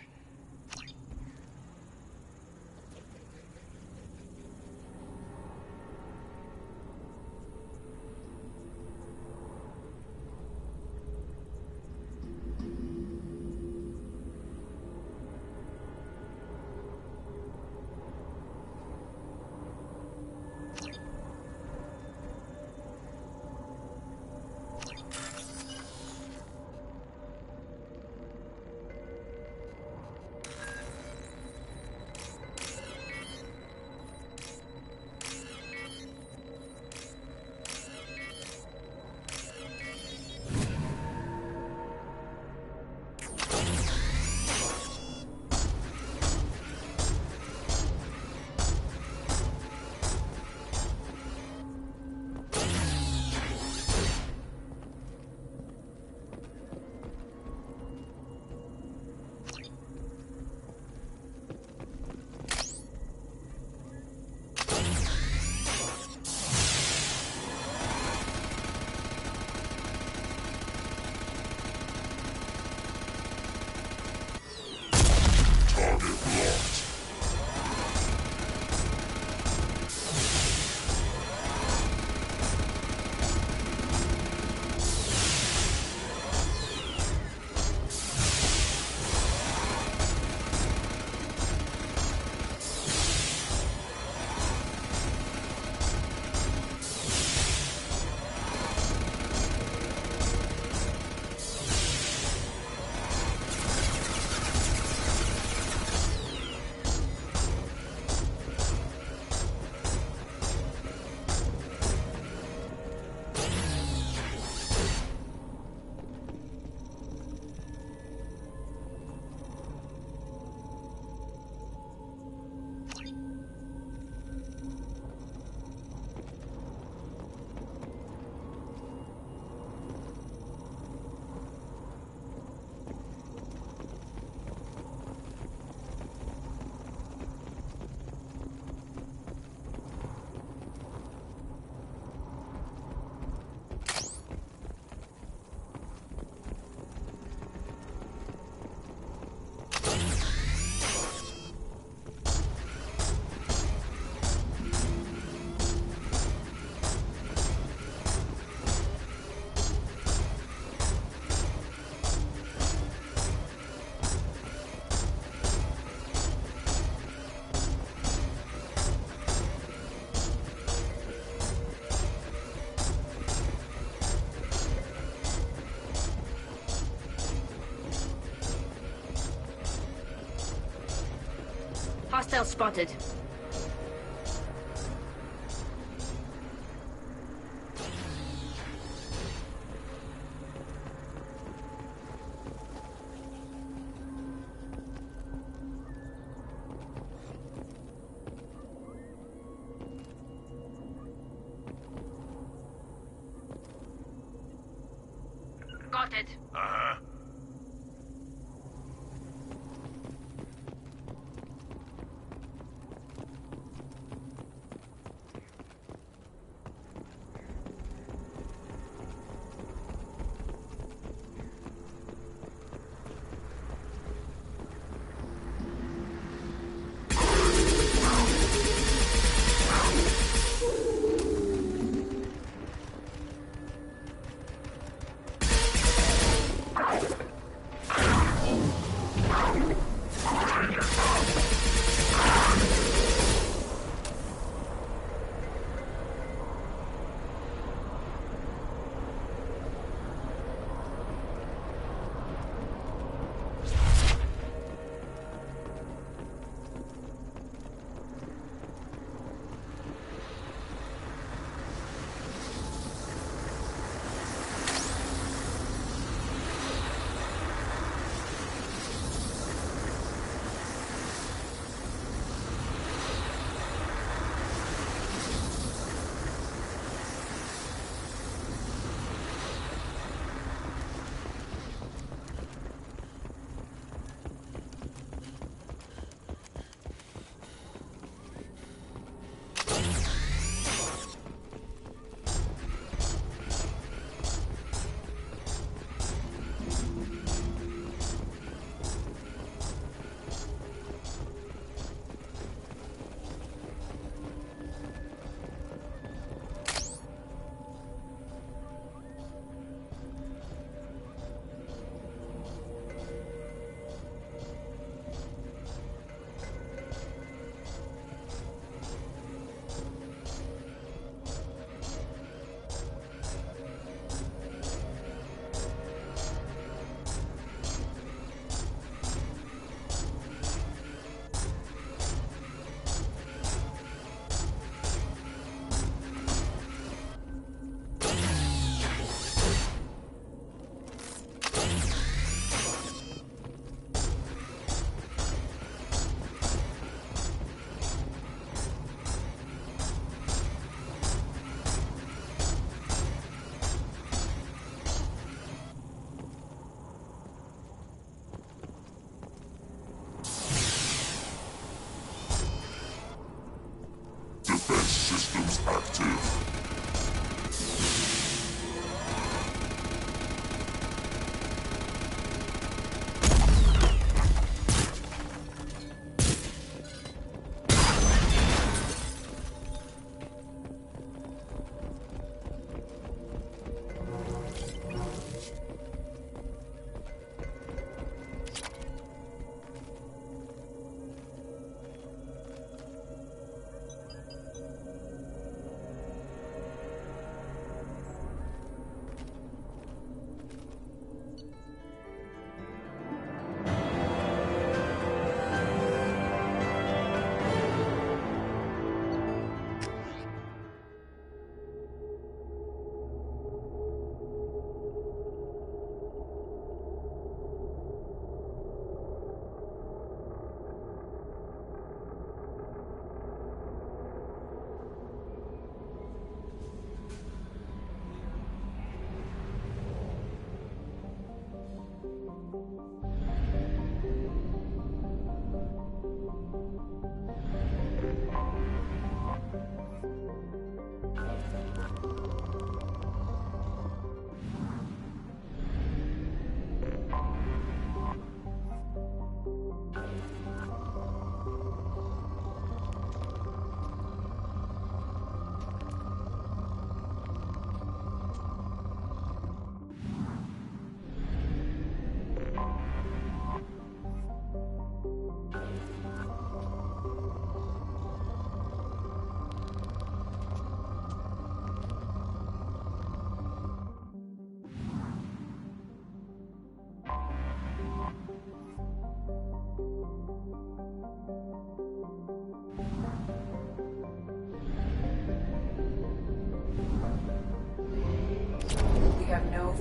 Hostile spotted. Got it. Uh-huh.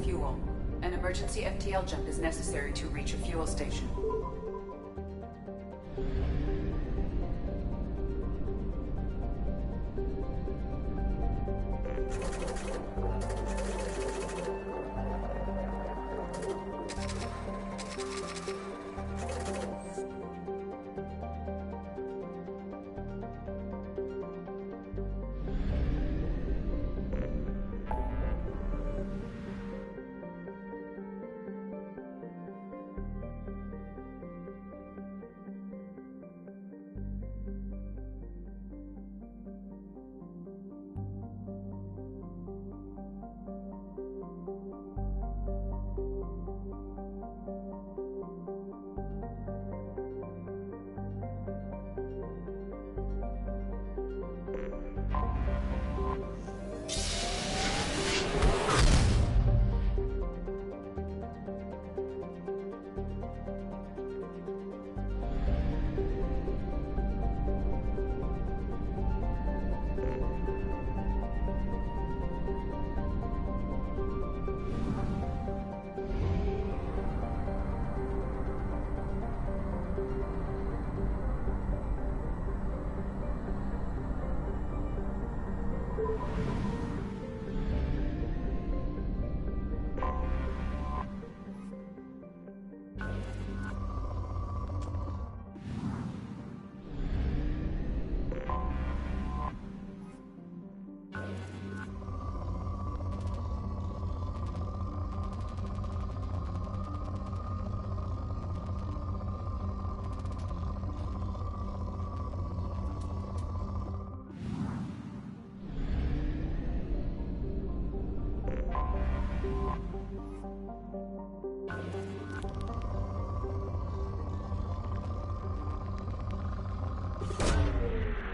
fuel. An emergency FTL jump is necessary to reach a fuel station.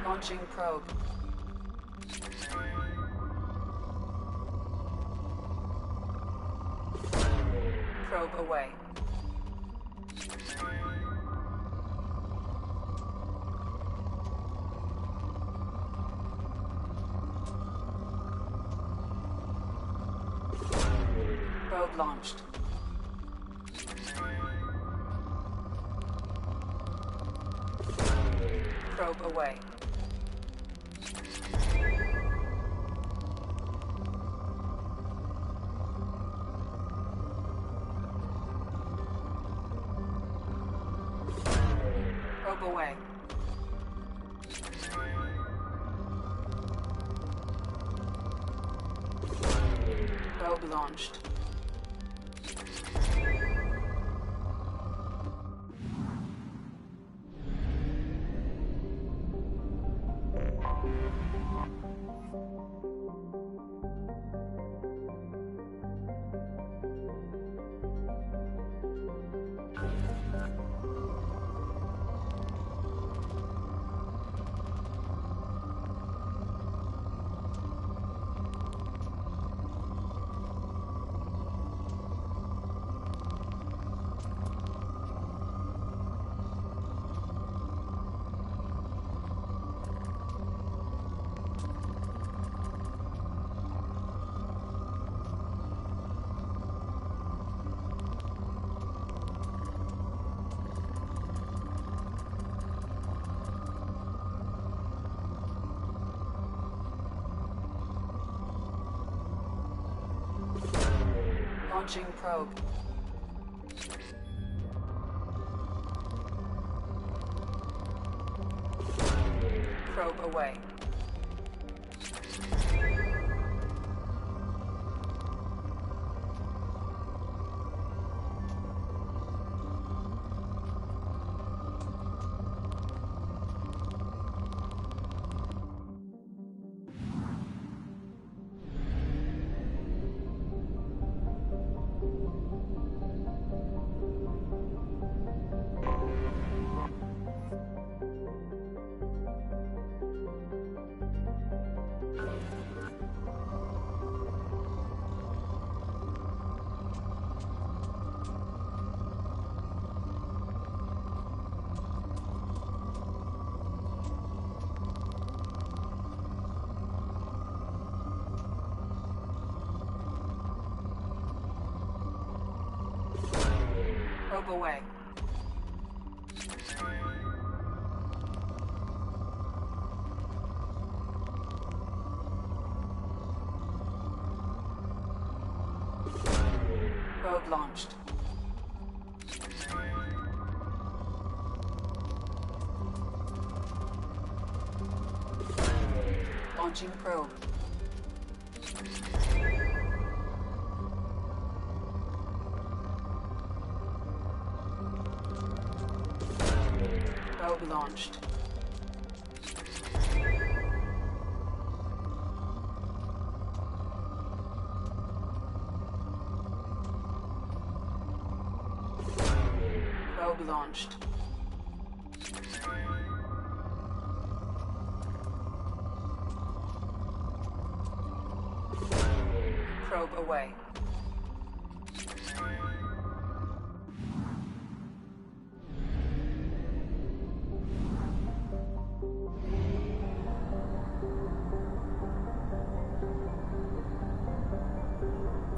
Launching probe. Probe away. Probe launched. Probe away. Probe away. Probe launched. Launching probe. Probe away. Probe away. Probe launched. Launching probe. Probe launched. Probe launched. Probe away.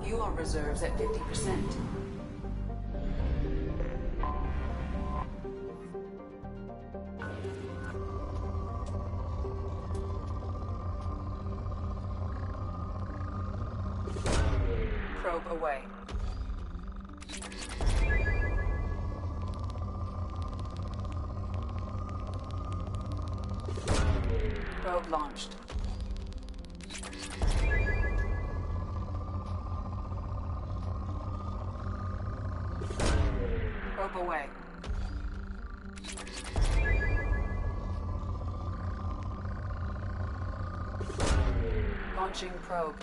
Fuel reserves at 50%. Probe away. Probe launched. Probe away. Launching probe.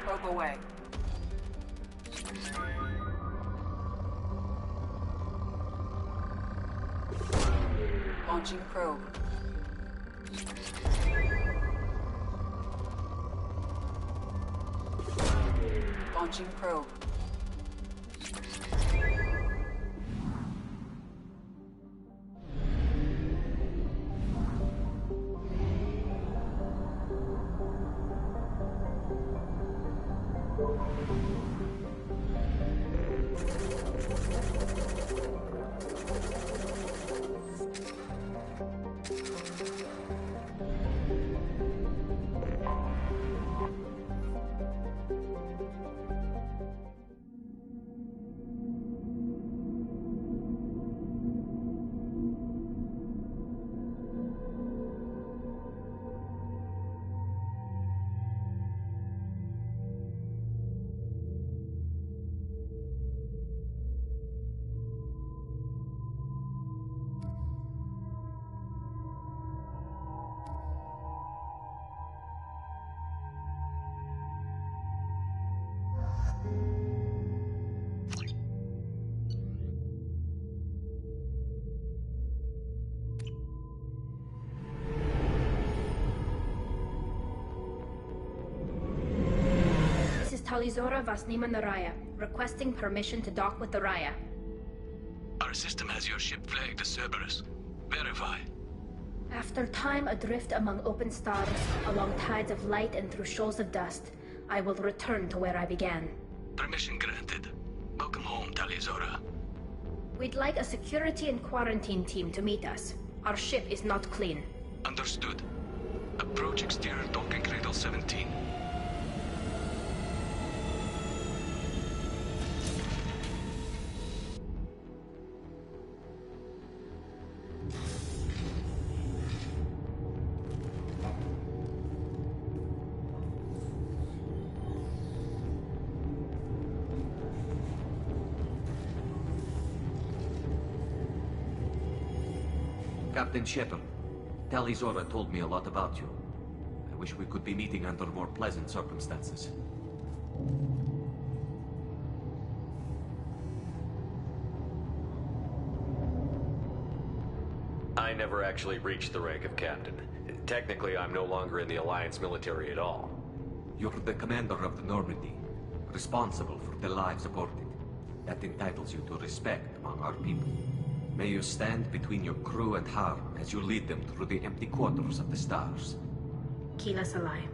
Probe away. Launching probe. Launching probe. Talizora Vasnima Naraya, requesting permission to dock with the Raya. Our system has your ship flagged as Cerberus. Verify. After time adrift among open stars, along tides of light and through shoals of dust, I will return to where I began. Permission granted. Welcome home, Talizora. We'd like a security and quarantine team to meet us. Our ship is not clean. Understood. Approach exterior docking cradle 17. Captain Shepard, Talizora told me a lot about you. I wish we could be meeting under more pleasant circumstances. I never actually reached the rank of captain. Technically, I'm no longer in the Alliance military at all. You're the commander of the Normandy, responsible for the lives aborted. That entitles you to respect among our people. May you stand between your crew and harm as you lead them through the empty quarters of the stars. Kila Salai.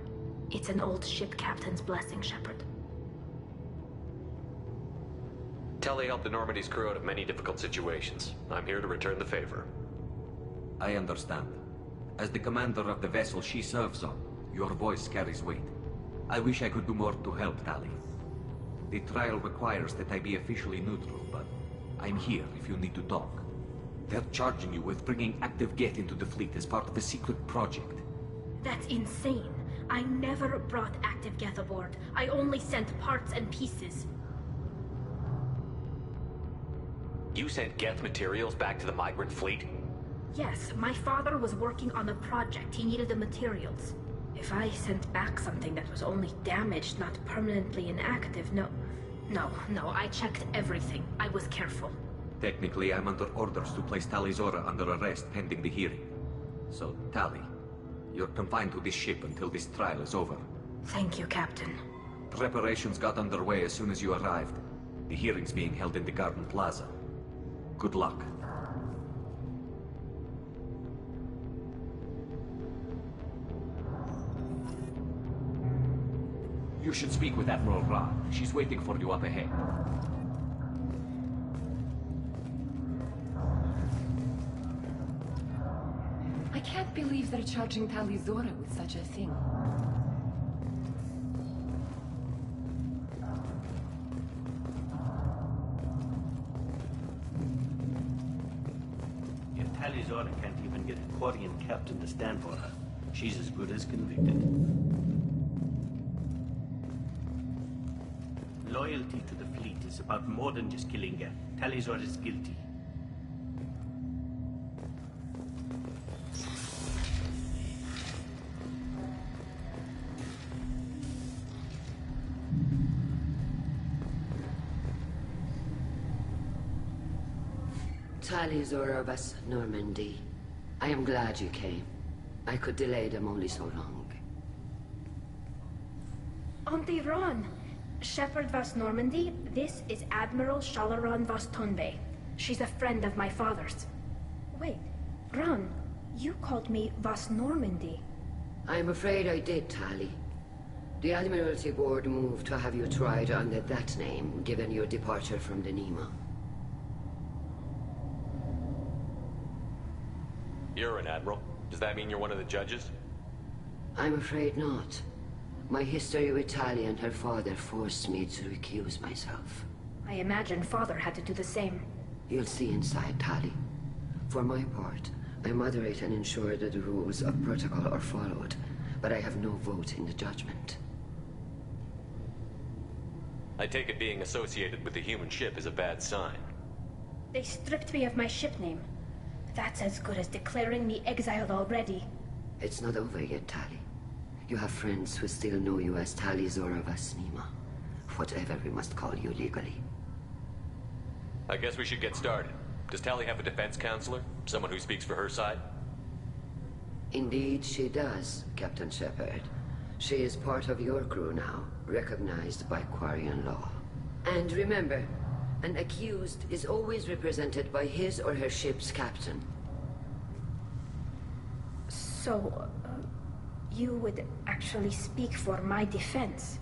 It's an old ship captain's blessing, Shepard. Tali helped the Normandy's crew out of many difficult situations. I'm here to return the favor. I understand. As the commander of the vessel she serves on, your voice carries weight. I wish I could do more to help, Tali. The trial requires that I be officially neutral, but I'm here if you need to talk. They're charging you with bringing active Geth into the fleet as part of a secret project. That's insane. I never brought active Geth aboard. I only sent parts and pieces. You sent Geth materials back to the migrant fleet? Yes, my father was working on a project. He needed the materials. If I sent back something that was only damaged, not permanently inactive, no, I checked everything. I was careful. Technically, I'm under orders to place Tali Zora under arrest pending the hearing. So, Tali, you're confined to this ship until this trial is over. Thank you, Captain. Preparations got underway as soon as you arrived. The hearing's being held in the Garden Plaza. Good luck. You should speak with Admiral Ra. She's waiting for you up ahead. I can't believe they're charging Tali Zora with such a thing. If Tali Zora can't even get a Quarian captain to stand for her, she's as good as convicted. Loyalty to the fleet is about more than just killing Geth. Tali Zora is guilty. Tali Zora vas Normandy. I am glad you came. I could delay them only so long. Auntie Ron! Shepard vas Normandy, this is Admiral Shalaran vas Tonbe. She's a friend of my father's. Wait, Ron, you called me vas Normandy. I'm afraid I did, Tali. The Admiralty Board moved to have you tried under that name, given your departure from the Nima. You're an admiral. Does that mean you're one of the judges? I'm afraid not. My history with Tali and her father forced me to recuse myself. I imagine father had to do the same. You'll see inside, Tali. For my part, I moderate and ensure that the rules of protocol are followed, but I have no vote in the judgment. I take it being associated with the human ship is a bad sign. They stripped me of my ship name. That's as good as declaring me exiled already. It's not over yet, Tali. You have friends who still know you as Tali Zora vas Nima. Whatever we must call you legally. I guess we should get started. Does Tali have a defense counselor? Someone who speaks for her side? Indeed she does, Captain Shepard. She is part of your crew now, recognized by Quarian law. And remember, an accused is always represented by his or her ship's captain. So, you would actually speak for my defense?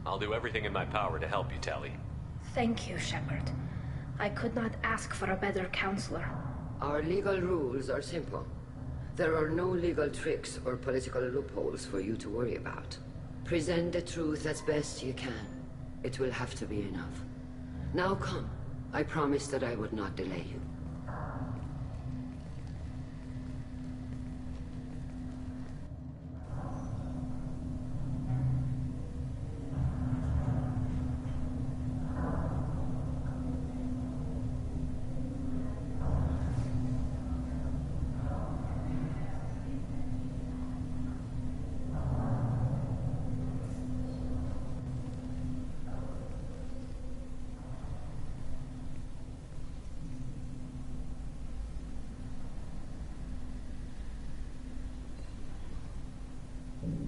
I'll do everything in my power to help you, Tali. Thank you, Shepard. I could not ask for a better counselor. Our legal rules are simple. There are no legal tricks or political loopholes for you to worry about. Present the truth as best you can. It will have to be enough. Now come. I promised that I would not delay you.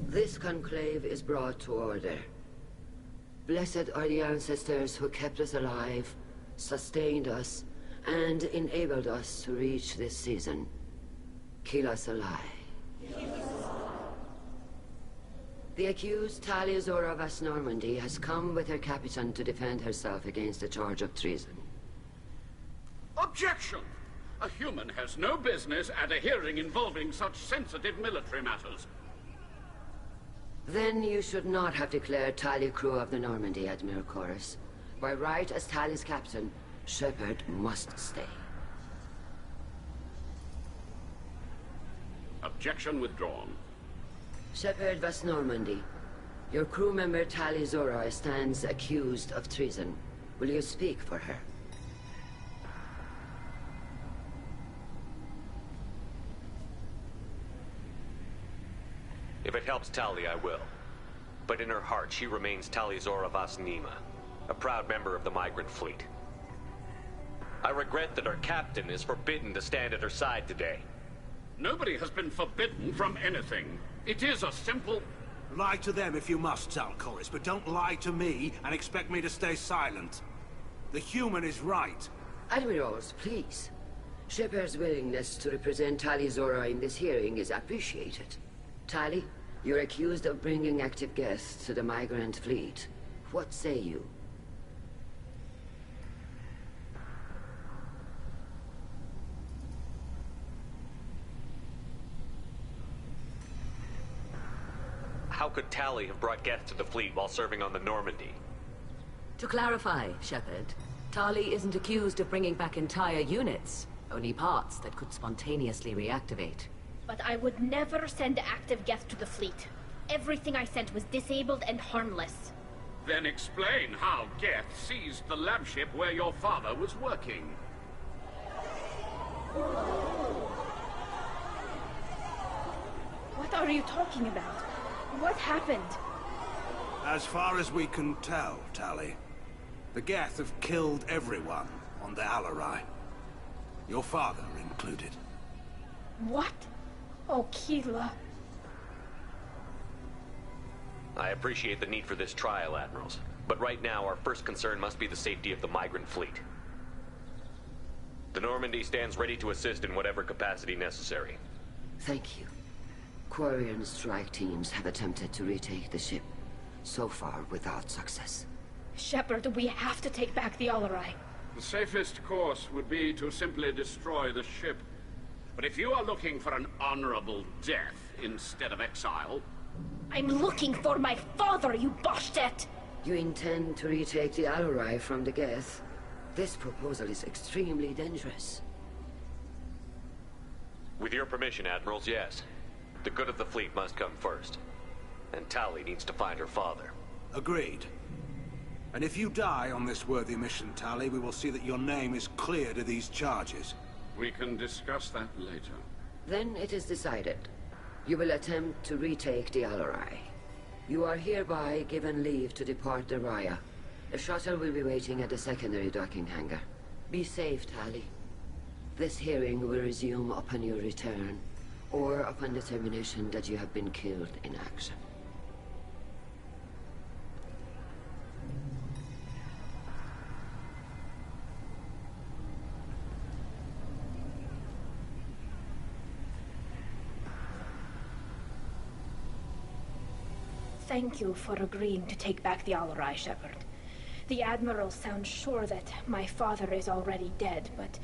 This conclave is brought to order. Blessed are the ancestors who kept us alive, sustained us, and enabled us to reach this season. Kila Salai. The accused, Talia Zora Vas Normandy, has come with her Capitan to defend herself against a charge of treason. Objection! A human has no business at a hearing involving such sensitive military matters. Then you should not have declared Talia crew of the Normandy, Admiral Chorus. By right as Talia's captain, Shepard must stay. Objection withdrawn. Shepard Vas Normandy, your crew member Talia Zora stands accused of treason. Will you speak for her? If it helps Talia, I will. But in her heart, she remains Talia Zora Vas Nima, a proud member of the migrant fleet. I regret that our captain is forbidden to stand at her side today. Nobody has been forbidden from anything. It is a simple... Lie to them if you must, Zalcoris, but don't lie to me and expect me to stay silent. The human is right. Admirals, please. Shepard's willingness to represent Talia Zora in this hearing is appreciated. Tali, you're accused of bringing active guests to the migrant fleet. What say you? How could Tali have brought guests to the fleet while serving on the Normandy? To clarify, Shepard, Tali isn't accused of bringing back entire units, only parts that could spontaneously reactivate. But I would never send active guests to the fleet. Everything I sent was disabled and harmless. Then explain how Geth seized the lab ship where your father was working. What are you talking about? What happened? As far as we can tell, Tali, the Geth have killed everyone on the Alarai. Your father included. What? Oh, Keela. I appreciate the need for this trial, Admirals. But right now, our first concern must be the safety of the migrant fleet. The Normandy stands ready to assist in whatever capacity necessary. Thank you. Quarian strike teams have attempted to retake the ship, so far without success. Shepard, we have to take back the Alarai. The safest course would be to simply destroy the ship. But if you are looking for an honorable death instead of exile... I'm looking for my father, you Bastet! You intend to retake the Alarai from the Geth? This proposal is extremely dangerous. With your permission, Admirals, yes. The good of the fleet must come first. And Tali needs to find her father. Agreed. And if you die on this worthy mission, Tali, we will see that your name is cleared of these charges. We can discuss that later. Then it is decided. You will attempt to retake the Alarai. You are hereby given leave to depart the Raya. The shuttle will be waiting at the secondary docking hangar. Be safe, Tali. This hearing will resume upon your return, or upon determination that you have been killed in action. Thank you for agreeing to take back the Alarai, Shepard. The Admiral sounds sure that my father is already dead, but...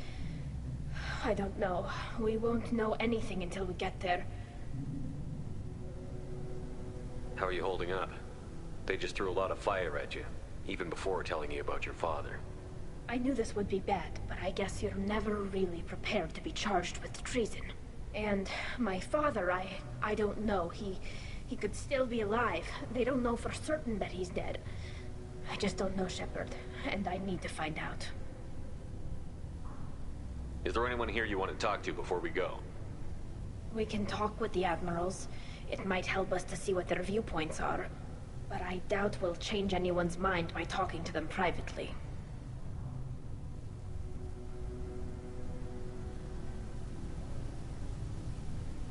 I don't know. We won't know anything until we get there. How are you holding up? They just threw a lot of fire at you, even before telling you about your father. I knew this would be bad, but I guess you're never really prepared to be charged with treason. And my father, I don't know. He could still be alive. They don't know for certain that he's dead. I just don't know, Shepard, and I need to find out. Is there anyone here you want to talk to before we go? We can talk with the Admirals. It might help us to see what their viewpoints are. But I doubt we'll change anyone's mind by talking to them privately.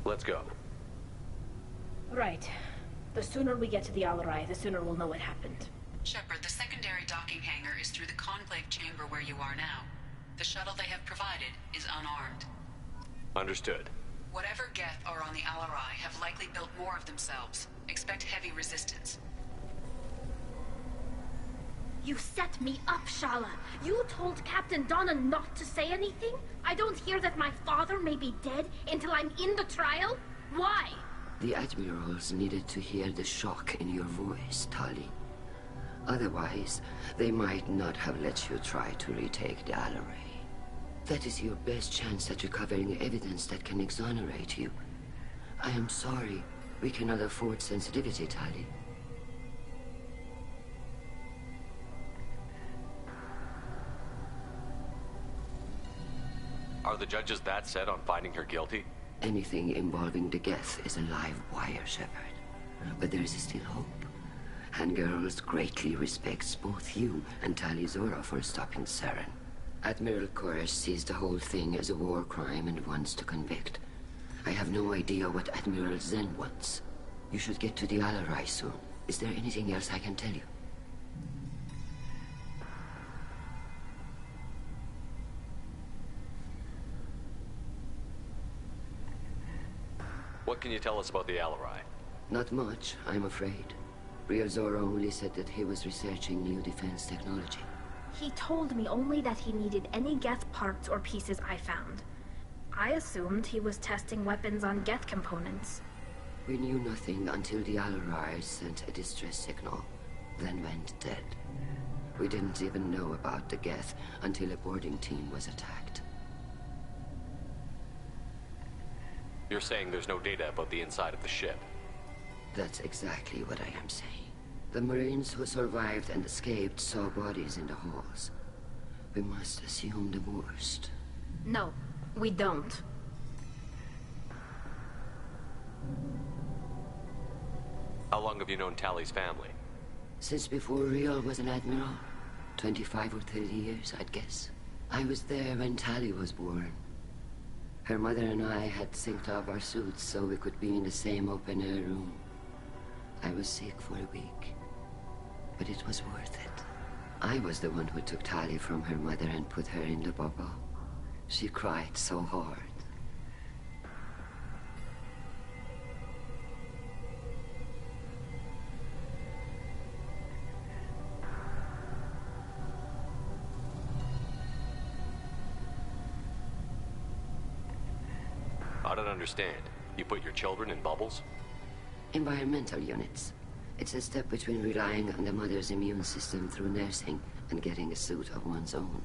Let's go. Right. The sooner we get to the Alarai, the sooner we'll know what happened. Shepard, the secondary docking hangar is through the Conclave chamber where you are now. The shuttle they have provided is unarmed. Understood. Whatever Geth are on the Alarai have likely built more of themselves. Expect heavy resistance. You set me up, Shala. You told Captain Donna not to say anything? I don't hear that my father may be dead until I'm in the trial? Why? The Admirals needed to hear the shock in your voice, Tali. Otherwise, they might not have let you try to retake the Alarai. That is your best chance at recovering evidence that can exonerate you. I am sorry. We cannot afford sensitivity, Tali. Are the judges that set on finding her guilty? Anything involving the Geth is a live wire, Shepard. But there is still hope. Hangirls greatly respects both you and Tali Zora for stopping Saren. Admiral Koresh sees the whole thing as a war crime and wants to convict. I have no idea what Admiral Zen wants. You should get to the Alarai soon. Is there anything else I can tell you? What can you tell us about the Alarai? Not much, I'm afraid. Real Zora only said that he was researching new defense technology. He told me only that he needed any Geth parts or pieces I found. I assumed he was testing weapons on Geth components. We knew nothing until the Alarai sent a distress signal, then went dead. We didn't even know about the Geth until a boarding team was attacked. You're saying there's no data about the inside of the ship? That's exactly what I am saying. The Marines who survived and escaped saw bodies in the halls. We must assume the worst. No, we don't. How long have you known Tali's family? Since before Riel was an admiral. 25 or 30 years, I'd guess. I was there when Tali was born. Her mother and I had synced up our suits so we could be in the same open-air room. I was sick for a week, but it was worth it. I was the one who took Tali from her mother and put her in the bubble. She cried so hard. I don't understand. You put your children in bubbles? Environmental units. It's a step between relying on the mother's immune system through nursing and getting a suit of one's own.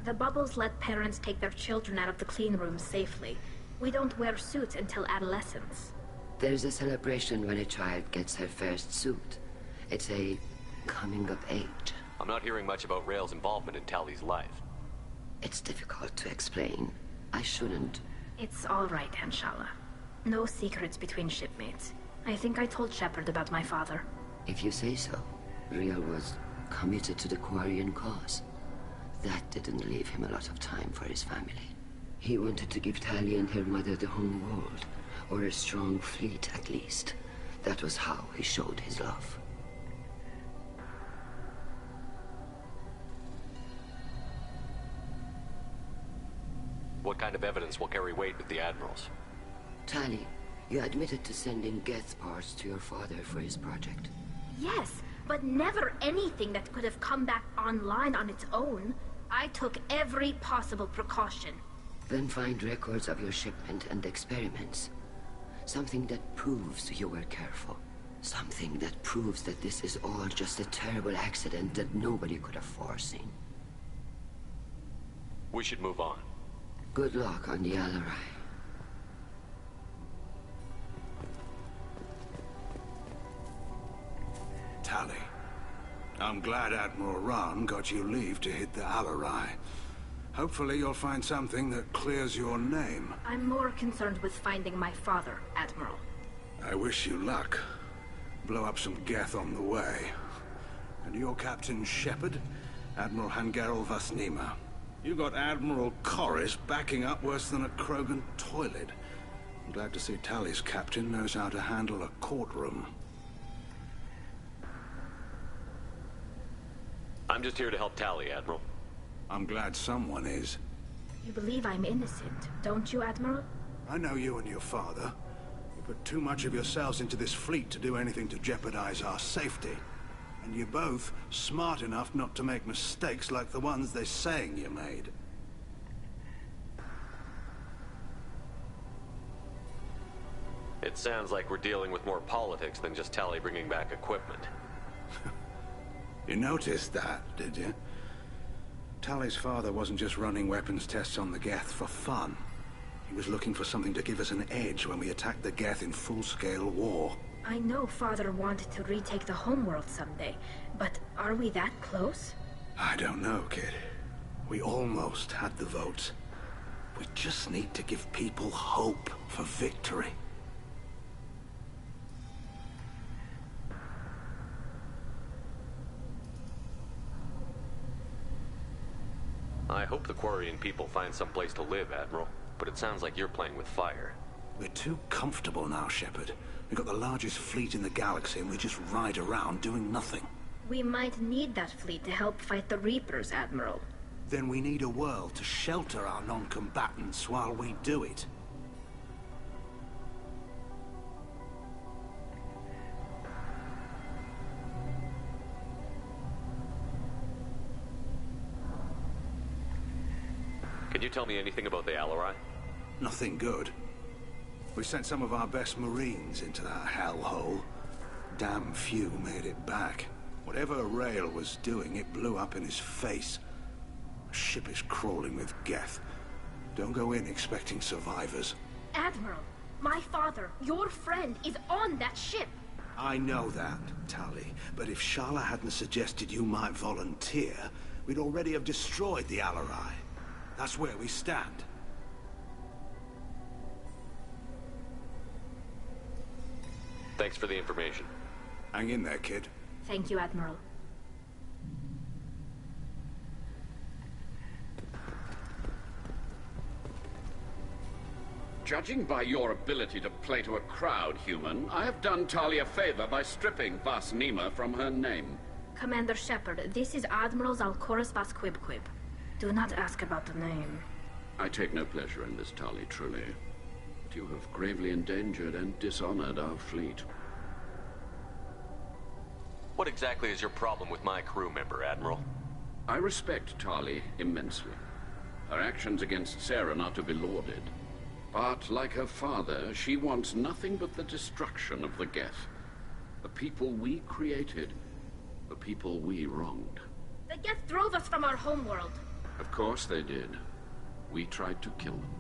The bubbles let parents take their children out of the clean rooms safely. We don't wear suits until adolescence. There's a celebration when a child gets her first suit. It's a coming of age. I'm not hearing much about Rael's involvement in Tali's life. It's difficult to explain. I shouldn't. It's all right, Anshala. No secrets between shipmates. I think I told Shepard about my father. If you say so. Riel was committed to the Quarian cause. That didn't leave him a lot of time for his family. He wanted to give Tali and her mother the home world, or a strong fleet at least. That was how he showed his love. What kind of evidence will carry weight with the Admirals? Tali, you admitted to sending Geth parts to your father for his project. Yes, but never anything that could have come back online on its own. I took every possible precaution. Then find records of your shipment and experiments. Something that proves you were careful. Something that proves that this is all just a terrible accident that nobody could have foreseen. We should move on. Good luck on the Alarai. Tali, I'm glad Admiral Rahn got you leave to hit the Alarai. Hopefully you'll find something that clears your name. I'm more concerned with finding my father, Admiral. I wish you luck. Blow up some Geth on the way. And your Captain Shepard, Admiral Hangarel Vasnima. You got Admiral Koresh backing up worse than a Krogan toilet. I'm glad to see Tali's captain knows how to handle a courtroom. I'm just here to help Tali, Admiral. I'm glad someone is. You believe I'm innocent, don't you, Admiral? I know you and your father. You put too much of yourselves into this fleet to do anything to jeopardize our safety. And you're both smart enough not to make mistakes like the ones they're saying you made. It sounds like we're dealing with more politics than just Tali bringing back equipment. You noticed that, did you? Tali's father wasn't just running weapons tests on the Geth for fun. He was looking for something to give us an edge when we attacked the Geth in full-scale war. I know Father wanted to retake the homeworld someday, but are we that close? I don't know, kid. We almost had the votes. We just need to give people hope for victory. I hope the Quarian people find some place to live, Admiral. But it sounds like you're playing with fire. We're too comfortable now, Shepard. We've got the largest fleet in the galaxy and we just ride around doing nothing. We might need that fleet to help fight the Reapers, Admiral. Then we need a world to shelter our non-combatants while we do it. Can you tell me anything about the Alarai? Nothing good. We sent some of our best Marines into that hellhole. Damn few made it back. Whatever Rael was doing, it blew up in his face. The ship is crawling with Geth. Don't go in expecting survivors. Admiral, my father, your friend, is on that ship. I know that, Tali. But if Shala hadn't suggested you might volunteer, we'd already have destroyed the Alarai. That's where we stand. Thanks for the information. Hang in there, kid. Thank you, Admiral. Judging by your ability to play to a crowd, human, I have done Tali a favor by stripping Vas Nima from her name. Commander Shepard, this is Admiral Zalkoris Vas Quib. Do not ask about the name. I take no pleasure in this, Tali, truly. But you have gravely endangered and dishonored our fleet. What exactly is your problem with my crew member, Admiral? I respect Tali immensely. Her actions against Saren are to be lauded. But, like her father, she wants nothing but the destruction of the Geth. The people we created. The people we wronged. The Geth drove us from our homeworld. Of course they did. We tried to kill them.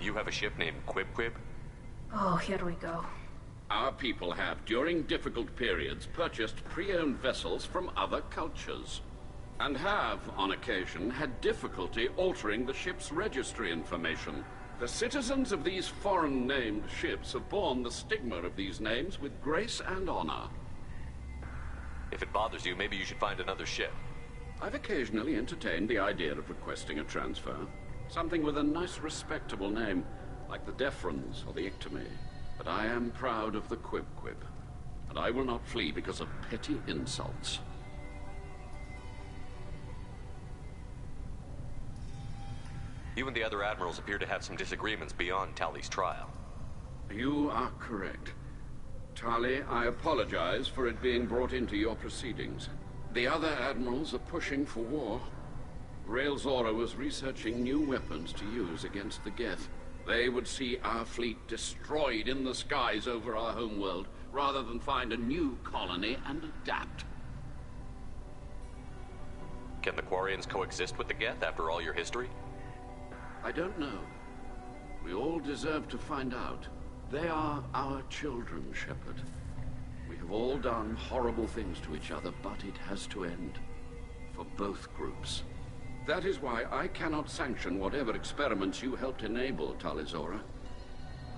You have a ship named Quib? Oh, here we go. Our people have, during difficult periods, purchased pre-owned vessels from other cultures. And have, on occasion, had difficulty altering the ship's registry information. The citizens of these foreign-named ships have borne the stigma of these names with grace and honor. If it bothers you, maybe you should find another ship. I've occasionally entertained the idea of requesting a transfer. Something with a nice, respectable name, like the Defrons or the Ictomy. But I am proud of the Quib, and I will not flee because of petty insults. You and the other admirals appear to have some disagreements beyond Tali's trial. You are correct. Tali, I apologize for it being brought into your proceedings. The other admirals are pushing for war. Rael Zora was researching new weapons to use against the Geth. They would see our fleet destroyed in the skies over our homeworld, rather than find a new colony and adapt. Can the Quarians coexist with the Geth after all your history? I don't know. We all deserve to find out. They are our children, Shepard. We have all done horrible things to each other, but it has to end. For both groups. That is why I cannot sanction whatever experiments you helped enable, Talizora.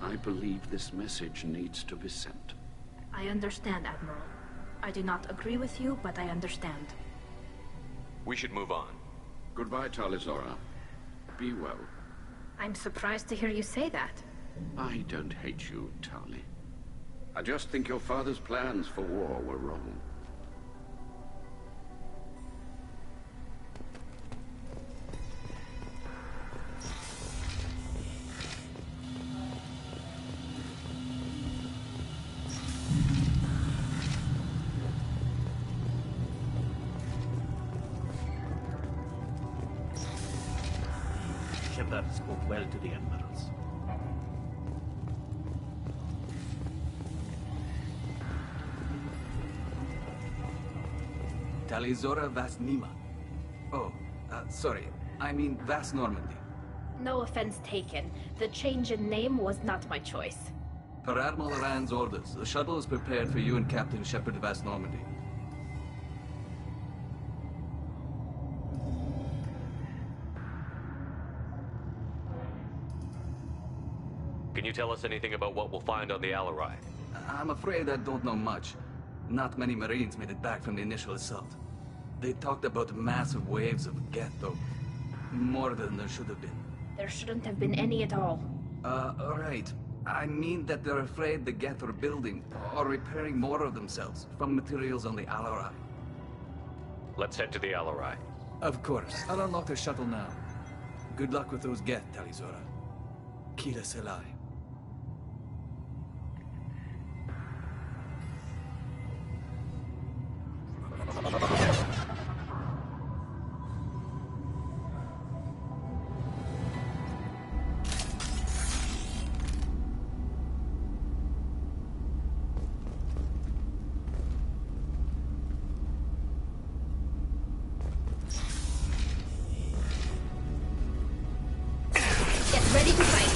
I believe this message needs to be sent. I understand, Admiral. I do not agree with you, but I understand. We should move on. Goodbye, Talizora. Be well. I'm surprised to hear you say that. I don't hate you, Tali. I just think your father's plans for war were wrong. Shepard spoke well to the Admirals. Talizora Vas Nima. Oh, sorry. I mean Vas Normandy. No offense taken. The change in name was not my choice. Per Admiral Rand's orders, the shuttle is prepared for you and Captain Shepard Vas Normandy. Can you tell us anything about what we'll find on the Alarai? I'm afraid I don't know much. Not many Marines made it back from the initial assault. They talked about massive waves of Geth, though. More than there should have been. There shouldn't have been any at all. Right. I mean that they're afraid the Geth are building or repairing more of themselves from materials on the Alarai. Let's head to the Alarai. Of course. I'll unlock the shuttle now. Good luck with those Geth, Talizora. Kira Selai. Ready to fight.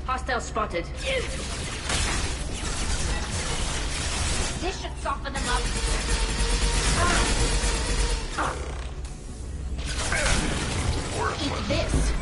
Hostile spotted. This should soften them up. Eat this.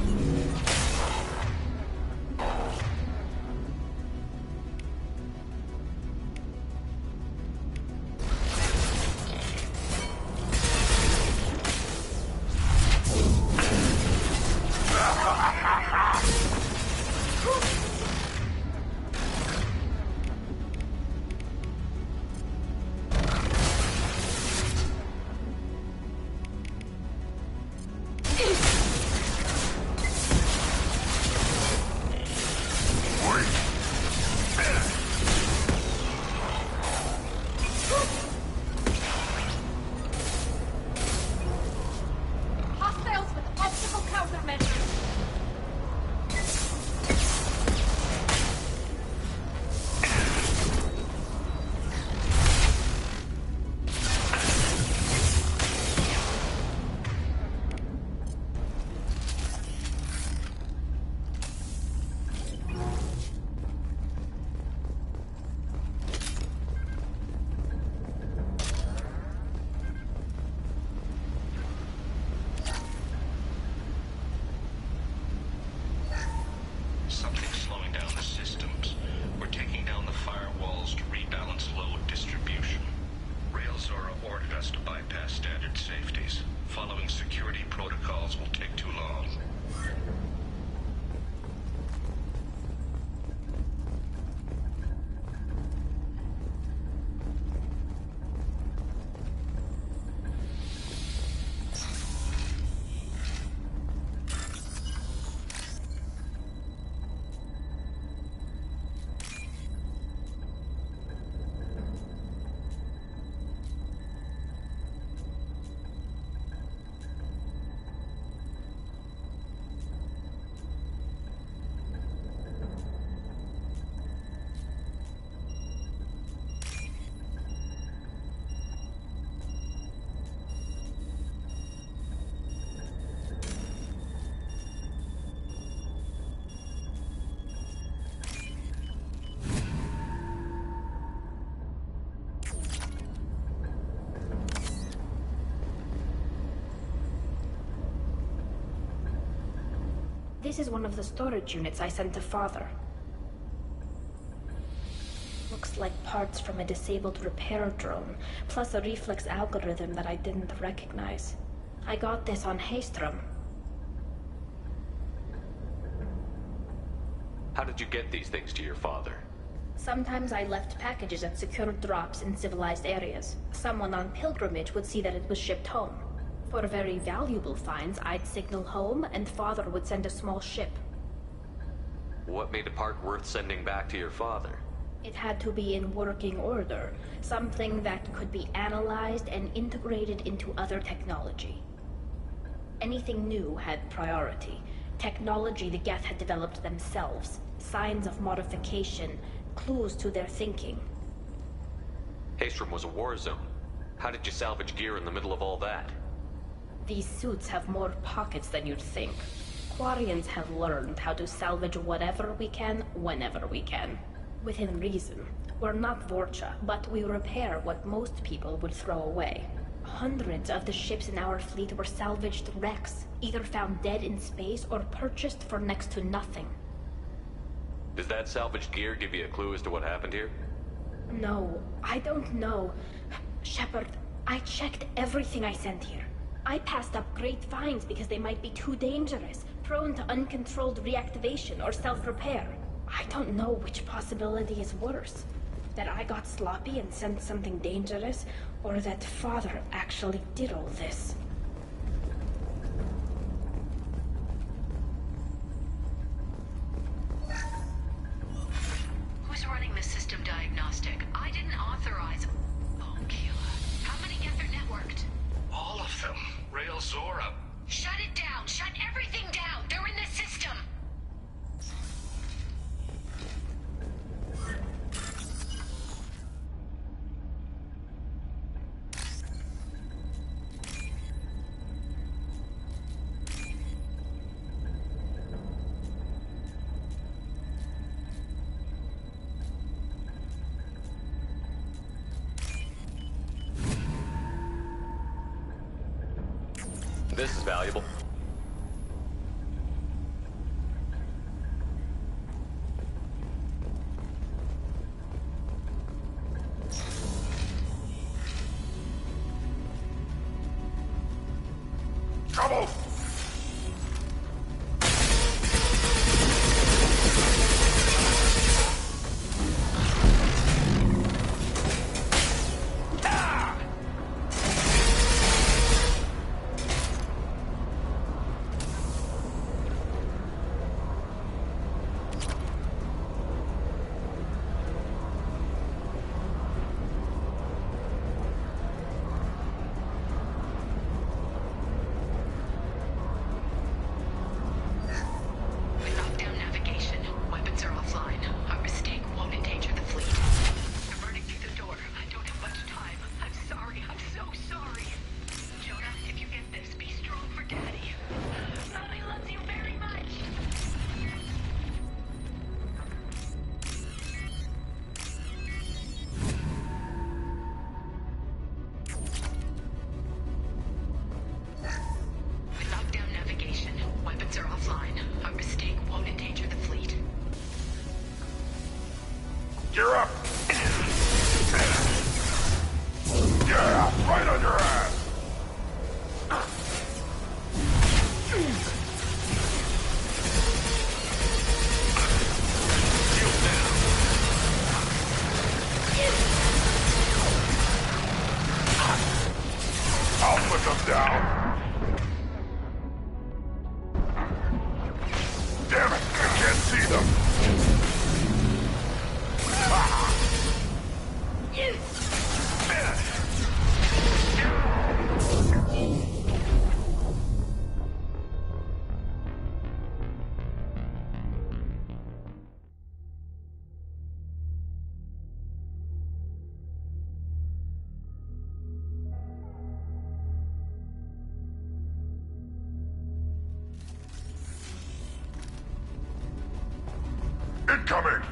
This is one of the storage units I sent to Father. Looks like parts from a disabled repair drone, plus a reflex algorithm that I didn't recognize. I got this on Haystrom. How did you get these things to your father? Sometimes I left packages at secured drops in civilized areas. Someone on pilgrimage would see that it was shipped home. For very valuable finds, I'd signal home, and Father would send a small ship. What made a part worth sending back to your father? It had to be in working order, something that could be analyzed and integrated into other technology. Anything new had priority. Technology the Geth had developed themselves, signs of modification, clues to their thinking. Haystrom was a war zone. How did you salvage gear in the middle of all that? These suits have more pockets than you'd think. Quarians have learned how to salvage whatever we can, whenever we can. Within reason. We're not Vorcha, but we repair what most people would throw away. Hundreds of the ships in our fleet were salvaged wrecks, either found dead in space or purchased for next to nothing. Does that salvaged gear give you a clue as to what happened here? No, I don't know. Shepard, I checked everything I sent here. I passed up great finds because they might be too dangerous, prone to uncontrolled reactivation or self-repair. I don't know which possibility is worse. That I got sloppy and sent something dangerous, or that Father actually did all this. Who's running the system diagnostic? I didn't authorize... Oh, Keelah. How many Geth are networked? All of them. Rail Zora. Shut it down! Shut everything down! They're in the system! This is valuable. Trouble! Gear up! Yeah, right on your ass! I'll put them down. Damn it, I can't see them. Incoming!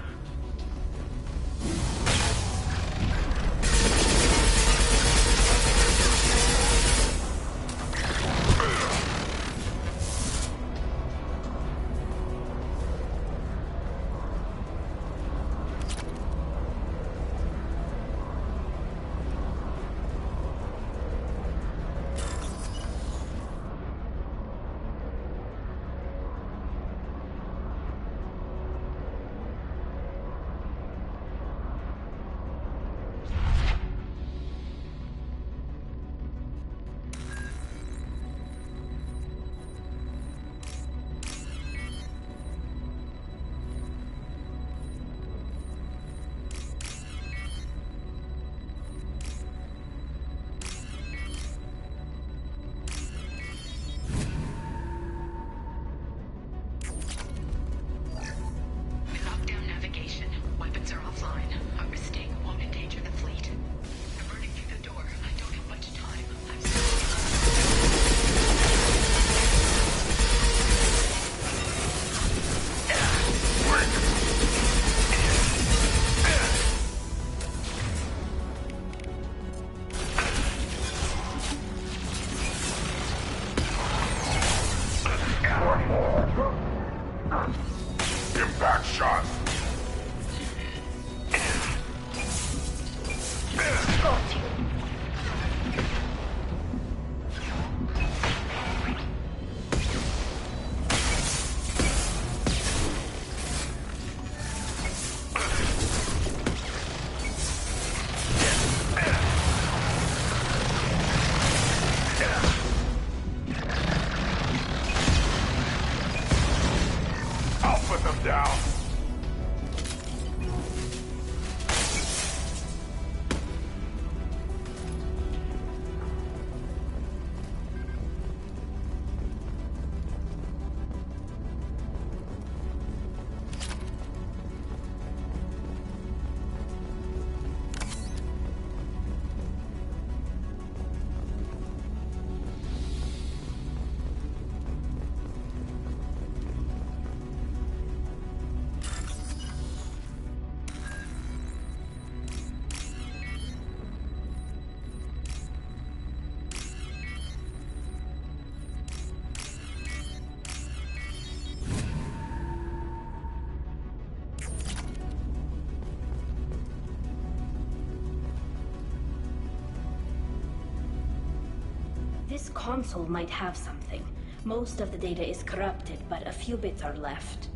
This console might have something. Most of the data is corrupted, but a few bits are left.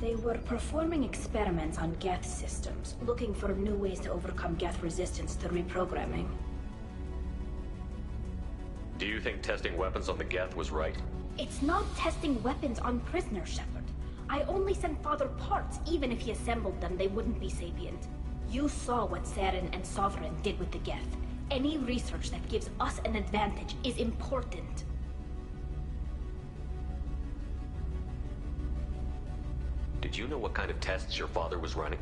They were performing experiments on Geth systems, looking for new ways to overcome Geth resistance to reprogramming. Do you think testing weapons on the Geth was right? It's not testing weapons on prisoners, Shepard. I only sent Father parts. Even if he assembled them, they wouldn't be sapient. You saw what Saren and Sovereign did with the Geth. Any research that gives us an advantage is important. Did you know what kind of tests your father was running?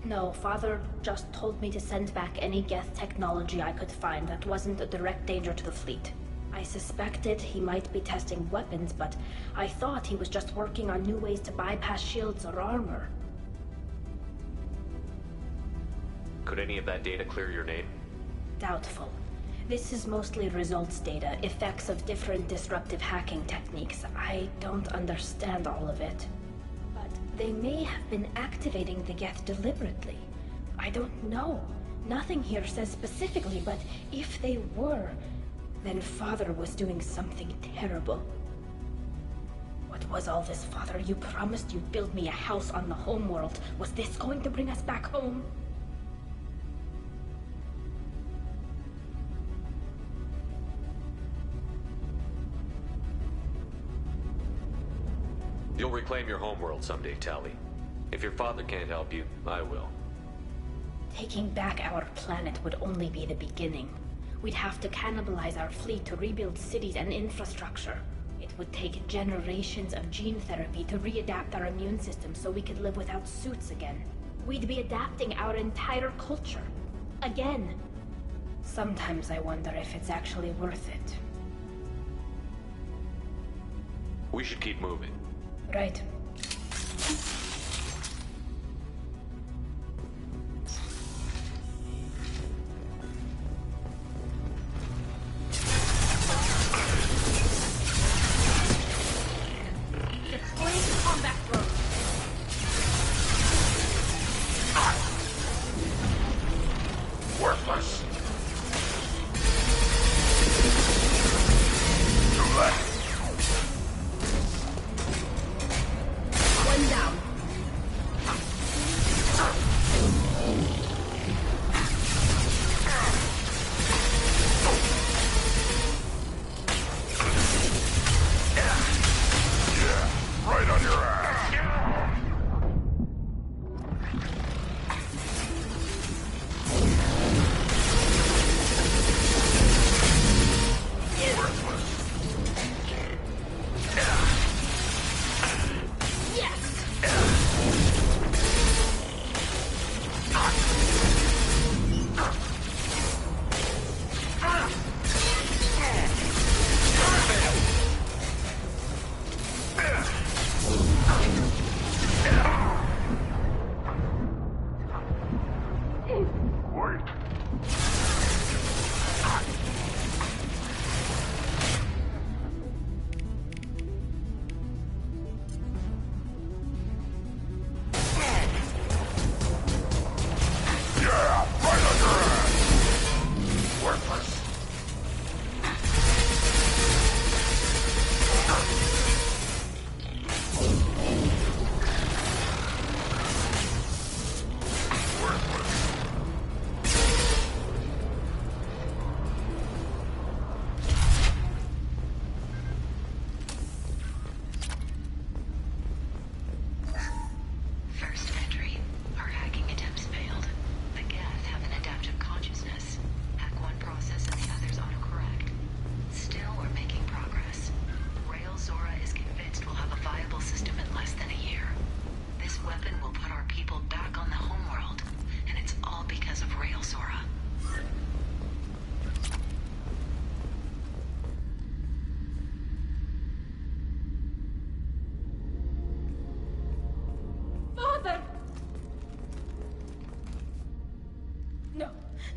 No, Father just told me to send back any Geth technology I could find that wasn't a direct danger to the fleet. I suspected he might be testing weapons, but I thought he was just working on new ways to bypass shields or armor. Could any of that data clear your name? Doubtful. This is mostly results data, effects of different disruptive hacking techniques. I don't understand all of it. But they may have been activating the Geth deliberately. I don't know. Nothing here says specifically, but if they were, then Father was doing something terrible. What was all this, Father? You promised you'd build me a house on the homeworld. Was this going to bring us back home? You'll reclaim your homeworld someday, Tali. If your father can't help you, I will. Taking back our planet would only be the beginning. We'd have to cannibalize our fleet to rebuild cities and infrastructure. It would take generations of gene therapy to readapt our immune system so we could live without suits again. We'd be adapting our entire culture. Again. Sometimes I wonder if it's actually worth it. We should keep moving. Right.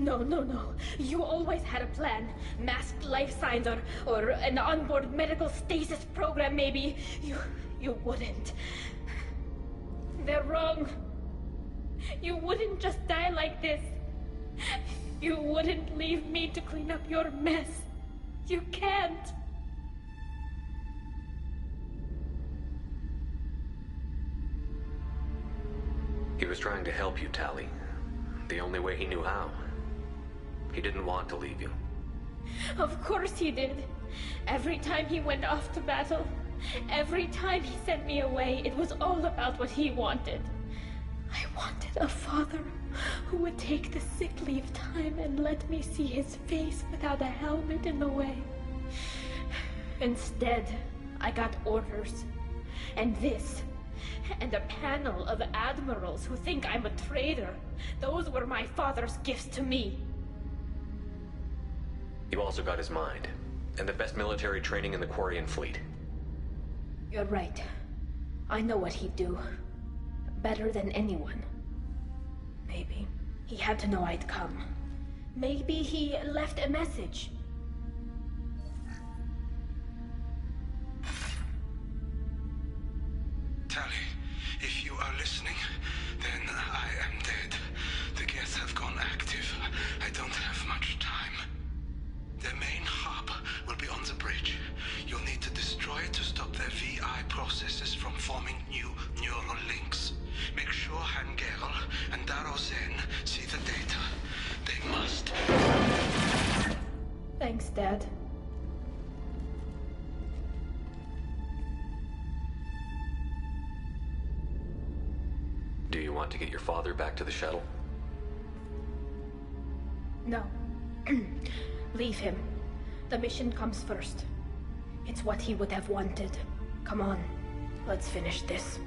No. You always had a plan. Masked life signs or an onboard medical stasis program, maybe. You wouldn't. They're wrong. You wouldn't just die like this. You wouldn't leave me to clean up your mess. You can't. He was trying to help you, Tali. The only way he knew how. He didn't want to leave you. Of course he did. Every time he went off to battle, every time he sent me away, it was all about what he wanted. I wanted a father who would take the sick leave time and let me see his face without a helmet in the way. Instead, I got orders. And this. And a panel of admirals who think I'm a traitor. Those were my father's gifts to me. You also got his mind, and the best military training in the Quarian fleet. You're right. I know what he'd do. Better than anyone. Maybe he had to know I'd come. Maybe he left a message. Tali, if you are listening, then I am dead. The Geth have gone active. I don't have much time. The main hub will be on the bridge. You'll need to destroy it to stop their VI processes from forming new neural links. Make sure Hangerel and Daro Zen see the data. They must. Thanks, Dad. Do you want to get your father back to the shuttle? No. Leave him. The mission comes first. It's what he would have wanted. Come on, let's finish this.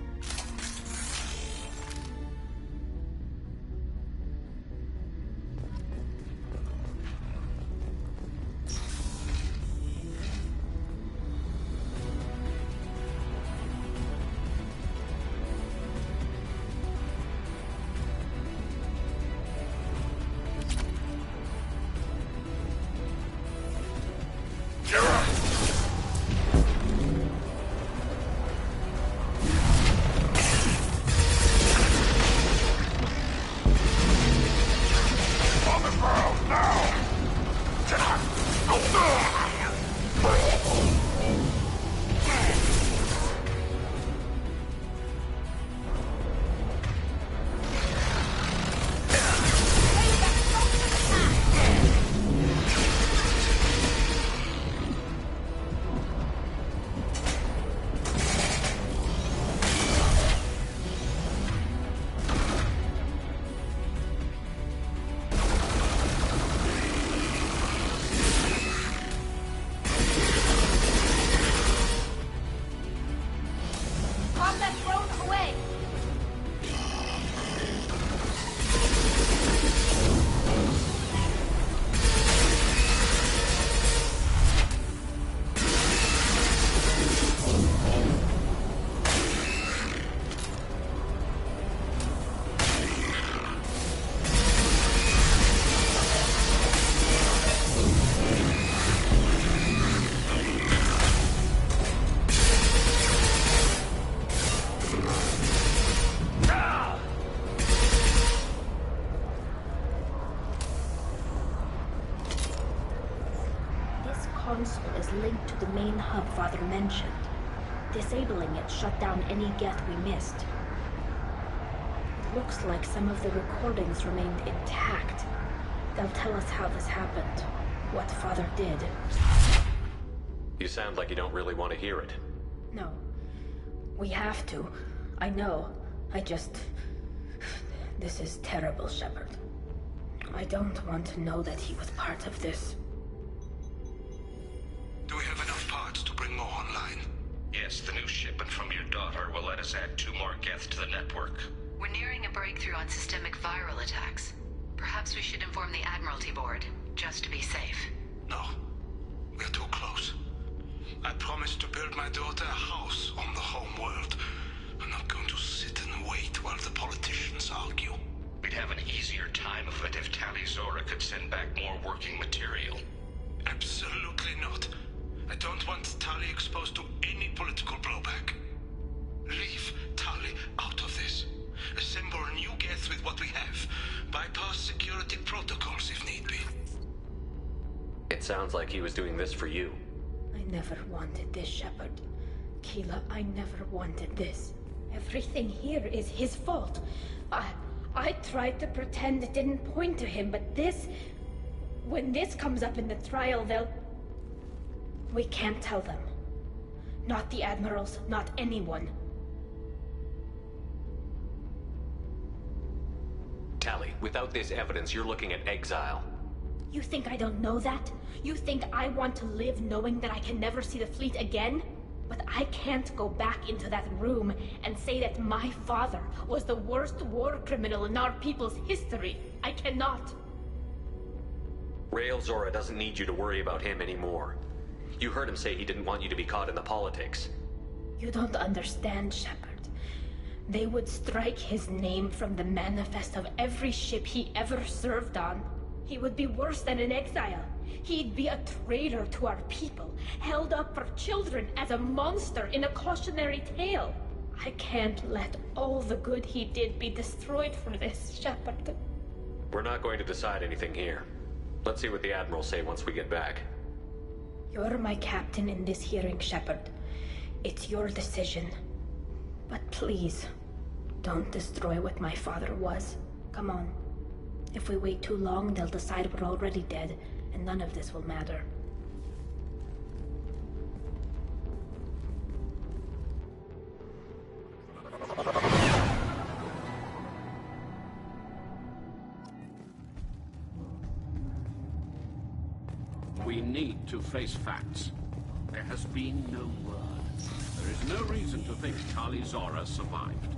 Linked to the main hub Father mentioned. Disabling it shut down any Geth we missed. It looks like some of the recordings remained intact. They'll tell us how this happened, what Father did. You sound like you don't really want to hear it. No. We have to. I know. This is terrible, Shepard. I don't want to know that he was part of this. Do we have enough parts to bring more online? Yes, the new shipment from your daughter will let us add 2 more Geth to the network. We're nearing a breakthrough on systemic viral attacks. Perhaps we should inform the Admiralty Board, just to be safe. No. We're too close. I promised to build my daughter a house on the home world. I'm not going to sit and wait while the politicians argue. We'd have an easier time of it if Tali Zora could send back more working material. Absolutely not. I don't want Tali exposed to any political blowback. Leave Tali out of this. Assemble a new Geth with Sounds like he was doing this for you. I never wanted this, Shepard. Keela, I never wanted this. Everything here is his fault. I tried to pretend it didn't point to him, but this... When this comes up in the trial, they'll... We can't tell them. Not the admirals, not anyone. Tali, without this evidence, you're looking at exile. You think I don't know that? You think I want to live knowing that I can never see the fleet again? But I can't go back into that room and say that my father was the worst war criminal in our people's history. I cannot. Rael Zora doesn't need you to worry about him anymore. You heard him say he didn't want you to be caught in the politics. You don't understand, Shepard. They would strike his name from the manifest of every ship he ever served on. He would be worse than an exile. He'd be a traitor to our people, held up for children as a monster in a cautionary tale. I can't let all the good he did be destroyed for this, Shepard. We're not going to decide anything here. Let's see what the Admirals say once we get back. You're my captain in this hearing, Shepard. It's your decision. But please, don't destroy what my father was. Come on. If we wait too long, they'll decide we're already dead, and none of this will matter. We need to face facts. There has been no word. There is no reason to think Tali Zora survived.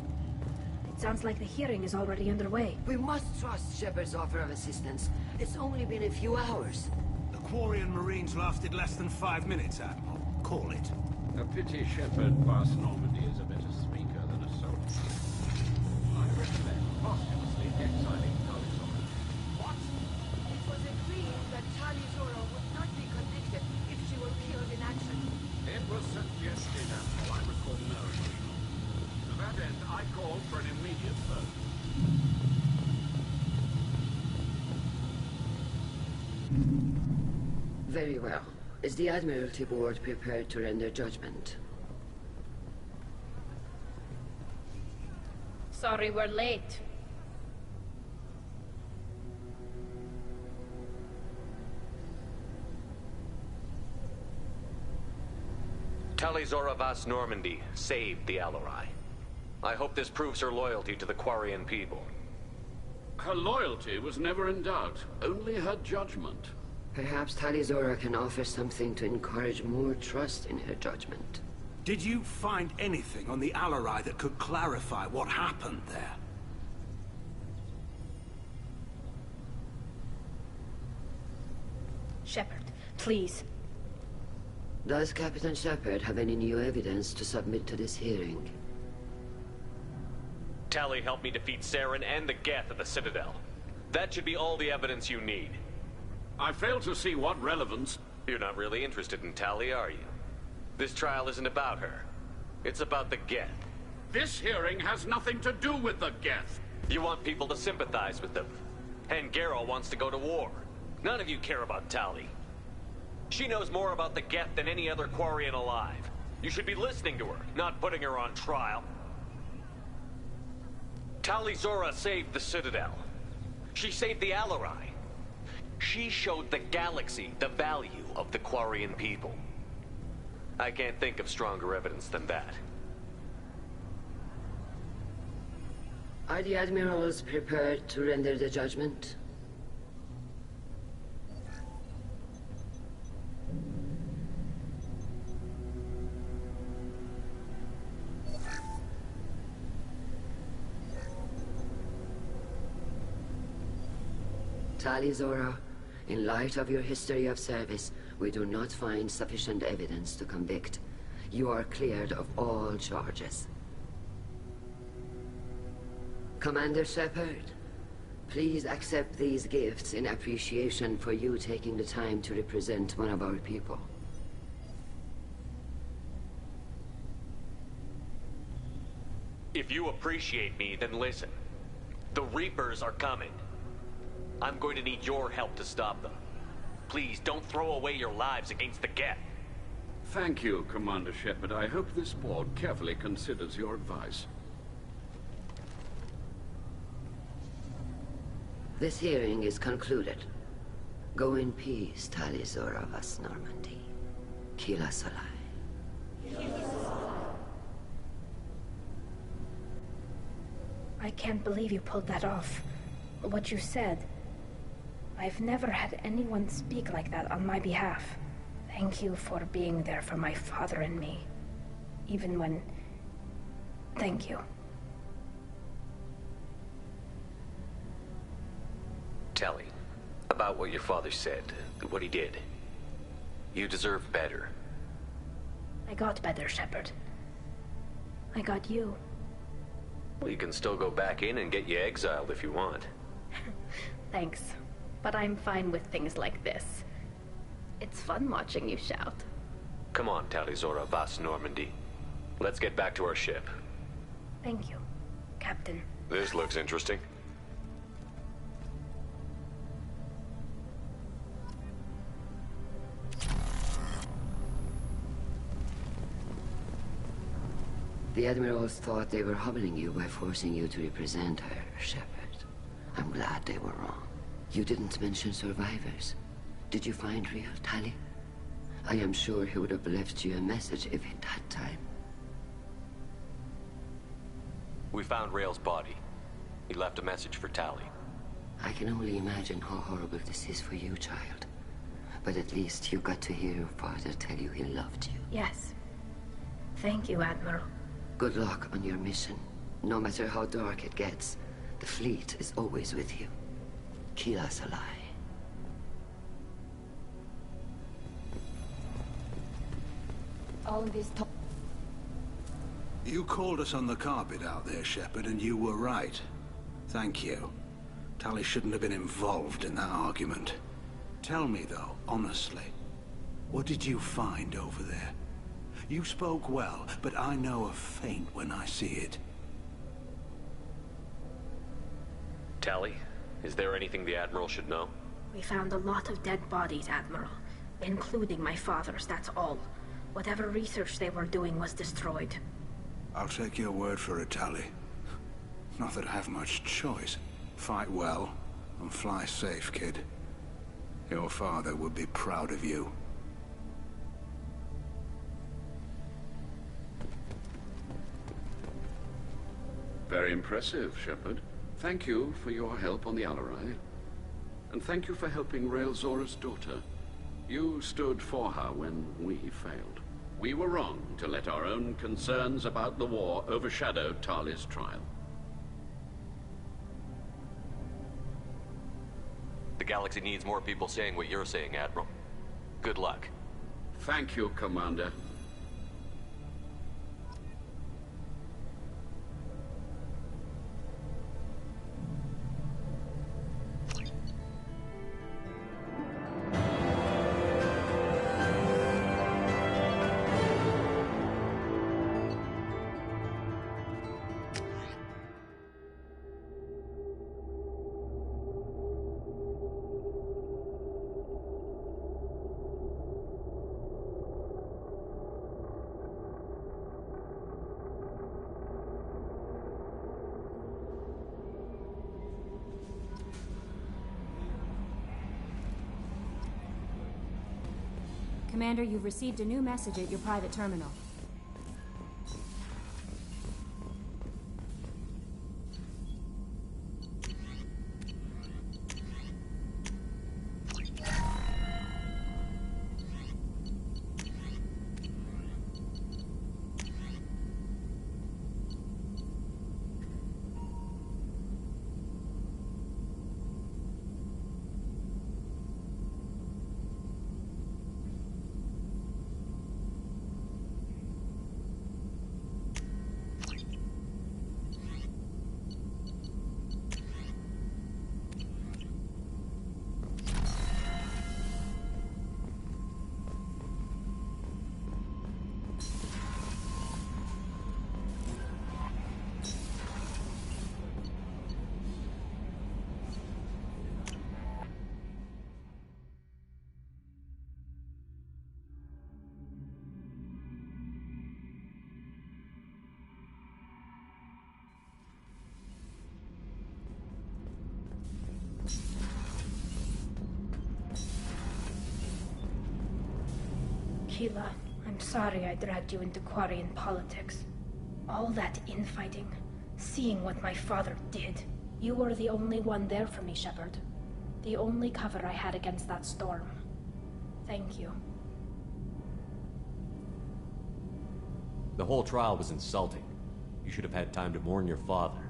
It sounds like the hearing is already underway. We must trust Shepard's offer of assistance. It's only been a few hours. The Quarian Marines lasted less than 5 minutes, Admiral. Call it. A pity Shepard Vos Normandy is a better speaker than a soldier. I recommend posthumously exiling Tali Zora. What? It was agreed that Tali Zora would not be convicted if she were killed in action. It was suggested, Admiral. I recall no agreement. To that end, I called for an immediate vote. Very well. Is the Admiralty Board prepared to render judgment? Sorry we're late. Tali Zora Vos Normandy saved the Alarai. I hope this proves her loyalty to the Quarian people. Her loyalty was never in doubt, only her judgment. Perhaps Tali Zora can offer something to encourage more trust in her judgment. Did you find anything on the Alarai that could clarify what happened there? Shepard, please. Does Captain Shepard have any new evidence to submit to this hearing? Tali helped me defeat Saren and the Geth at the Citadel. That should be all the evidence you need. I fail to see what relevance... You're not really interested in Tali, are you? This trial isn't about her. It's about the Geth. This hearing has nothing to do with the Geth. You want people to sympathize with them. Hangaro wants to go to war. None of you care about Tali. She knows more about the Geth than any other Quarian alive. You should be listening to her, not putting her on trial. Tali Zora saved the Citadel. She saved the Alarai. She showed the galaxy the value of the Quarian people. I can't think of stronger evidence than that. Are the Admirals prepared to render the judgment? Tali Zora, in light of your history of service, we do not find sufficient evidence to convict. You are cleared of all charges. Commander Shepard, please accept these gifts in appreciation for you taking the time to represent one of our people. If you appreciate me, then listen. The Reapers are coming. I'm going to need your help to stop them. Please, don't throw away your lives against the Geth. Thank you, Commander Shepard. I hope this board carefully considers your advice. This hearing is concluded. Go in peace, Tali'Zorah of Us Normandy. Kila Salai. I can't believe you pulled that off. What you said. I've never had anyone speak like that on my behalf. Thank you for being there for my father and me. Even when... Thank you. Tali, about what your father said, what he did. You deserve better. I got better, Shepard. I got you. Well, you can still go back in and get you exiled if you want. Thanks. But I'm fine with things like this. It's fun watching you shout. Come on, Tali'Zorah Vas Normandy. Let's get back to our ship. Thank you, Captain. This looks interesting. The Admirals thought they were humbling you by forcing you to represent her, Shepard. I'm glad they were wrong. You didn't mention survivors. Did you find real Tali? I am sure he would have left you a message if he'd had time. We found Rael's body. He left a message for Tali. I can only imagine how horrible this is for you, child. But at least you got to hear your father tell you he loved you. Yes. Thank you, Admiral. Good luck on your mission. No matter how dark it gets, the fleet is always with you. Kila Salai. All this talk. You called us on the carpet out there, Shepard, and you were right. Thank you. Tali shouldn't have been involved in that argument. Tell me, though, honestly, what did you find over there? You spoke well, but I know a feint when I see it. Tali, is there anything the Admiral should know? We found a lot of dead bodies, Admiral. Including my father's, that's all. Whatever research they were doing was destroyed. I'll take your word for it, Tali. Not that I have much choice. Fight well, and fly safe, kid. Your father would be proud of you. Very impressive, Shepard. Thank you for your help on the Alarai. And thank you for helping Rael Zora's daughter. You stood for her when we failed. We were wrong to let our own concerns about the war overshadow Tali's trial. The galaxy needs more people saying what you're saying, Admiral. Good luck. Thank you, Commander. Commander, you've received a new message at your private terminal. Tila, I'm sorry I dragged you into Quarian politics. All that infighting, seeing what my father did. You were the only one there for me, Shepard. The only cover I had against that storm. Thank you. The whole trial was insulting. You should have had time to mourn your father.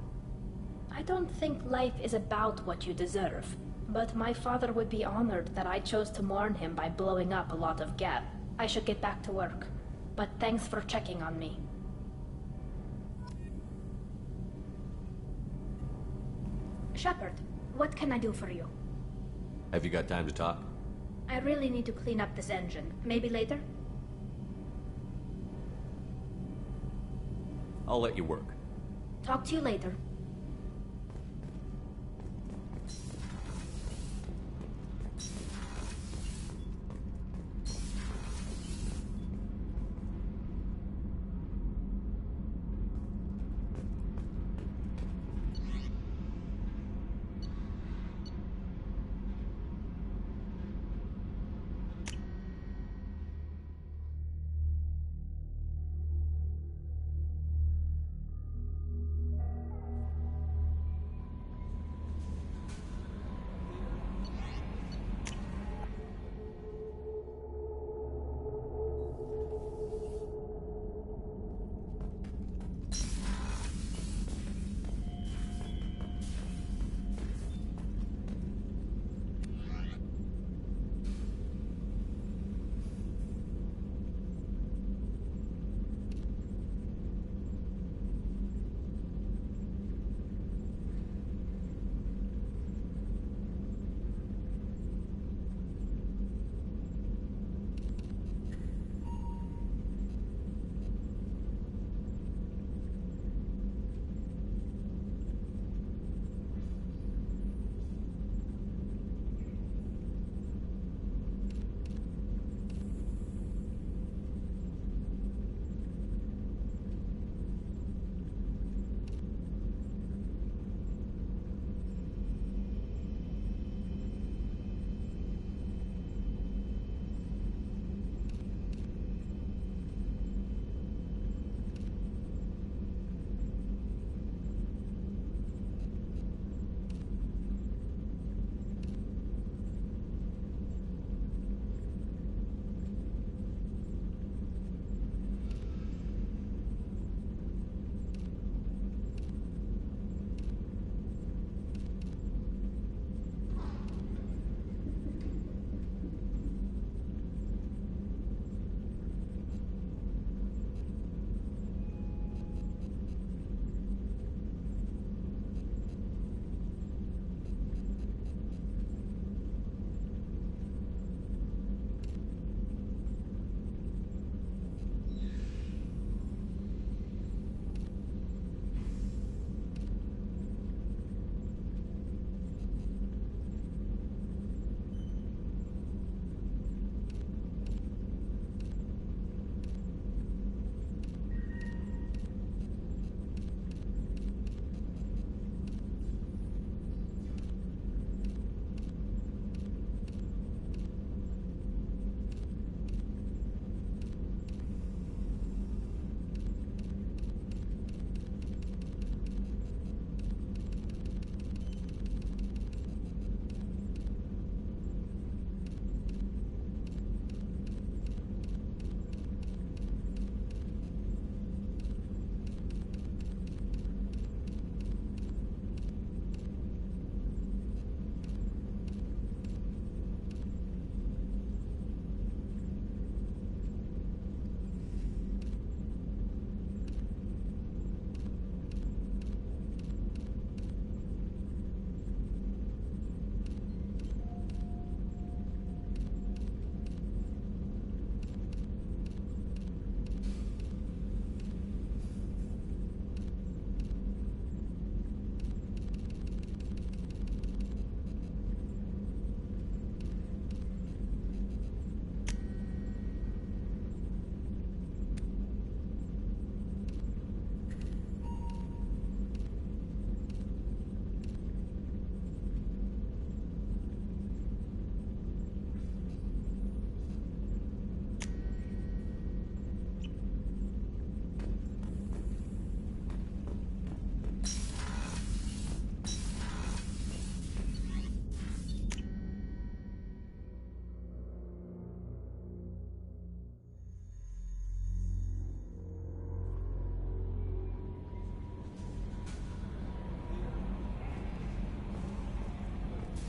I don't think life is about what you deserve, but my father would be honored that I chose to mourn him by blowing up a lot of Geth. I should get back to work, but thanks for checking on me. Shepard, what can I do for you? Have you got time to talk? I really need to clean up this engine. Maybe later? I'll let you work. Talk to you later.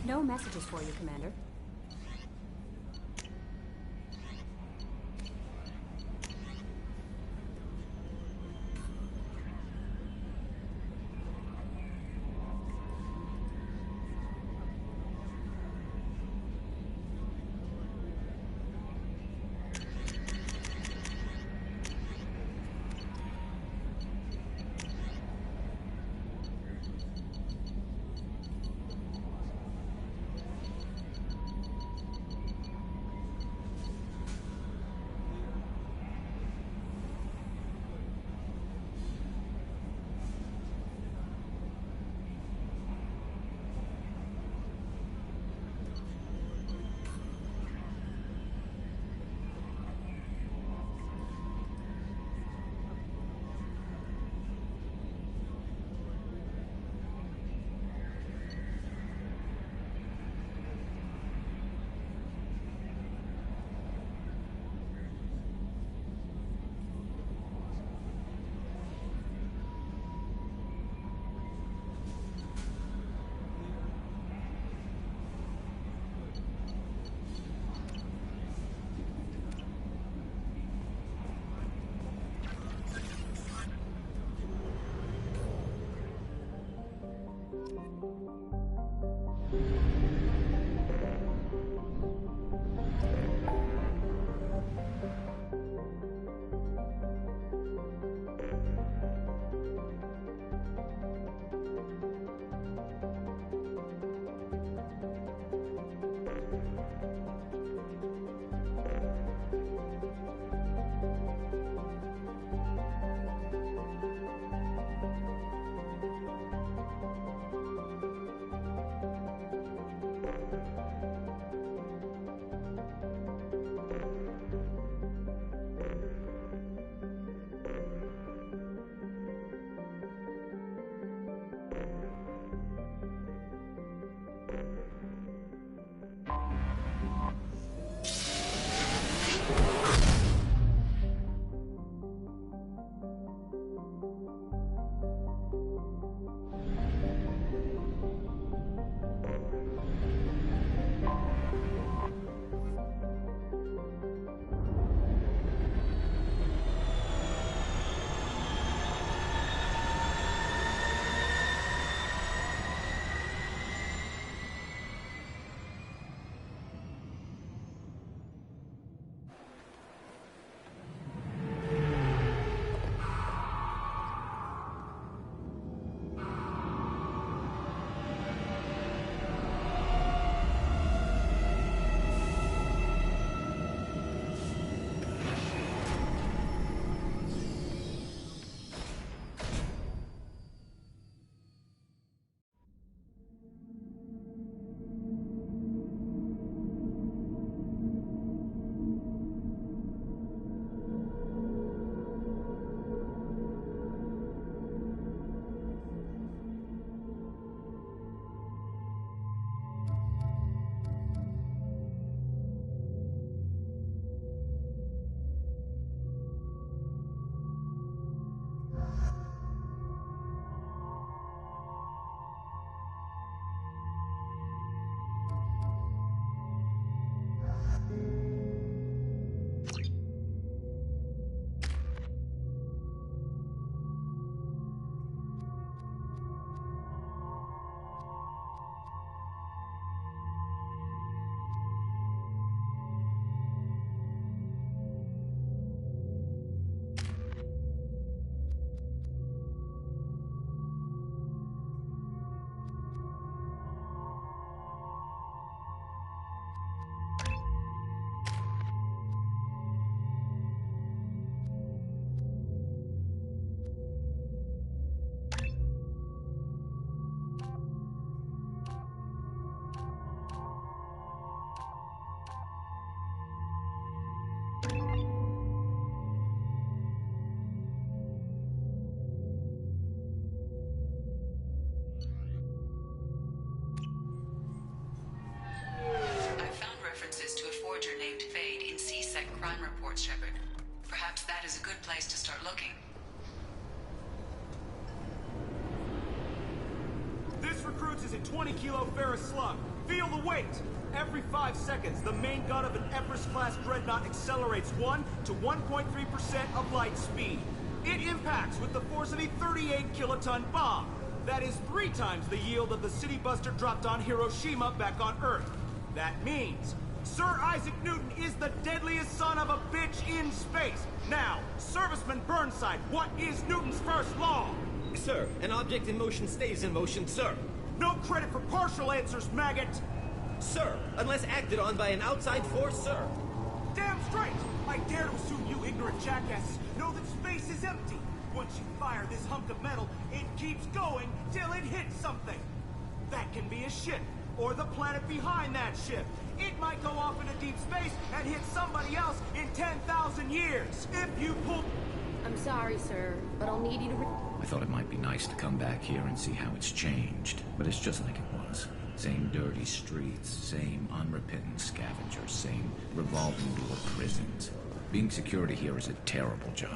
No messages for you, Commander. Shepard. Perhaps that is a good place to start looking. This recruit's is a 20-kilo ferrous slug. Feel the weight! Every 5 seconds, the main gun of an Everest-class dreadnought accelerates 1 to 1.3% of light speed. It impacts with the force of a 38-kiloton bomb. That is 3 times the yield of the city buster dropped on Hiroshima back on Earth. That means Sir Isaac Newton is the deadliest son of a bitch in space. Now, Serviceman Burnside, what is Newton's first law? Sir, an object in motion stays in motion, sir. No credit for partial answers, maggot! Sir, unless acted on by an outside force, sir. Damn straight! I dare to assume you ignorant jackasses know that space is empty. Once you fire this hunk of metal, it keeps going till it hits something. That can be a ship, or the planet behind that ship. It might go off into deep space and hit somebody else in 10,000 years. If you pull... I'm sorry, sir, but I'll need you to... I thought it might be nice to come back here and see how it's changed, but it's just like it was. Same dirty streets, same unrepentant scavengers, same revolving door prisons. Being security here is a terrible job.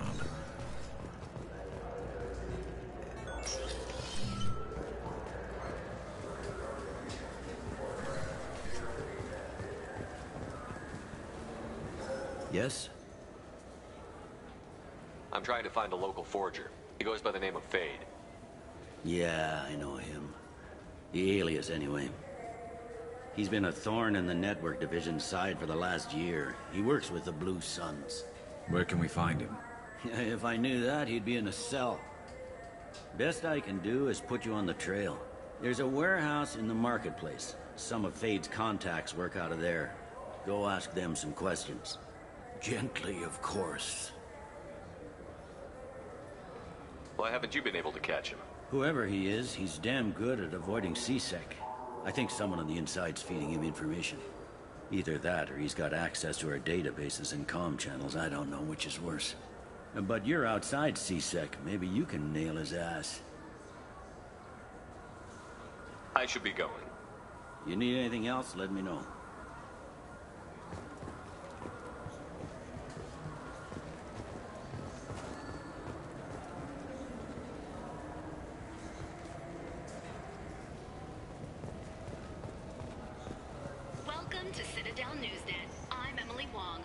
Yes? I'm trying to find a local forger. He goes by the name of Fade. Yeah, I know him. The alias, anyway. He's been a thorn in the network division's side for the last year. He works with the Blue Suns. Where can we find him? If I knew that, he'd be in a cell. Best I can do is put you on the trail. There's a warehouse in the marketplace. Some of Fade's contacts work out of there. Go ask them some questions. Gently, of course. Why haven't you been able to catch him? Whoever he is, he's damn good at avoiding CSEC. I think someone on the inside's feeding him information. Either that, or he's got access to our databases and comm channels. I don't know which is worse. But you're outside CSEC. Maybe you can nail his ass. I should be going. You need anything else, let me know. Welcome to Citadel Newsnet. I'm Emily Wong.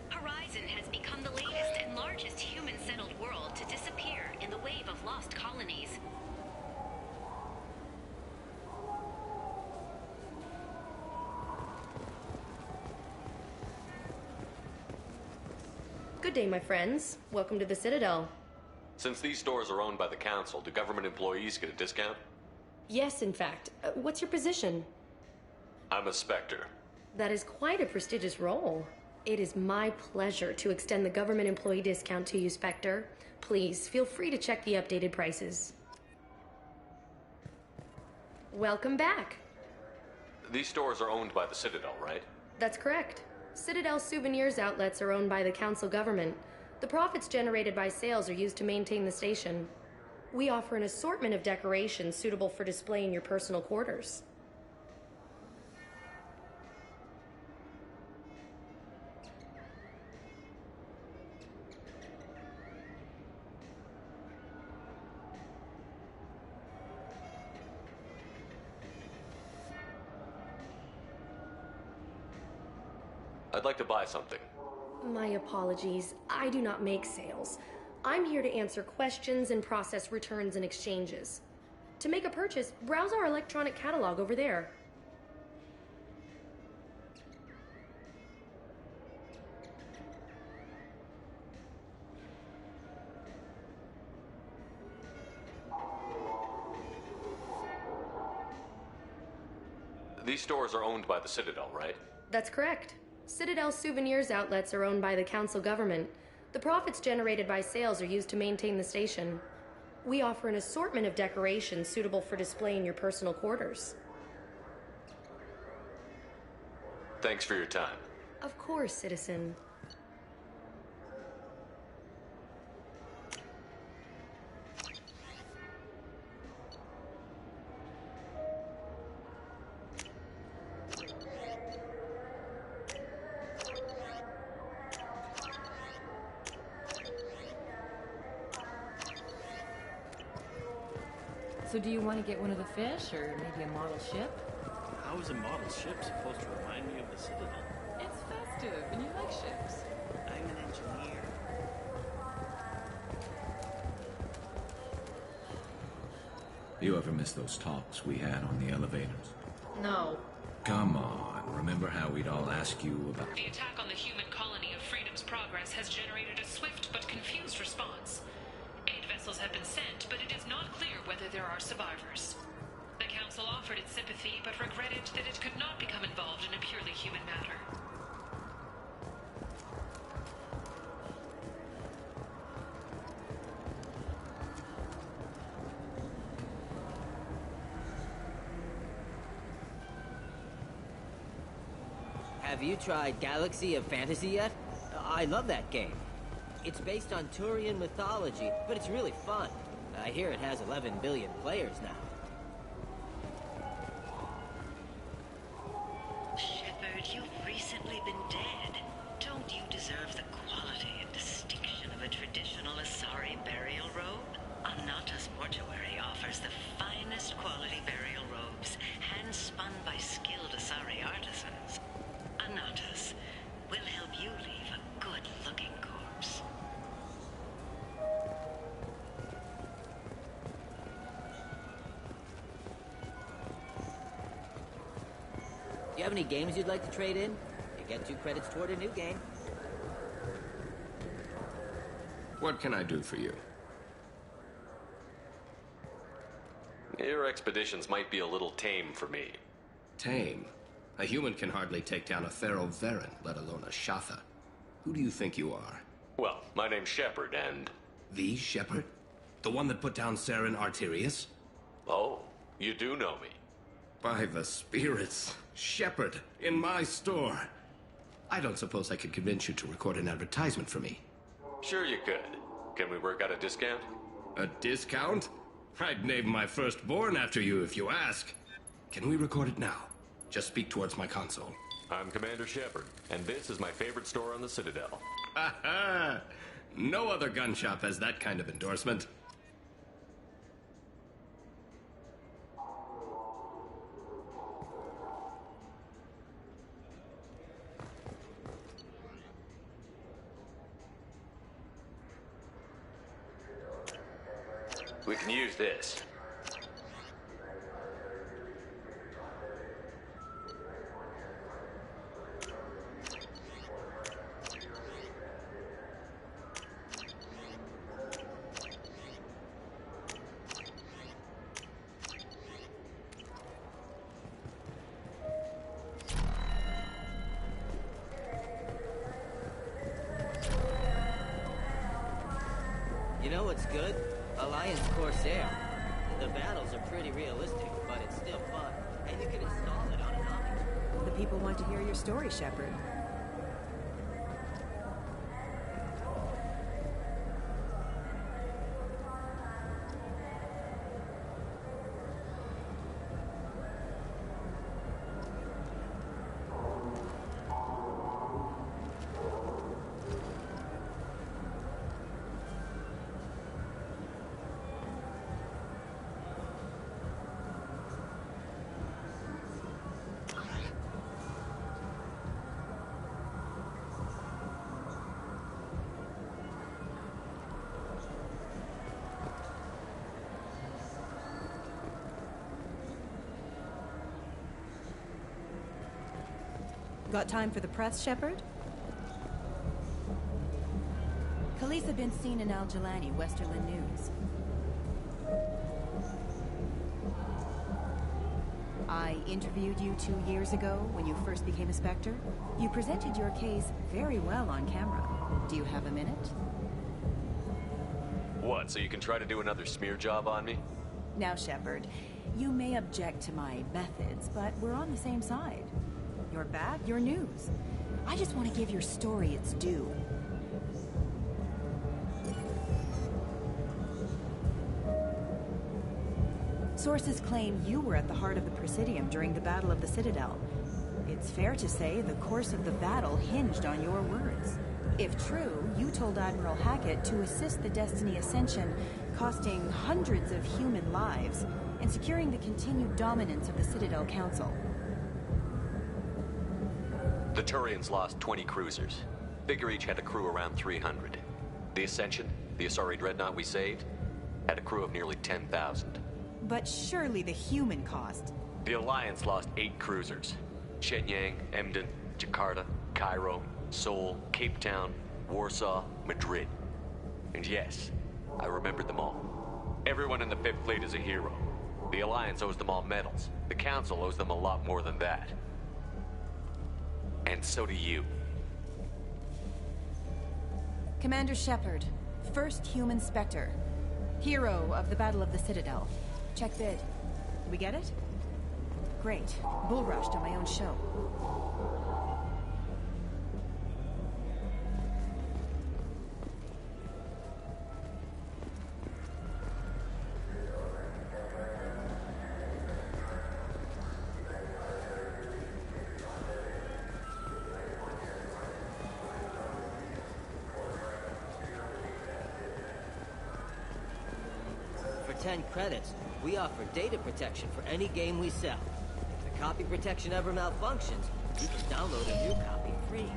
Horizon has become the latest and largest human-settled world to disappear in the wave of lost colonies. Good day, my friends. Welcome to the Citadel. Since these stores are owned by the Council, do government employees get a discount? Yes, in fact. What's your position? I'm a Spectre. That is quite a prestigious role. It is my pleasure to extend the government employee discount to you, Spectre. Please, feel free to check the updated prices. Welcome back. These stores are owned by the Citadel, right? That's correct. Citadel Souvenirs outlets are owned by the Council government. The profits generated by sales are used to maintain the station. We offer an assortment of decorations suitable for display in your personal quarters. I'd like to buy something. My apologies. I do not make sales. I'm here to answer questions and process returns and exchanges. To make a purchase, browse our electronic catalog over there. These stores are owned by the Citadel, right? That's correct. Citadel Souvenirs outlets are owned by the Council government. The profits generated by sales are used to maintain the station. We offer an assortment of decorations suitable for display in your personal quarters. Thanks for your time. Of course, citizen. So do you want to get one of the fish, or maybe a model ship? How is a model ship supposed to remind me of the Citadel? It's festive, and you like ships. I'm an engineer. You ever miss those talks we had on the elevators? No. Come on, remember how we'd all ask you about... The attack on the human colony of Freedom's Progress has generated a swift but confused response. 8 vessels have been sent, but it is not clear whether there are survivors. The Council offered its sympathy, but regretted that it could not become involved in a purely human matter. Have you tried Galaxy of Fantasy yet? I love that game. It's based on Turian mythology, but it's really fun. I hear it has 11 billion players now. Shepard, you've recently been dead. Don't you deserve the quality and distinction of a traditional Asari burial robe? Anata's Mortuary offers the finest quality burial robes, hand-spun by skilled Asari artisans. Anata's will help you leave a good-looking corpse. Do you have any games you'd like to trade in? You get 2 credits toward a new game. What can I do for you? Your expeditions might be a little tame for me. Tame? A human can hardly take down a Pharaoh Varen, let alone a Shatha. Who do you think you are? Well, my name's Shepard, and... The Shepard? The one that put down Saren Arterius? Oh, you do know me. By the spirits. Shepard, in my store. I don't suppose I could convince you to record an advertisement for me. Sure you could. Can we work out a discount? A discount? I'd name my firstborn after you if you ask. Can we record it now? Just speak towards my console. I'm Commander Shepard, and this is my favorite store on the Citadel. Ha! No other gun shop has that kind of endorsement. We can use this. You know what's good? Alliance Corsair. The battles are pretty realistic, but it's still fun. And you can install it on an object. The people want to hear your story, Shepard. Got time for the press, Shepard? Khaleesa been seen in Al Jelani, Westerland News. I interviewed you 2 years ago when you first became a Spectre. You presented your case very well on camera. Do you have a minute? What, so you can try to do another smear job on me? Now, Shepard, you may object to my methods, but we're on the same side. You're bad, you're news. I just want to give your story its due. Sources claim you were at the heart of the Presidium during the Battle of the Citadel. It's fair to say the course of the battle hinged on your words. If true, you told Admiral Hackett to assist the Destiny Ascension costing hundreds of human lives, and securing the continued dominance of the Citadel Council. The Turians lost 20 cruisers. Figure each had a crew around 300. The Ascension, the Asari dreadnought we saved, had a crew of nearly 10,000. But surely the human cost. The Alliance lost 8 cruisers. Shenyang, Emden, Jakarta, Cairo, Seoul, Cape Town, Warsaw, Madrid. And yes, I remembered them all. Everyone in the Fifth Fleet is a hero. The Alliance owes them all medals. The Council owes them a lot more than that. And so do you. Commander Shepard, first human Spectre. Hero of the Battle of the Citadel. Check bid. We get it? Great. Bull rushed on my own show. For 10 credits, we offer data protection for any game we sell. If the copy protection ever malfunctions, you can download a new copy free.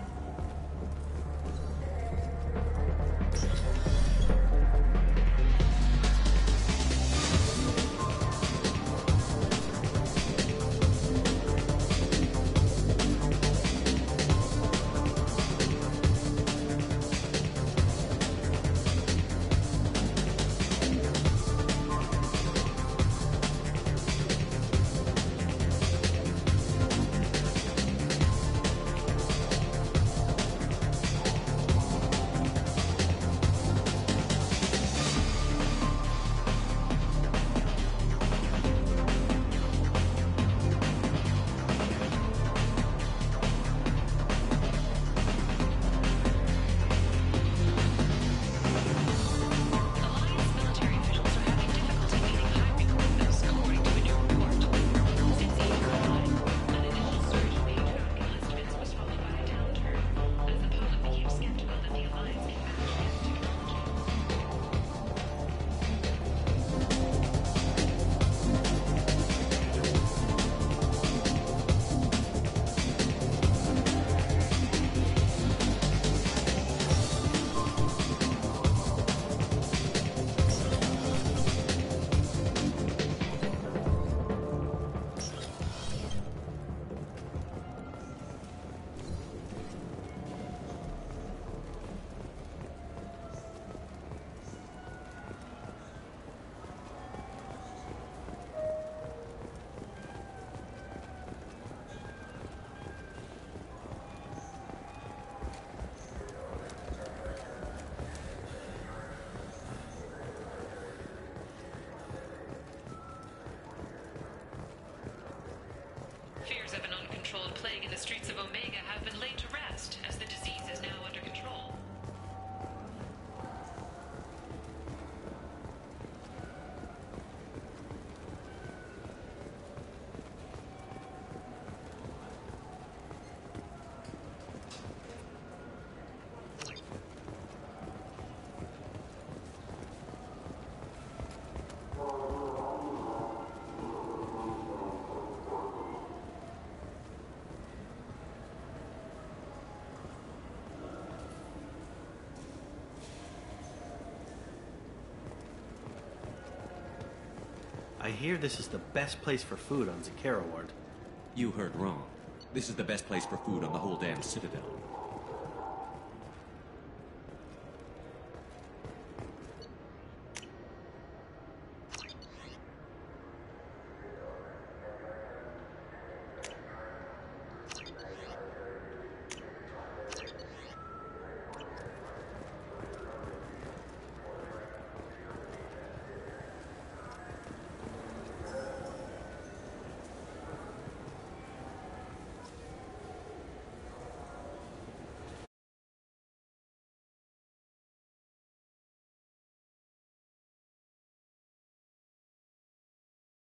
Fears of an uncontrolled plague in the streets of Omega have been laid to rest, as the disease is now under control. I hear this is the best place for food on Zakera Ward. You heard wrong. This is the best place for food on the whole damn Citadel.